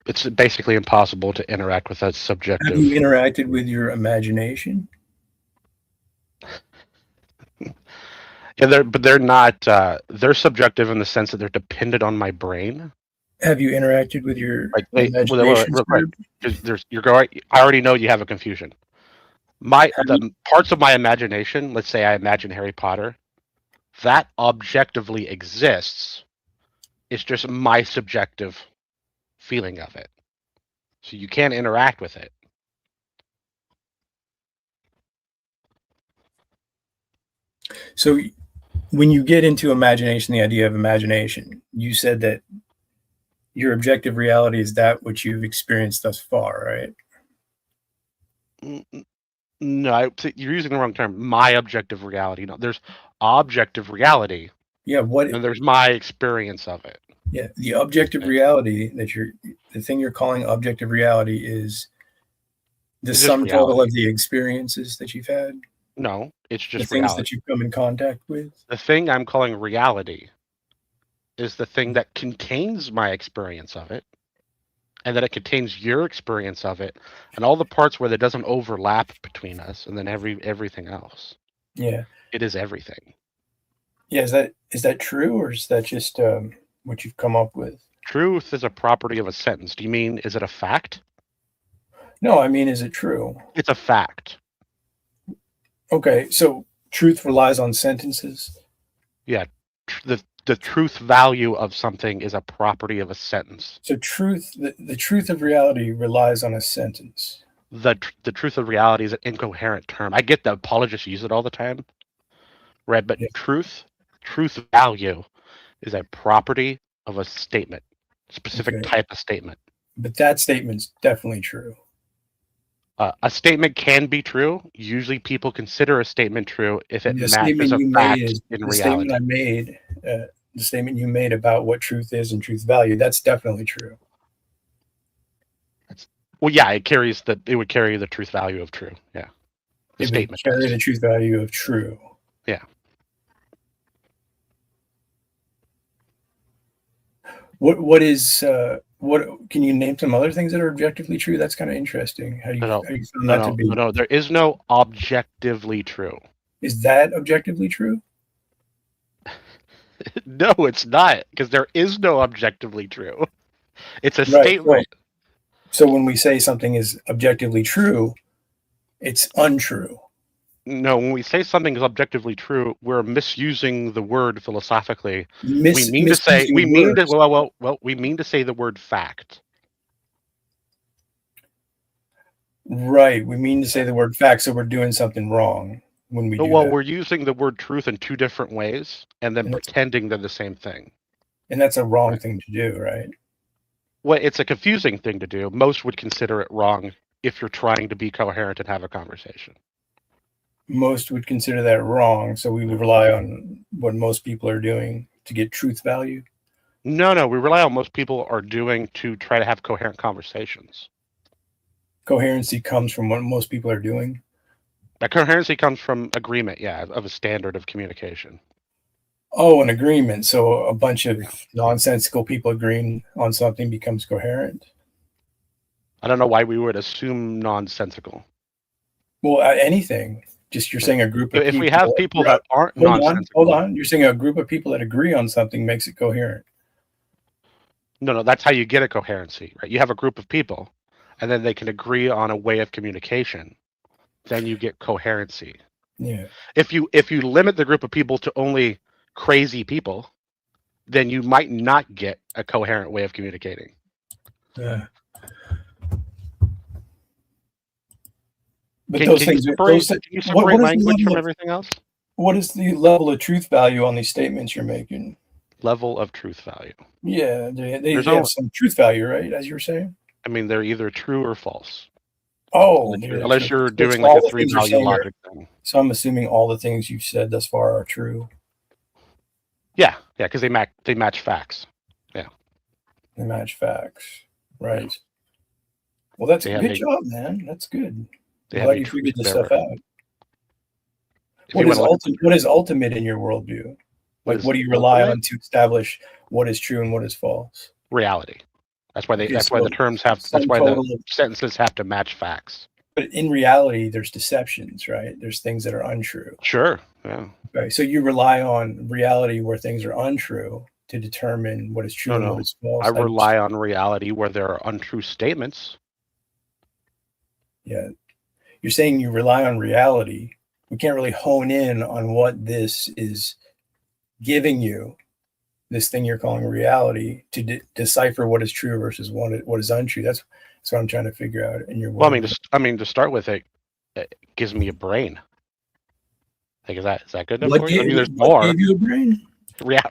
it's basically impossible to interact with that subjective. Have you interacted with your imagination? Yeah, but they're not. They're subjective in the sense that they're dependent on my brain. Have you interacted with your Wait, imagination? right. You're going. I already know you have a confusion. The parts of my imagination. Let's say I imagine Harry Potter. That objectively exists. It's just my subjective feeling of it. So you can't interact with it. So when you get into imagination, the idea of imagination, you said that your objective reality is that which you've experienced thus far, right? No, you're using the wrong term. My objective reality. No, there's objective reality. Yeah, and there's my experience of it. Yeah, the objective reality that the thing you're calling objective reality is the sum total of the experiences that you've had. No, it's just the things reality. that you've come in contact with. The thing I'm calling reality is the thing that contains my experience of it, and that it contains your experience of it, and all the parts where there doesn't overlap between us, and then everything else. Yeah, it is everything. Yeah, is that true, or is that just what you've come up with? Truth is a property of a sentence. Do you mean, is it a fact? No, I mean, is it true? It's a fact. Okay, so truth relies on sentences? Yeah, the truth value of something is a property of a sentence. So the truth of reality relies on a sentence. The truth of reality is an incoherent term. I get that apologists use it all the time, right? But truth value is a property of a statement, specific type of statement. But that statement's definitely true. A statement can be true. Usually people consider a statement true if it matches a fact in reality. The statement you made about what truth is and truth value, that's definitely true. Well, yeah, it would carry the truth value of true. Yeah. The statement would carry the truth value of true. Yeah. What can you name some other things that are objectively true? That's kind of interesting. How do you found that to be? No, there is no objectively true. Is that objectively true? No, it's not, because there is no objectively true. It's a statement. Right. So when we say something is objectively true, it's untrue. No, when we say something is objectively true, we're misusing the word philosophically. We mean to say the word fact. Right, we mean to say the word fact, so we're doing something wrong when we do that. We're using the word truth in two different ways and then pretending they're the same thing. And that's a wrong thing to do, right? Well, it's a confusing thing to do. Most would consider it wrong if you're trying to be coherent and have a conversation. Most would consider that wrong, so we would rely on what most people are doing to get truth value. No, we rely on most people are doing to try to have coherent conversations. Coherency comes from what most people are doing? That coherency comes from agreement, of a standard of communication. Oh, an agreement. So a bunch of nonsensical people agreeing on something becomes coherent? I don't know why we would assume nonsensical. Well, anything. Just you're saying a group of people. If we have people that aren't nonsensical. Hold on. You're saying a group of people that agree on something makes it coherent. No, that's how you get a coherency, right? You have a group of people, and then they can agree on a way of communication. Then you get coherency. Yeah. If you limit the group of people to only crazy people, then you might not get a coherent way of communicating. Yeah. But can you separate language from everything else? What is the level of truth value on these statements you're making? Level of truth value. Yeah, they have some truth value, right? As you were saying. I mean, they're either true or false. Oh, unless you're doing like a 3-value logic thing. So I'm assuming all the things you've said thus far are true. Yeah, because they match facts. Yeah. They match facts, right? Well, that's a good job, man. That's good. I'm glad you figured this stuff out. What is ultimate in your worldview? Like, what do you rely on to establish what is true and what is false? Reality. That's why Okay, that's why the so terms have. sum That's why total the of- sentences have to match facts. But in reality, there's deceptions, right? There's things that are untrue. Sure. Yeah. Right. So you rely on reality where things are untrue to determine what is true and what is false. I rely on reality where there are untrue statements. Yeah. You're saying you rely on reality. We can't really hone in on what this is giving you, this thing you're calling reality, to decipher what is true versus what is untrue. That's what I'm trying to figure out in your Well, world. I mean, to start with, it gives me a brain. Like, is that good enough What for you? I mean, there's what more. gave you a brain?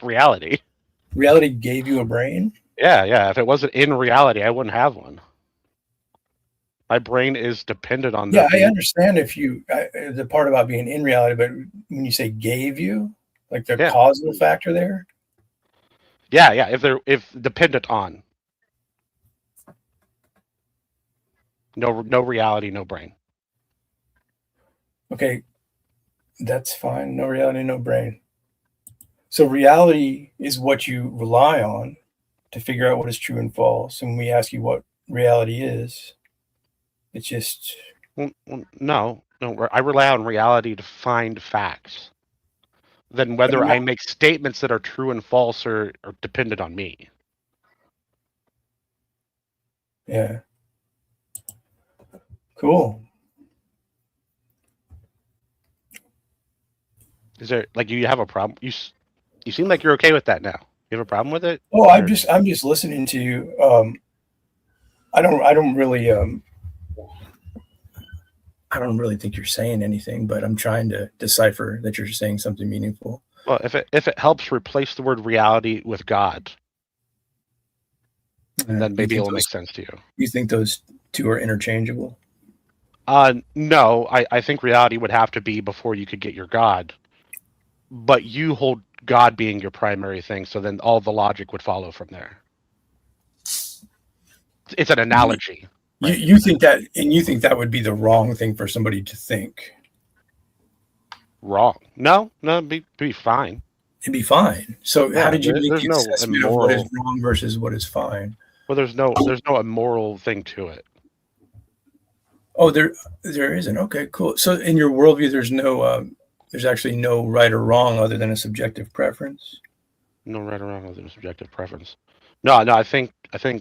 Reality. Reality gave you a brain? Yeah. If it wasn't in reality, I wouldn't have one. My brain is dependent on Yeah, that. I understand the part about being in reality, but when you say gave you, like the causal factor there? Yeah. If dependent on. No reality, no brain. Okay, that's fine. No reality, no brain. So reality is what you rely on to figure out what is true and false. And when we ask you what reality is, it's just... No. I rely on reality to find facts. Then whether I make statements that are true and false are dependent on me. Yeah. Cool. Is there, like, you have a problem? You seem like you're okay with that now. You have a problem with it? Oh, I'm just listening to you. I don't really think you're saying anything, but I'm trying to decipher that you're saying something meaningful. Well, if it helps replace the word reality with God, then maybe it'll make sense to you. You think those two are interchangeable? No, I think reality would have to be before you could get your God. But you hold God being your primary thing, so then all the logic would follow from there. It's an analogy. You think that, and you think that would be the wrong thing for somebody to think? Wrong? No, it'd be fine. It'd be fine. So Yeah, how did you make there's the no assessment of what is immoral- wrong versus what is fine? Well, there's no immoral thing to it. Oh, there isn't. Okay, cool. So in your worldview, there's actually no right or wrong other than a subjective preference. No right or wrong other than subjective preference. No. I think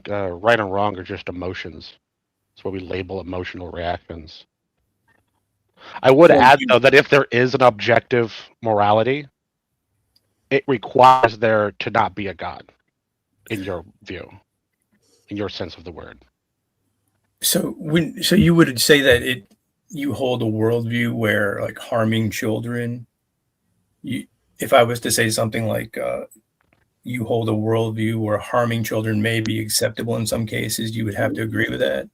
right and wrong are just emotions. That's what we label emotional reactions. I would add, though, that if there is an objective morality, it requires there to not be a God, in your view, in your sense of the word. So you would say that you hold a worldview where, like, harming children, if I was to say something like you hold a worldview where harming children may be acceptable in some cases, you would have to agree with that?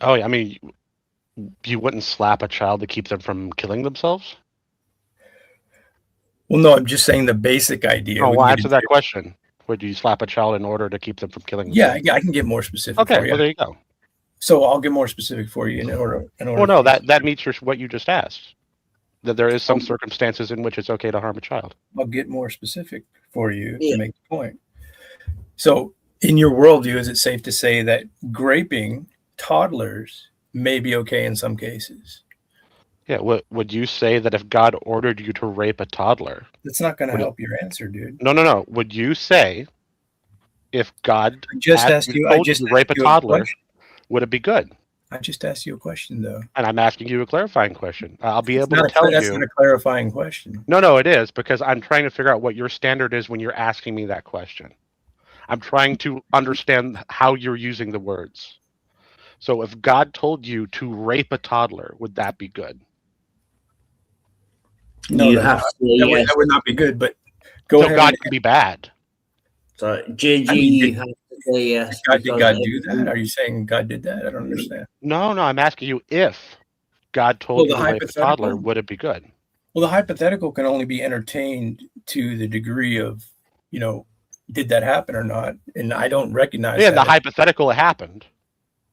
Oh, yeah, I mean, you wouldn't slap a child to keep them from killing themselves? Well, no, I'm just saying the basic idea. No, We well, can answer get that into- question. Would you slap a child in order to keep them from killing Yeah, themselves? I can get more specific. Okay, for you. well, there you go. So I'll get more specific for you in order. Well, no, that meets what you just asked. That there is some circumstances in which it's okay to harm a child. I'll get more specific for you to make the point. So in your worldview, is it safe to say that graping toddlers may be okay in some cases? Yeah, would you say that if God ordered you to rape a toddler? That's not going to Would it- help your answer, dude. No. Would you say if God I just told asked you you to rape a a toddler, question. would it be good? I just asked you a question, though. And I'm asking you a clarifying question. I'll be able to That's tell not you. a clarifying question. No, it is, because I'm trying to figure out what your standard is when you're asking me that question. I'm trying to understand how you're using the words. So if God told you to rape a toddler, would that be good? No, that would not be good, but go ahead. God can be bad. So, JG, I mean, you have to say yes. Did God because do that? Are you saying God did that? I don't understand. No, I'm asking you if God told you the to rape a toddler, hypothetical- would it be good? Well, the hypothetical can only be entertained to the degree of, did that happen or not? And I don't recognize Yeah, that. the hypothetical happened,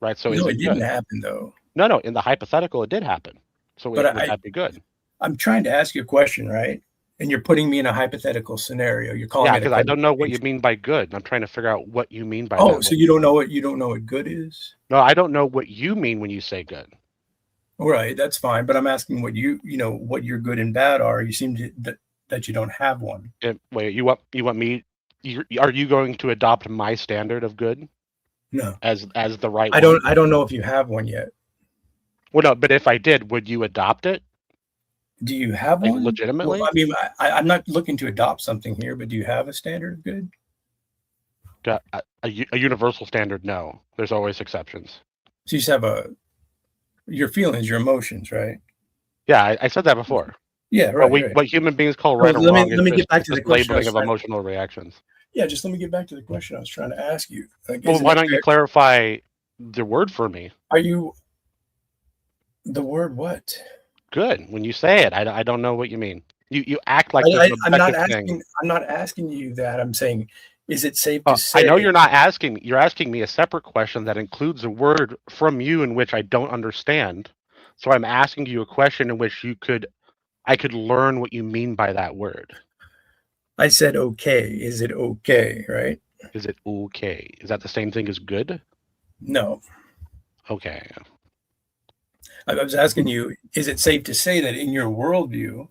right? So is No, it it didn't good? happen, though. No, in the hypothetical it did happen. So But would that be good? I'm trying to ask you a question, right? and you're putting me in a hypothetical scenario. You're calling Yeah, it. because I don't know what you mean by good. I'm trying to figure out what you mean by Oh, that. so you don't know what good is? No, I don't know what you mean when you say good. All right, that's fine. But I'm asking what what your good and bad are. You seem to that you don't have one. Wait, you want me? Are you going to adopt my standard of good? No. As the right I one? don't know if you have one yet. Well, no, but if I did, would you adopt it? Do you have Like, one? legitimately? Well, I mean, I'm not looking to adopt something here, but do you have a standard of good? A universal standard? No. There's always exceptions. So you just have your feelings, your emotions, right? Yeah, I said that before. Yeah, right. What, right. what human beings call right or Let wrong me is get back to the just question I labeling was of trying- emotional reactions. Yeah, just let me get back to the question I was trying to ask you. Like, Well, isn't why it don't you fair- clarify the word for me? Are you the word what? Good. When you say it, I don't know what you mean. You act like there's an I'm not objective asking. thing. I'm not asking you that. I'm saying, is it safe to I say? know you're not asking. You're asking me a separate question that includes a word from you in which I don't understand. So I'm asking you a question in which I could learn what you mean by that word. I said okay. Is it okay? Right? Is it okay? Is that the same thing as good? No. Okay. I was asking you, is it safe to say that in your worldview,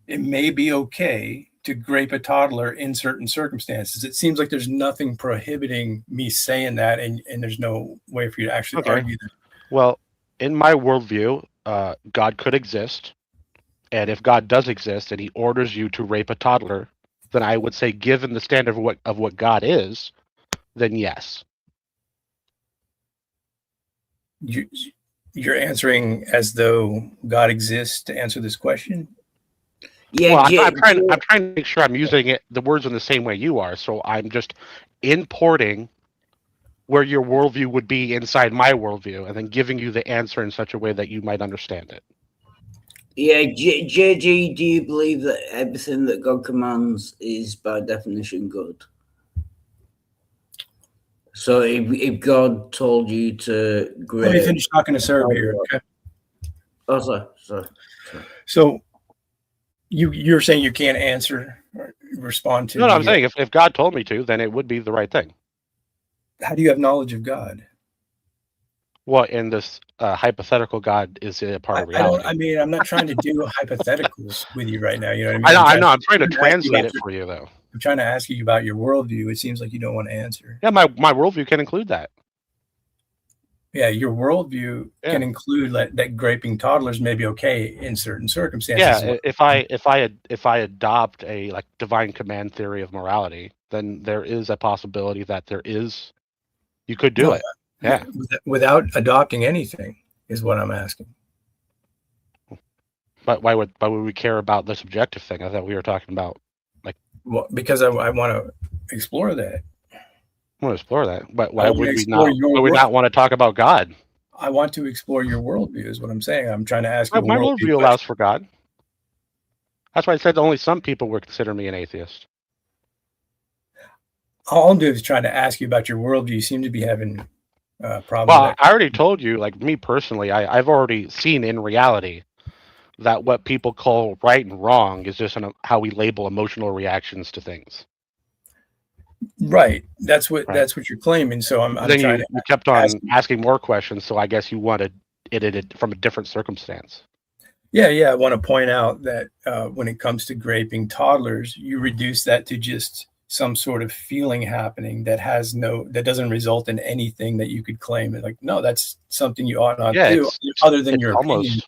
it may be okay to grape a toddler in certain circumstances? It seems like there's nothing prohibiting me saying that, and there's no way for you to actually Okay. argue that. Well, in my worldview, God could exist. And if God does exist and he orders you to rape a toddler, then I would say, given the standard of what God is, then yes. You're answering as though God exists to answer this question? Yeah, Well, I'm trying to make sure I'm using the words in the same way you are. So I'm just importing where your worldview would be inside my worldview, and then giving you the answer in such a way that you might understand it. Yeah, JG, do you believe that everything that God commands is by definition good? So if God told you to Let me finish talking to Sarah here, okay? Oh, sorry. So you're saying you can't answer or respond to? No, I'm saying if God told me to, then it would be the right thing. How do you have knowledge of God? Well, in this hypothetical, God is a part of reality. I mean, I'm not trying to do hypotheticals with you right now. You know what I mean? I know. I'm trying to translate it for you, though. I'm trying to ask you about your worldview. It seems like you don't want to answer. Yeah, my worldview can include that. Yeah, your worldview can include that graping toddlers may be okay in certain circumstances. Yeah, if I adopt a divine command theory of morality, then there is a possibility that you could do it. Yeah. Without adopting anything is what I'm asking. But why would we care about the subjective thing? I thought we were talking about because I want to explore that. I want to explore that. But why would we not want to talk about God? I want to explore your worldview is what I'm saying. I'm trying to ask you. My worldview allows for God. That's why I said only some people would consider me an atheist. All I'm doing is trying to ask you about your worldview. You seem to be having problems. Well, I already told you, me personally, I've already seen in reality that what people call right and wrong is just how we label emotional reactions to things. Right. That's what you're claiming. So I'm then trying you kept on asking more questions, so I guess you wanted it from a different circumstance. Yeah. I want to point out that when it comes to graping toddlers, you reduce that to just some sort of feeling happening that doesn't result in anything that you could claim. No, that's something you ought not do, other than your opinion.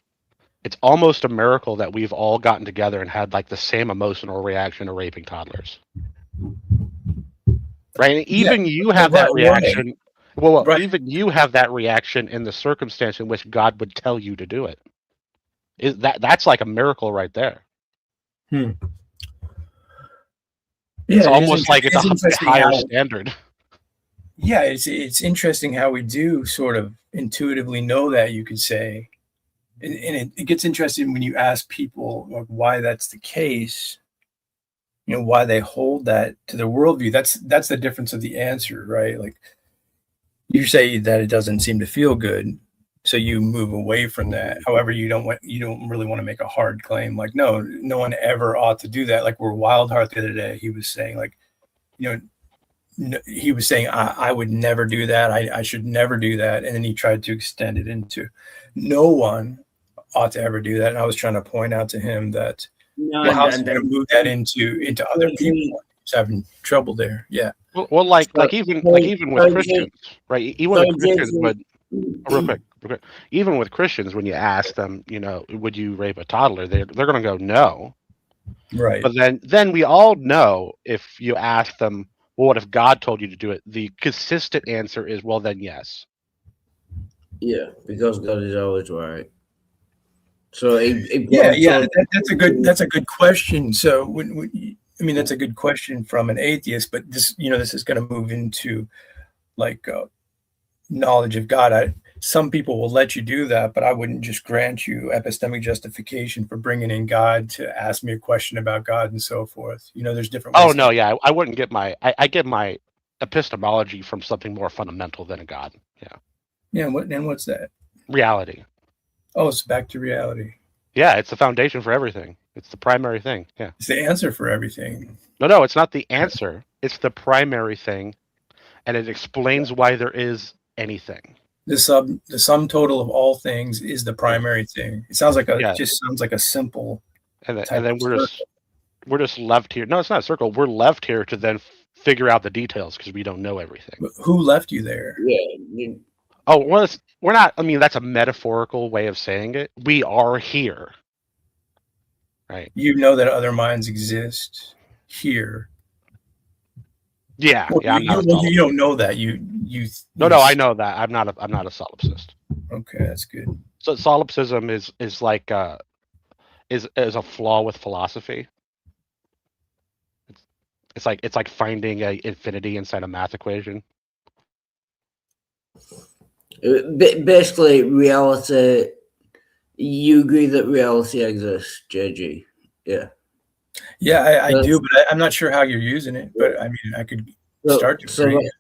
It's almost a miracle that we've all gotten together and had the same emotional reaction to raping toddlers. Right? And even you have that reaction. Well, even you have that reaction in the circumstance in which God would tell you to do it. That's like a miracle right there. It's almost like it's a higher standard. Yeah, it's interesting how we do sort of intuitively know that, you could say. And it gets interesting when you ask people why that's the case, why they hold that to their worldview. That's the difference of the answer, right? You say that it doesn't seem to feel good. So you move away from that. However, you don't really want to make a hard claim. Like, no one ever ought to do that. Like where Wildheart the other day, he was saying like, he was saying, I would never do that. I should never do that. And then he tried to extend it into no one ought to ever do that. And I was trying to point out to him that how's he going to move that into other people? He's having trouble there. Yeah. Well, like even with Christians, right? Even with Christians, real quick. Even with Christians, when you ask them, would you rape a toddler? They're going to go no. Right. But then we all know if you ask them, well, what if God told you to do it? The consistent answer is, well, then yes. Yeah, because God is always right. So that's a good question. So that's a good question from an atheist, but this is going to move into like knowledge of God. Some people will let you do that, but I wouldn't just grant you epistemic justification for bringing in God to ask me a question about God and so forth. There's different ways. Oh no, yeah, I wouldn't get I get my epistemology from something more fundamental than a God. Yeah. Yeah, what's that? Reality. Oh, it's back to reality. Yeah, it's the foundation for everything. It's the primary thing. Yeah. It's the answer for everything. No, it's not the answer. It's the primary thing, and it explains why there is anything. The sum total of all things is the primary thing. It sounds like it just sounds like a simple. And then we're just left here. No, it's not a circle. We're left here to then figure out the details because we don't know everything. But who left you there? Yeah. Oh, well, we're not. I mean, that's a metaphorical way of saying it. We are here. Right. You know that other minds exist here. Yeah, well, yeah. You don't know that. No, I know that. I'm not a solipsist. Okay, that's good. So solipsism is like is a flaw with philosophy. It's like finding a infinity inside a math equation. Basically, reality. You agree that reality exists, JG? Yeah. Yeah, I do, but I'm not sure how you're using it. But I mean, I could start to agree.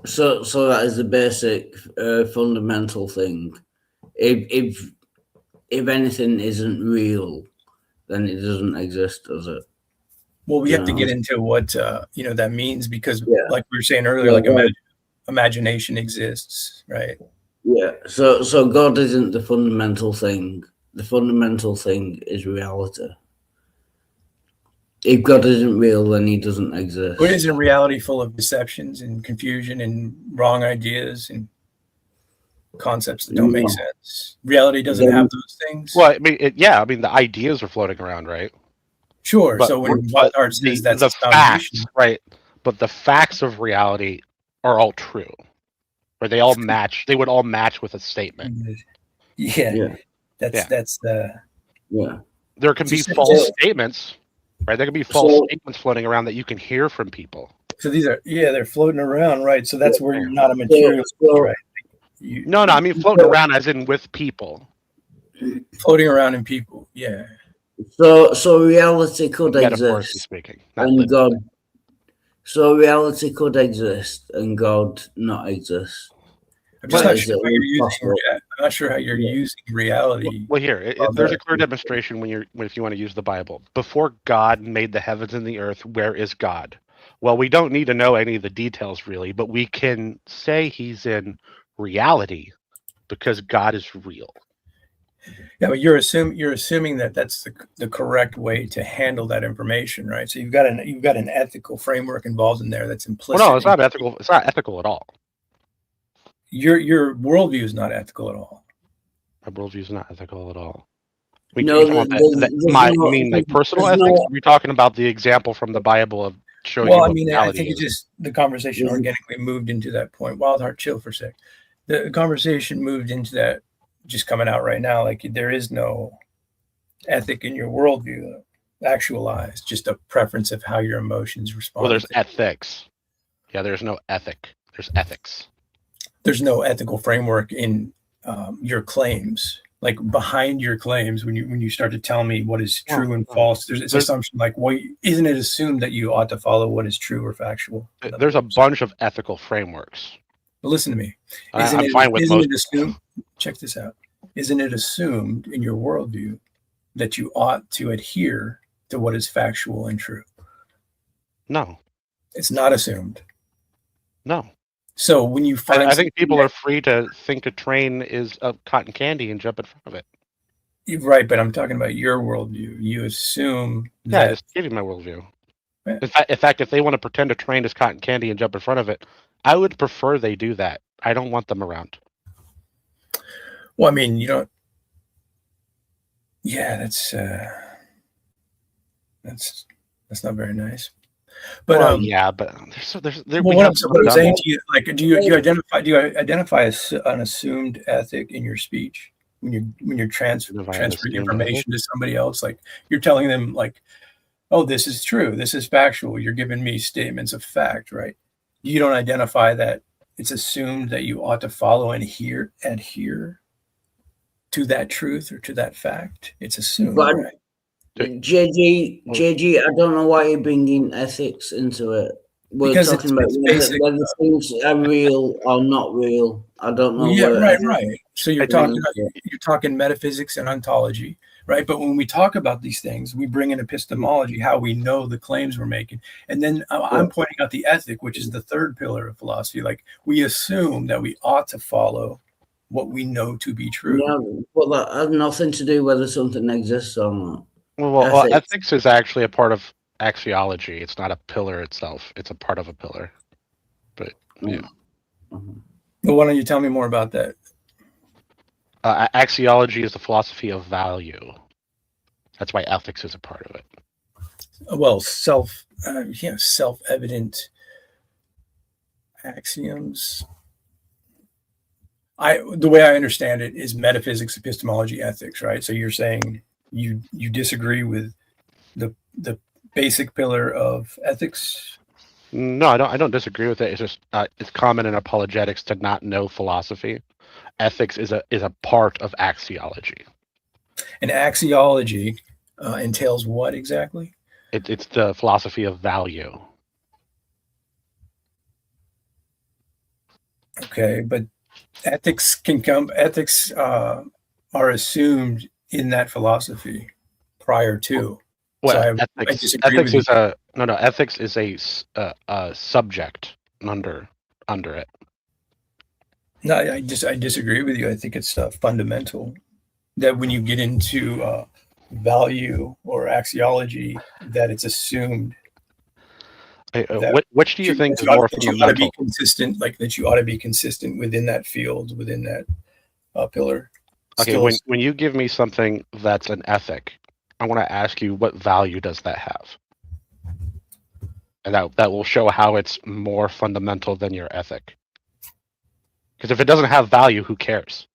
So that is the basic, fundamental thing. If anything isn't real, then it doesn't exist, does it? Well, we have to get into what that means because, like we were saying earlier, imagination exists, right? Yeah. So God isn't the fundamental thing. The fundamental thing is reality. If God isn't real, then he doesn't exist. But isn't reality full of deceptions and confusion and wrong ideas and concepts that don't make sense? Reality doesn't have those things. Well, I mean, the ideas are floating around, right? Sure. So when Wildheart says that's the facts, right? But the facts of reality are all true, or they all match. They would all match with a statement. Yeah. That's the. Yeah. There can be false statements. Right, there could be false statements floating around that you can hear from people. So these are, they're floating around, right? So that's where you're not a materialist, right? No, I mean floating around as in with people. Floating around in people, yeah. So reality could Metaphorically exist, speaking, and God. So reality could exist and God not exist. I'm just not sure how you're using. I'm not sure how you're using reality. Well, here there's a clear demonstration if you want to use the Bible. Before God made the heavens and the earth, where is God? Well, we don't need to know any of the details really, but we can say he's in reality because God is real. Yeah, but you're assuming that that's the correct way to handle that information, right? So you've got an ethical framework involved in there that's implicit. Well, no, it's not ethical. It's not ethical at all. Your worldview is not ethical at all. My worldview is not ethical at all. You mean like personal ethics? Are we talking about the example from the Bible of showing? Well, I mean, I think it's just the conversation organically moved into that point. Wildheart, chill for a sec. The conversation moved into that, just coming out right now. Like there is no ethic in your worldview actualized, just a preference of how your emotions respond. Well, there's ethics. Yeah, there's no ethic. There's ethics. There's no ethical framework in your claims, like behind your claims. When you start to tell me what is true and false, there's assumption like, well, isn't it assumed that you ought to follow what is true or factual? There's a bunch of ethical frameworks. But listen to me. I'm fine with most. check this out. Isn't it assumed in your worldview that you ought to adhere to what is factual and true? No. It's not assumed. No. So when you find, I think people are free to think a train is cotton candy and jump in front of it. You're right, but I'm talking about your worldview. You assume Yeah, I that. just give you my worldview. Yeah. In fact, if they want to pretend a train is cotton candy and jump in front of it, I would prefer they do that. I don't want them around. Well, I mean, you don't. Yeah, that's not very nice. But Well, yeah, but well, what I'm saying to you, like, do you identify an assumed ethic in your speech when you're transferring information to somebody else? Like, you're telling them, like, oh, this is true, this is factual. You're giving me statements of fact, right? You don't identify that it's assumed that you ought to follow and adhere to that truth or to that fact. It's assumed, But right? JG, I don't know why you're bringing ethics into it. We're Because talking about whether things are real or not real. I don't know. Yeah, where right. So you're talking metaphysics and ontology, right? But when we talk about these things, we bring in epistemology, how we know the claims we're making, and then I'm pointing out the ethic, which is the third pillar of philosophy. Like, we assume that we ought to follow what we know to be true. Yeah, well, that has nothing to do whether something exists or not. Well, ethics is actually a part of axiology. It's not a pillar itself. It's a part of a pillar. But yeah. Well, why don't you tell me more about that? Axiology is the philosophy of value. That's why ethics is a part of it. Well, self-evident axioms. The way I understand it is metaphysics, epistemology, ethics, right? So you're saying you disagree with the basic pillar of ethics? No, I don't disagree with it. It's just it's common in apologetics to not know philosophy. Ethics is a part of axiology. And axiology entails what exactly? It's the philosophy of value. Okay, but ethics are assumed in that philosophy prior to. Well, so ethics is ethics is a subject under it. No, I disagree with you. I think it's fundamental that when you get into value or axiology, that it's assumed. Which do you think is more fundamental? You ought to be consistent, like that. You ought to be consistent within that field, within that pillar. Okay, when you give me something that's an ethic, I want to ask you, what value does that have? And that will show how it's more fundamental than your ethic. Because if it doesn't have value, who cares?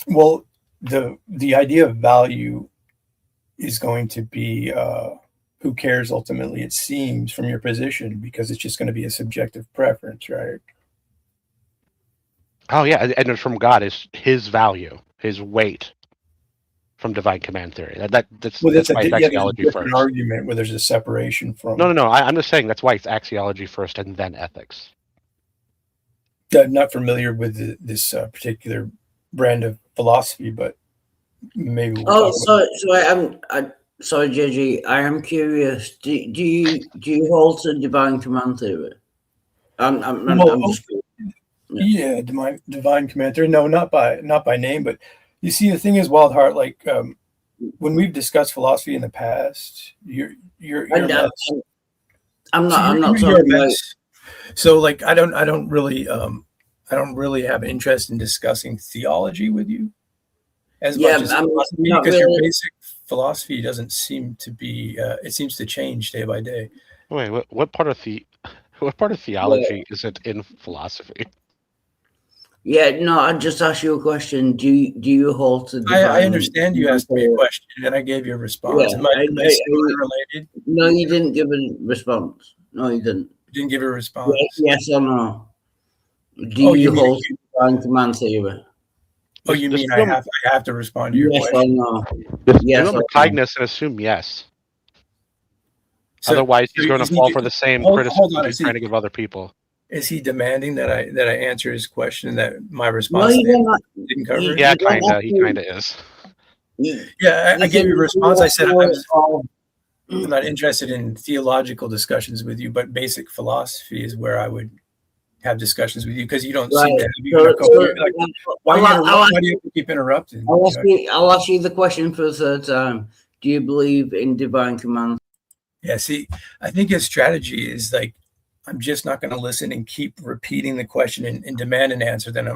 Well, the idea of value is going to be who cares ultimately, it seems, from your position, because it's just going to be a subjective preference, right? Oh yeah, and from God is his value, his weight, from divine command theory. That's why it's axiology first. An argument where there's a separation from. No. I'm just saying that's why it's axiology first and then ethics. I'm not familiar with this particular brand of philosophy, but maybe. Sorry, JG. I am curious. Do you hold to divine command theory? Yeah, divine command theory. No, not by name, but you see, the thing is, Wildheart, like when we've discussed philosophy in the past, you're I'm not talking about. So, like, I don't really have interest in discussing theology with you as much as philosophy, because your basic philosophy doesn't seem to be. It seems to change day by day. Wait, what part of theology isn't in philosophy? Yeah, no, I just asked you a question. Do you hold to? I understand you asked me a question and I gave you a response. Yeah, Am I related? No, you didn't give a response. No, you didn't. You didn't give a response. Yes or no? Do you hold to divine command theory? Oh, you mean I have to respond to your question? Or no? Yes or no? Kindness and assume yes. So, otherwise, he's going to fall for the same criticism he's trying to give other people. Is he demanding that I answer his question and that my No, response didn't cover it? Yeah, kinda. He kinda is. Yeah, I gave you a response. I said I'm not interested in theological discussions with you, but basic philosophy is where I would have discussions with you because you don't seem to have even a coherent. Like, why do you have to keep interrupting? I'll ask you the question for the third time. Do you believe in divine command? Yeah, see, I think his strategy is like, I'm just not going to listen and keep repeating the question and demand an answer. Then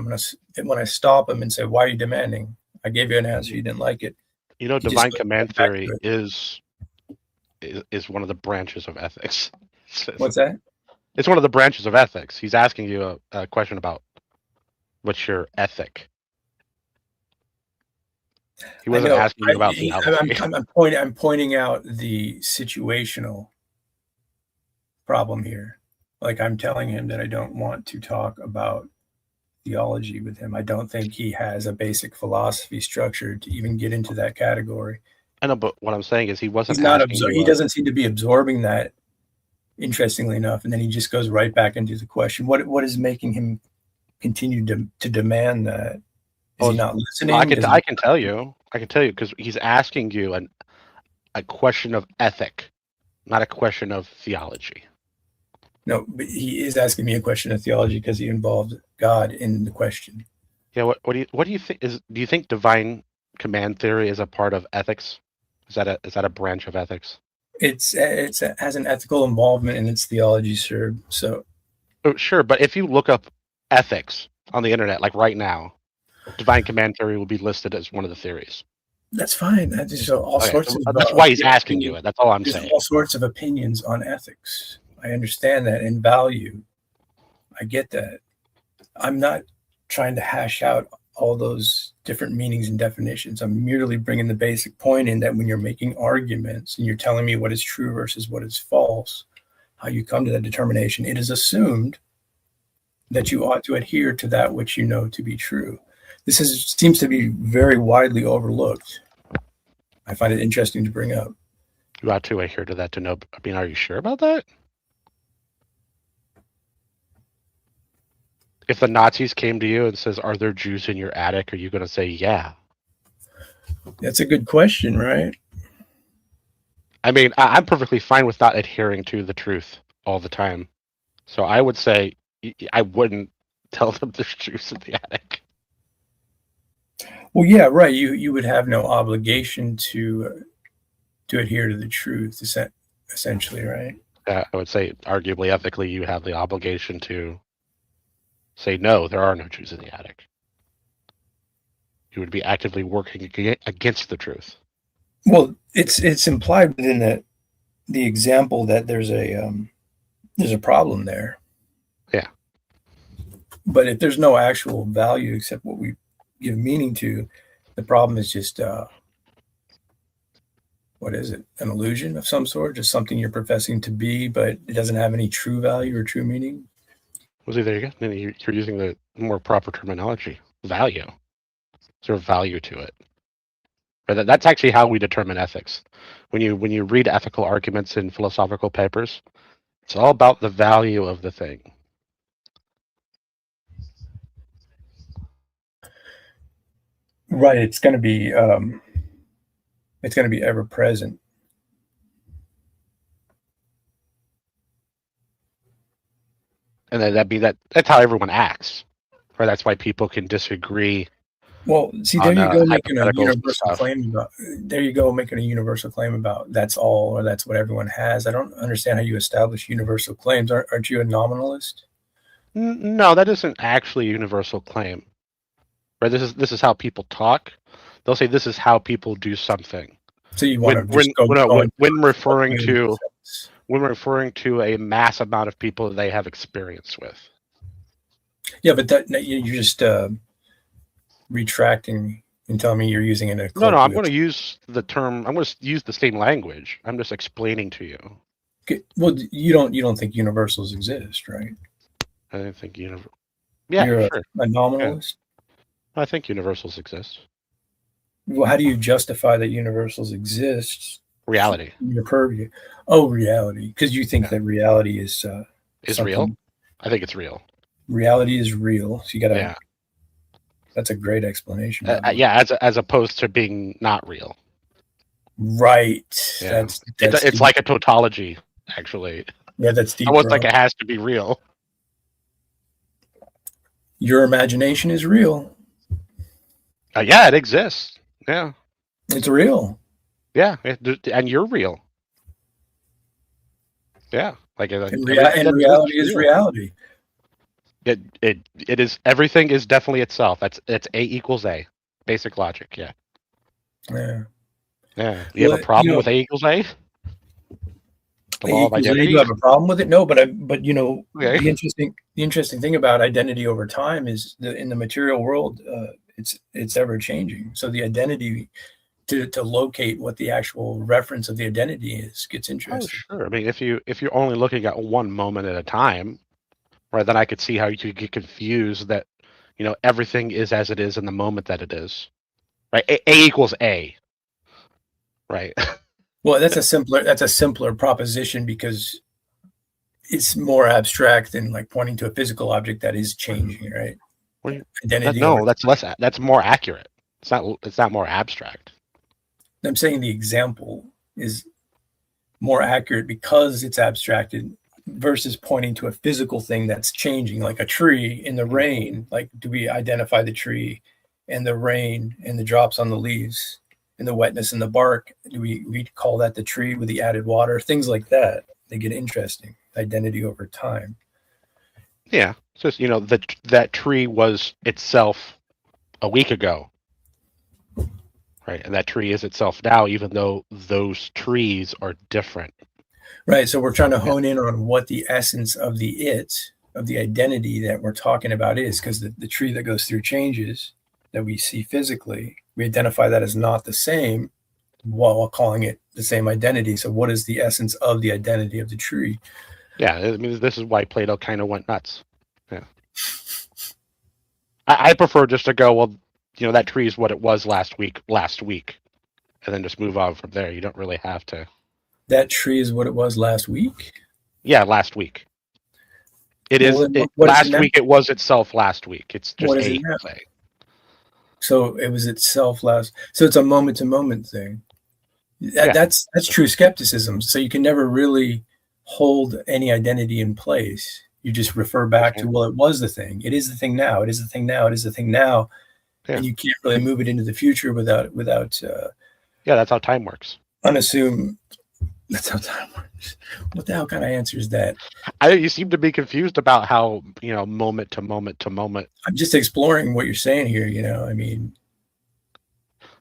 when I stop him and say, why are you demanding? I gave you an answer. You didn't like it. You know, divine command theory is one of the branches of ethics. What's that? It's one of the branches of ethics. He's asking you a question about what's your ethic. He wasn't asking you about theology. I'm pointing out the situational problem here. Like, I'm telling him that I don't want to talk about theology with him. I don't think he has a basic philosophy structure to even get into that category. I know, but what I'm saying is he wasn't. He doesn't seem to be absorbing that. Interestingly enough, and then he just goes right back into the question. What is making him continue to demand that? Is he not listening? I can tell you because he's asking you a question of ethic, not a question of theology. No, but he is asking me a question of theology because he involved God in the question. Yeah. What do you think? Do you think divine command theory is a part of ethics? Is that a branch of ethics? It has an ethical involvement in its theology, sir. So, sure, but if you look up ethics on the internet, like right now, divine command theory will be listed as one of the theories. That's fine. That's all sorts of. That's why he's asking you it. That's all I'm saying. All sorts of opinions on ethics. I understand that and value. I get that. I'm not trying to hash out all those different meanings and definitions. I'm merely bringing the basic point in that when you're making arguments and you're telling me what is true versus what is false, how you come to that determination, it is assumed that you ought to adhere to that which you know to be true. This seems to be very widely overlooked. I find it interesting to bring up. You ought to adhere to that to know. I mean, are you sure about that? If the Nazis came to you and says, "Are there Jews in your attic?" Are you going to say, "Yeah"? That's a good question, right? I mean, I'm perfectly fine with not adhering to the truth all the time. So I would say I wouldn't tell them there's Jews in the attic. Well, yeah, right. You would have no obligation to adhere to the truth, essentially, right? I would say, arguably, ethically, you have the obligation to say, no, there are no Jews in the attic. You would be actively working against the truth. Well, it's implied within the example that there's a problem there. Yeah. But if there's no actual value except what we give meaning to, the problem is just what is it? An illusion of some sort, just something you're professing to be, but it doesn't have any true value or true meaning. Well, see, there you go. You're using the more proper terminology. Value. Is there value to it? But that's actually how we determine ethics. When you read ethical arguments in philosophical papers, it's all about the value of the thing. Right. It's going to be ever present. And that's how everyone acts. Right? That's why people can disagree. Well, see, there you go making a universal claim about. There you go making a universal claim about that's all or that's what everyone has. I don't understand how you establish universal claims. Aren't you a nominalist? No, that isn't actually a universal claim. Right? This is how people talk. They'll say this is how people do something. So you want when referring to a mass amount of people that they have experience with. Yeah, but you're just retracting and telling me you're using it. No, I'm going to use the term. I'm going to use the same language. I'm just explaining to you. Okay. Well, you don't think universals exist, right? I don't think universal. Yeah, you're sure. A nominalist. Yeah. I think universals exist. Well, how do you justify that universals exist? Reality. In your purview. Oh, reality. Because you think that reality is real. I think it's real. Reality is real. So you gotta. Yeah. That's a great explanation. Yeah, as opposed to being not real. Right. Yeah. That's It's deep. like a tautology, actually. Yeah, that's deep. Almost bro. like it has to be real. Your imagination is real. Yeah, it exists. Yeah. It's real. Yeah, and you're real. Yeah, like And everything reality that is real. reality. It is everything is definitely itself. It's A equals A. Basic logic. Yeah. Yeah. Yeah. You have a problem with A equals A? The law of Do identity? you have a problem with it? No, but Okay. the interesting thing about identity over time is that in the material world, it's ever changing. So the identity to locate what the actual reference of the identity is gets Oh, interesting. sure. I mean, if you're only looking at one moment at a time, right, then I could see how you could get confused that, everything is as it is in the moment that it is. Right? A equals A. Right. Well, that's a simpler proposition because it's more abstract than like pointing to a physical object that is changing, right? Identity. That's more accurate. It's not more abstract. I'm saying the example is more accurate because it's abstracted versus pointing to a physical thing that's changing, like a tree in the rain. Like, do we identify the tree and the rain and the drops on the leaves and the wetness in the bark? Do we call that the tree with the added water? Things like that. They get interesting. Identity over time. Yeah. So that tree was itself a week ago. Right. And that tree is itself now, even though those trees are different. Right. So we're trying to hone in on what the essence of the identity that we're talking about is, because the tree that goes through changes that we see physically, we identify that as not the same while calling it the same identity. So what is the essence of the identity of the tree? Yeah. I mean, this is why Plato kind of went nuts. Yeah. I prefer just to go, well, that tree is what it was last week, and then just move on from there. You don't really have to. That tree is what it was last week? Yeah, last week. It Well, is. then what is Last it now? week it was itself last week. It's just What is A it now? equals A. So it was itself last. So it's a moment to moment thing. Yeah. That's true skepticism. So you can never really hold any identity in place. You just refer back to, well, it was the thing. It is the thing now. It is the thing now. It is the thing now. Yeah. And you can't really move it into the future without Yeah, that's how time works. unassume. That's how time works. What the hell kind of answer is that? You seem to be confused about how moment to moment to moment. I'm just exploring what you're saying here. I mean,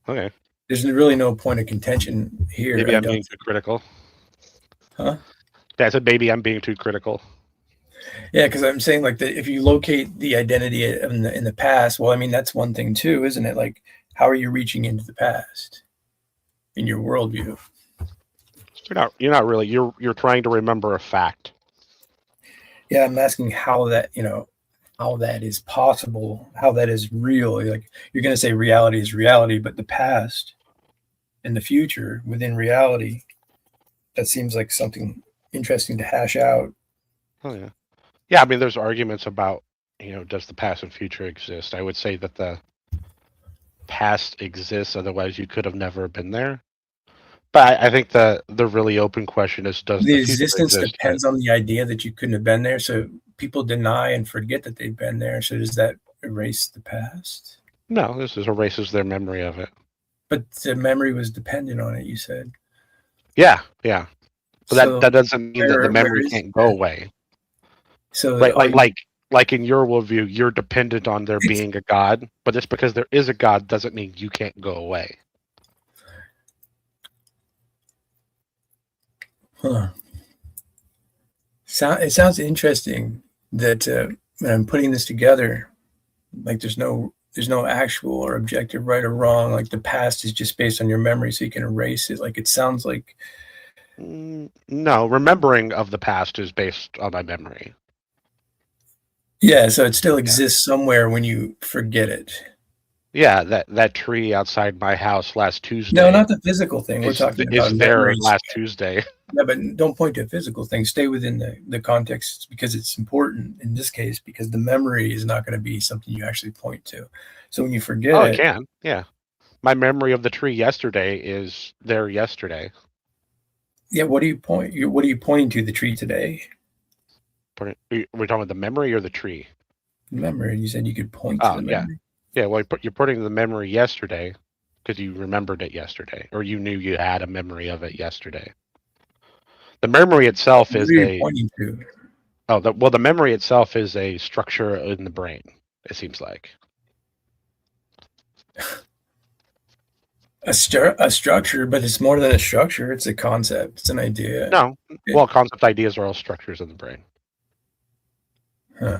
Okay. there's really no point of contention here. Maybe I I'm don't- being too critical. Huh? Yeah, I said maybe I'm being too critical. Yeah, because I'm saying like if you locate the identity in the past, well, I mean that's one thing too, isn't it? Like, how are you reaching into the past in your worldview? You're not really. You're trying to remember a fact. Yeah, I'm asking how that is possible, how that is real. Like you're going to say reality is reality, but the past and the future within reality, that seems like something interesting to hash out. Oh yeah. Yeah, I mean, there's arguments about, does the past and future exist? I would say that the past exists, otherwise you could have never been there. But I think the really open question is, does The the future existence exist? depends on the idea that you couldn't have been there. So people deny and forget that they've been there. So does that erase the past? No, this erases their memory of it. But the memory was dependent on it, you said. Yeah, yeah. But So that doesn't mean that where the memory is can't go away. So Like in your worldview, you're dependent on there being a God, but just because there is a God doesn't mean you can't go away. Huh. It sounds interesting that when I'm putting this together, like there's no actual or objective right or wrong. Like the past is just based on your memory, so you can erase it. Like it sounds like No, remembering of the past is based on my memory. yeah. So it still exists somewhere when you forget it. Yeah, that tree outside my house last Tuesday. No, not the physical thing. We're talking about is there memories. last Tuesday. Yeah, but don't point to a physical thing. Stay within the context because it's important in this case because the memory is not going to be something you actually point to. So when you forget Oh, it can. Yeah. My memory of the tree yesterday is there yesterday. Yeah, what do you pointing to? The tree today? We're talking about the memory or the tree? Memory. You said you could point to the memory. Yeah, well, you're putting the memory yesterday because you remembered it yesterday, or you knew you had a memory of it yesterday. The memory itself What is are you a. pointing to? Oh, the memory itself is a structure in the brain. It seems like. A structure, but it's more than a structure. It's a concept. It's an idea. No, well, concept ideas are all structures in the brain. Huh.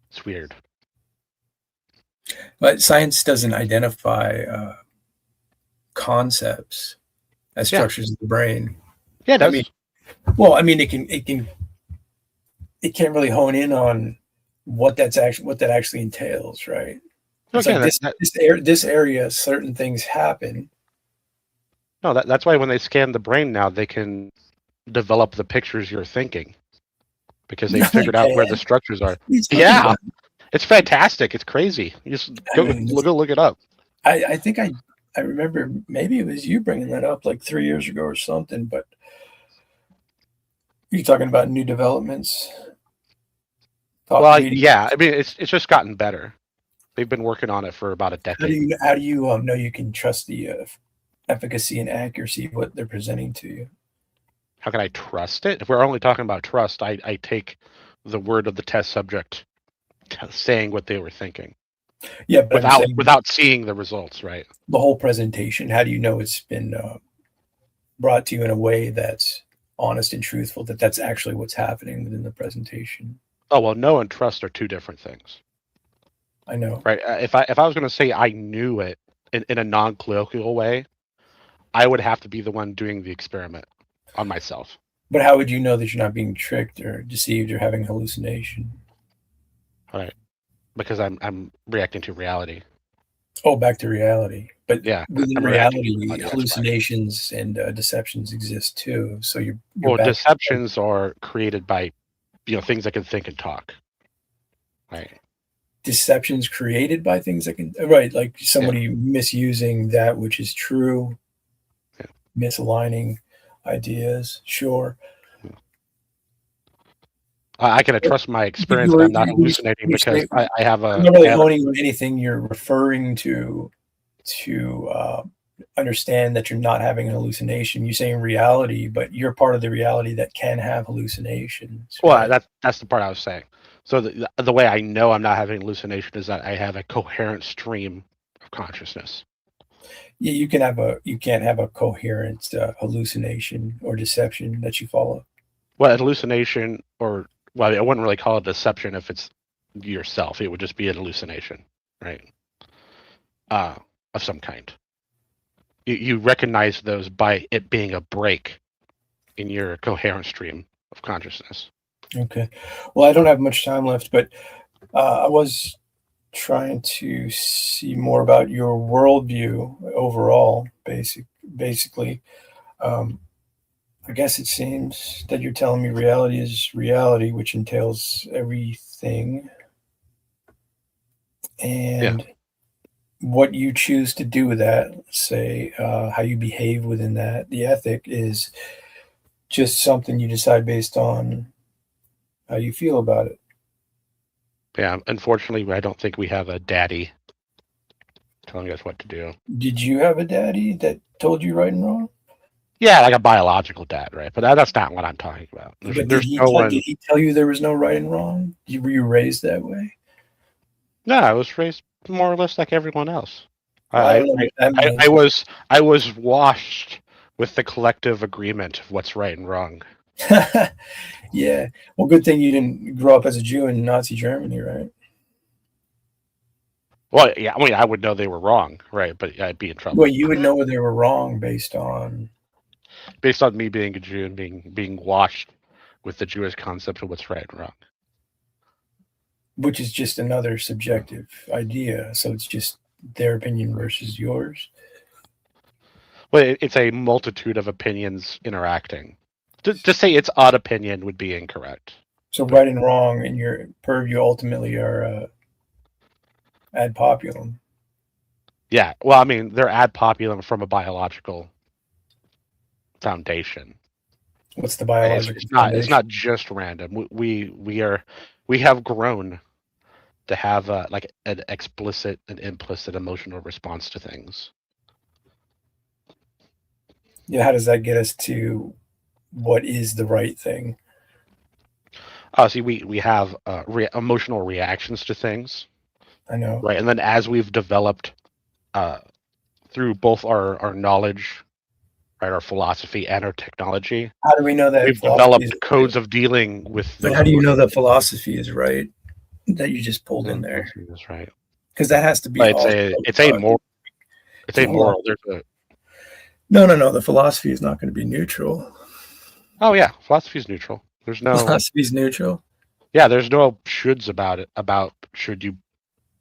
It's weird. But science doesn't identify concepts as structures of the brain. Yeah, it does. I mean, it can't really hone in on what that actually entails, right? It's Okay, like this area, certain things happen. No, that's why when they scan the brain now, they can develop the pictures you're thinking because they figured out where the structures are. Yeah, it's fantastic. It's crazy. You just go look it up. I think I remember maybe it was you bringing that up like 3 years ago or something. But you're talking about new developments. Well, yeah. I mean, it's just gotten better. They've been working on it for about a decade. How do you know you can trust the efficacy and accuracy of what they're presenting to you? How can I trust it? If we're only talking about trust, I take the word of the test subject saying what they were thinking. Yeah, but without seeing the results, right? The whole presentation. How do you know it's been brought to you in a way that's honest and truthful? That's actually what's happening within the presentation. Oh well, know and trust are two different things. I know. Right. If I was going to say I knew it in a non-colloquial way, I would have to be the one doing the experiment on myself. But how would you know that you're not being tricked or deceived or having hallucination? All right. Because I'm reacting to reality. Oh, back to reality. But yeah, within reality, hallucinations and deceptions exist too. So you're deceptions are created by things that can think and talk. Right. Deceptions created by things that can like somebody misusing that which is true, misaligning ideas. Sure. I can trust my experience that I'm not hallucinating because I have a. I'm not really honing on anything you're referring to understand that you're not having an hallucination. You're saying reality, but you're part of the reality that can have hallucinations. Well, that's the part I was saying. So the way I know I'm not having hallucination is that I have a coherent stream of consciousness. Yeah, you can't have a coherent hallucination or deception that you follow. Well, hallucination I wouldn't really call it deception if it's yourself. It would just be an hallucination, right? Of some kind. You recognize those by it being a break in your coherent stream of consciousness. Okay. Well, I don't have much time left, but I was trying to see more about your worldview overall, basically. I guess it seems that you're telling me reality is reality, which entails everything. And what you choose to do with that, say how you behave within that, the ethic is just something you decide based on how you feel about it. Yeah, unfortunately, I don't think we have a daddy telling us what to do. Did you have a daddy that told you right and wrong? Yeah, like a biological dad, right? But that's not what I'm talking about. Did he tell you there was no right and wrong? Were you raised that way? No, I was raised more or less like everyone else. I was washed with the collective agreement of what's right and wrong. Yeah. Well, good thing you didn't grow up as a Jew in Nazi Germany, right? Well, yeah, I mean, I would know they were wrong, right? But I'd be in trouble. Well, you would know they were wrong based on me being a Jew and being washed with the Jewish concept of what's right and wrong. which is just another subjective idea. So it's just their opinion versus yours. Well, it's a multitude of opinions interacting. To say it's odd opinion would be incorrect. So right and wrong in your purview ultimately are ad populum. Yeah, well, I mean, they're ad populum from a biological foundation. What's the biological It's foundation? not just random. We have grown to have like an explicit and implicit emotional response to things. Yeah, how does that get us to what is the right thing? See, we have emotional reactions to things. I know. Right, and then as we've developed through both our knowledge, right, our philosophy and our technology, How do we know that we've philosophy developed codes of dealing with. But how do you know that philosophy is right? That you just pulled in there. That's right. Because that has to be. But it's a moral. It's a moral. There's a. No. The philosophy is not going to be neutral. Oh yeah, philosophy is neutral. There's no. Philosophy is neutral. Yeah, there's no shoulds about it. About should you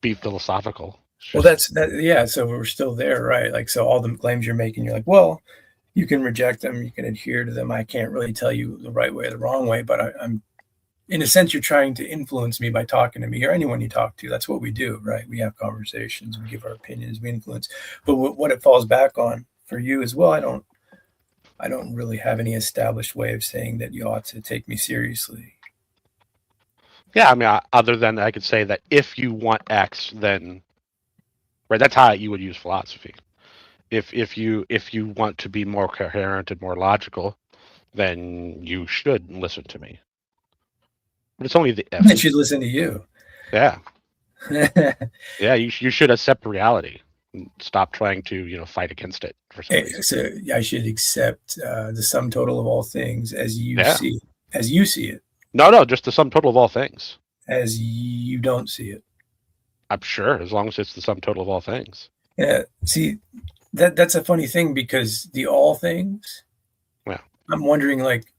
be philosophical? Well, that's that. Yeah, so we're still there, right? Like, so all the claims you're making, you're like, well, you can reject them, you can adhere to them. I can't really tell you the right way or the wrong way, but I'm, in a sense, you're trying to influence me by talking to me or anyone you talk to. That's what we do, right? We have conversations, we give our opinions, we influence. But what it falls back on for you is, well, I don't really have any established way of saying that you ought to take me seriously. Yeah, I mean, other than I could say that if you want X, then right, that's how you would use philosophy. If you want to be more coherent and more logical, then you should listen to me. But it's only the if. I should listen to you. Yeah. Yeah, you should accept reality. Stop trying to fight against it for some reason. So I should accept the sum total of all things as you see it, as you see it. No, just the sum total of all things. As you don't see it. I'm sure, as long as it's the sum total of all things. Yeah. See, that's a funny thing because the all things. Yeah. I'm wondering like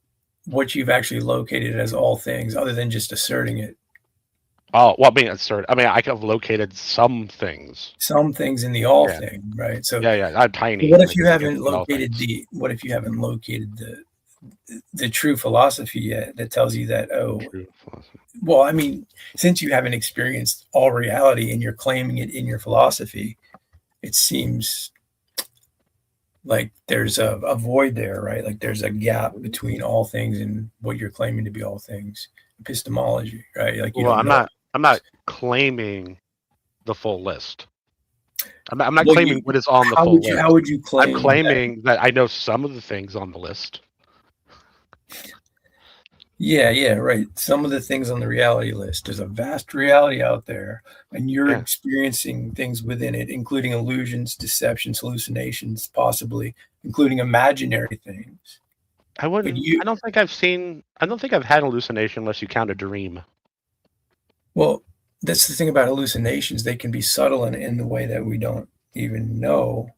what you've actually located as all things, other than just asserting it. Oh, well, I mean, I could have located some things. Some things in the all thing, right? So yeah, I'm tiny. What if you haven't located the true philosophy yet that tells you that, well, I mean, since you haven't experienced all reality and you're claiming it in your philosophy, it seems like there's a void there, right? Like there's a gap between all things and what you're claiming to be all things. Epistemology, right? Like I'm not claiming the full list. I'm not claiming what is on the full list. How would you claim? I'm claiming that I know some of the things on the list. Yeah, right. Some of the things on the reality list. There's a vast reality out there, and you're experiencing things within it, including illusions, deceptions, hallucinations, possibly, including imaginary things. I don't think I've had hallucination unless you count a dream. Well, that's the thing about hallucinations. They can be subtle in the way that we don't even know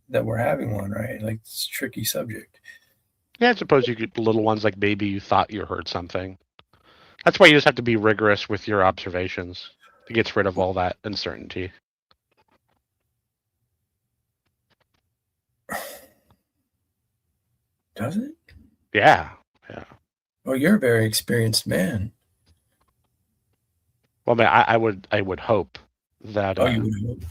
that we're having one, right? Like it's a tricky subject. Yeah, I suppose you get little ones like maybe you thought you heard something. That's why you just have to be rigorous with your observations. It gets rid of all that uncertainty. Does it? Yeah. Well, you're a very experienced man. Well, man, I would hope that. You would hope.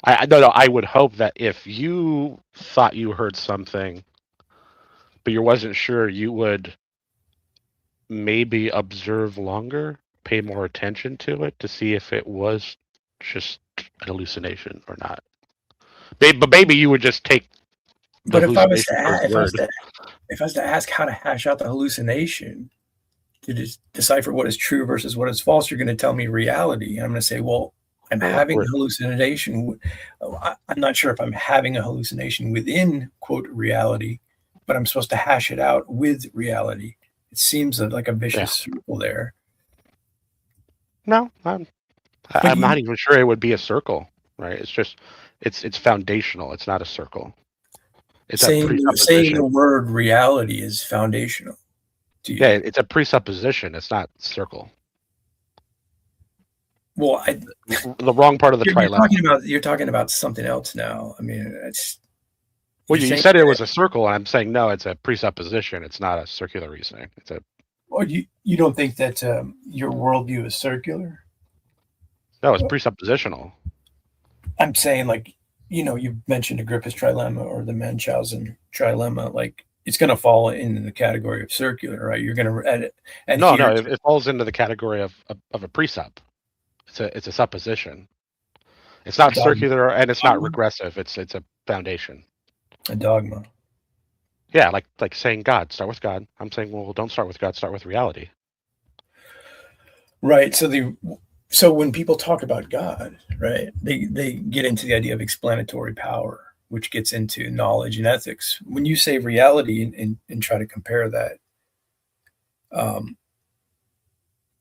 I would hope that if you thought you heard something, but you wasn't sure, you would maybe observe longer, pay more attention to it to see if it was just an hallucination or not. But maybe you would just take. But if I was to ask how to hash out the hallucination to decipher what is true versus what is false, you're going to tell me reality. And I'm going to say, well, I'm having a hallucination. I'm not sure if I'm having a hallucination within, quote, reality, but I'm supposed to hash it out with reality. It seems like a vicious circle there. No, I'm not even sure it would be a circle, right? It's just, it's foundational. It's not a circle. It's saying the word reality is foundational. Yeah, it's a presupposition. It's not circle. Well, the wrong part of the trilemma. You're talking about something else now. I mean, it's. Well, you said it was a circle, and I'm saying no. It's a presupposition. It's not a circular reasoning. It's a. Or you don't think that your worldview is circular? No, it's presuppositional. I'm saying, like, you mentioned Agrippa's trilemma or the Munchausen trilemma. Like, it's going to fall into the category of circular, right? You're going to edit. No, it falls into the category of a presup. It's a supposition. It's not circular and it's not regressive. It's a foundation. A dogma. Yeah, like saying God. Start with God. I'm saying, well, don't start with God. Start with reality. Right. So when people talk about God, right, they get into the idea of explanatory power, which gets into knowledge and ethics. When you say reality and try to compare that,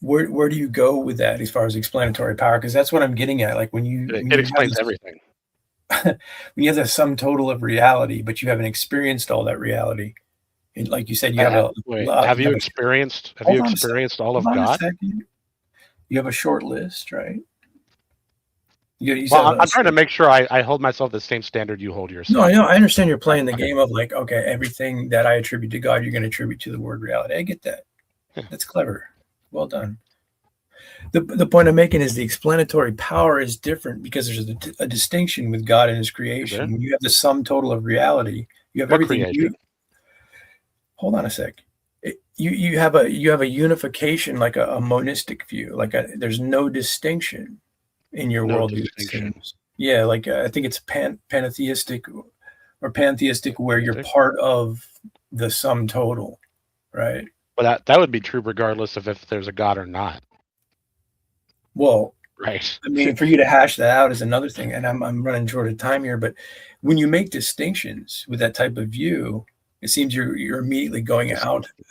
where do you go with that as far as explanatory power? Because that's what I'm getting at. Like when it explains everything. When you have the sum total of reality, but you haven't experienced all that reality, and like you said, you have have you experienced all of God? You have a short list, right? I'm trying to make sure I hold myself the same standard you hold yourself. No, I understand you're playing the game of like, okay, everything that I attribute to God, you're going to attribute to the word reality. I get that. That's clever. Well done. The point I'm making is the explanatory power is different because there's a distinction with God and his creation. When you have the sum total of reality, you have everything. Hold on a sec. You have a unification, like a monistic view. Like there's no distinction in your worldview. Yeah, like I think it's pantheistic or pantheistic, where you're part of the sum total, right? Well, that would be true regardless of if there's a God or not. Well, right. I mean, for you to hash that out is another thing, and I'm running short of time here. But when you make distinctions with that type of view, it seems you're immediately going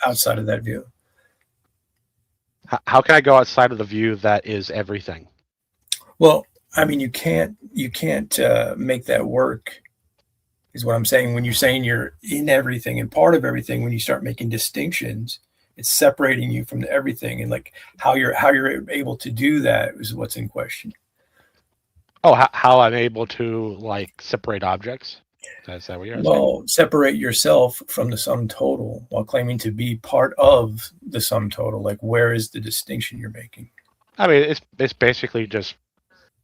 outside of that view. How can I go outside of the view that is everything? Well, I mean, you can't make that work, is what I'm saying. When you're saying you're in everything and part of everything, when you start making distinctions, it's separating you from everything, and like how you're able to do that is what's in question. Oh, how I'm able to like separate objects? Is that what you're saying? Well, separate yourself from the sum total while claiming to be part of the sum total. Like, where is the distinction you're making? I mean, it's basically just.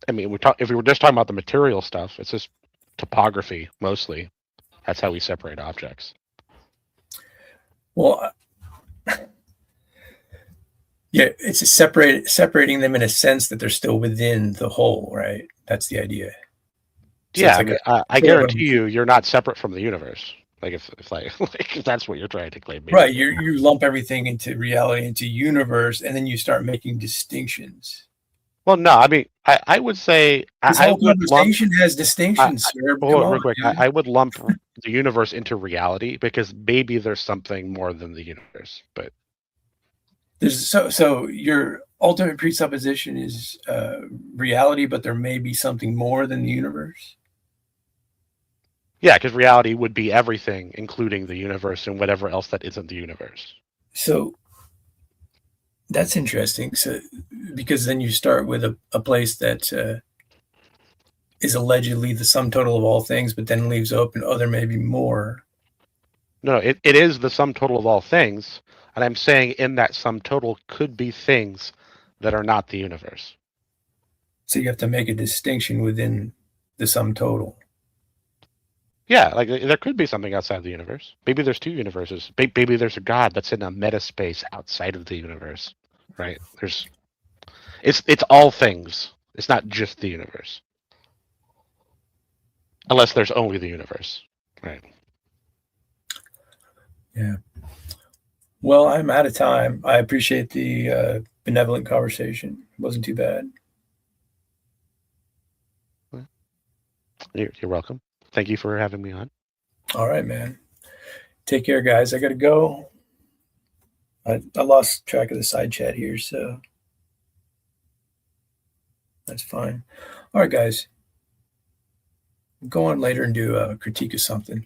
I mean, if we were just talking about the material stuff, it's just topography mostly. That's how we separate objects. Well, yeah, it's just separating them in a sense that they're still within the whole, right? That's the idea. So yeah, I guarantee you're not separate from the universe. Like if that's what you're trying to claim. Maybe. Right, you lump everything into reality, into universe, and then you start making distinctions. Well, no, I mean, I would say this whole conversation has distinctions, sir. Real quick, I would lump the universe into reality because maybe there's something more than the universe, but there's so your ultimate presupposition is reality, but there may be something more than the universe. Yeah, because reality would be everything, including the universe and whatever else that isn't the universe. So that's interesting. So because then you start with a place that is allegedly the sum total of all things, but then leaves open, there may be more. No, it is the sum total of all things. And I'm saying in that sum total could be things that are not the universe. So you have to make a distinction within the sum total. Yeah, like there could be something outside the universe. Maybe there's two universes. Maybe there's a God that's in a meta space outside of the universe, right? It's all things. It's not just the universe. Unless there's only the universe, right? Yeah. Well, I'm out of time. I appreciate the benevolent conversation. It wasn't too bad. You're welcome. Thank you for having me on. All right, man. Take care, guys. I got to go. I lost track of the side chat here, so that's fine. All right, guys. Go on later and do a critique of something.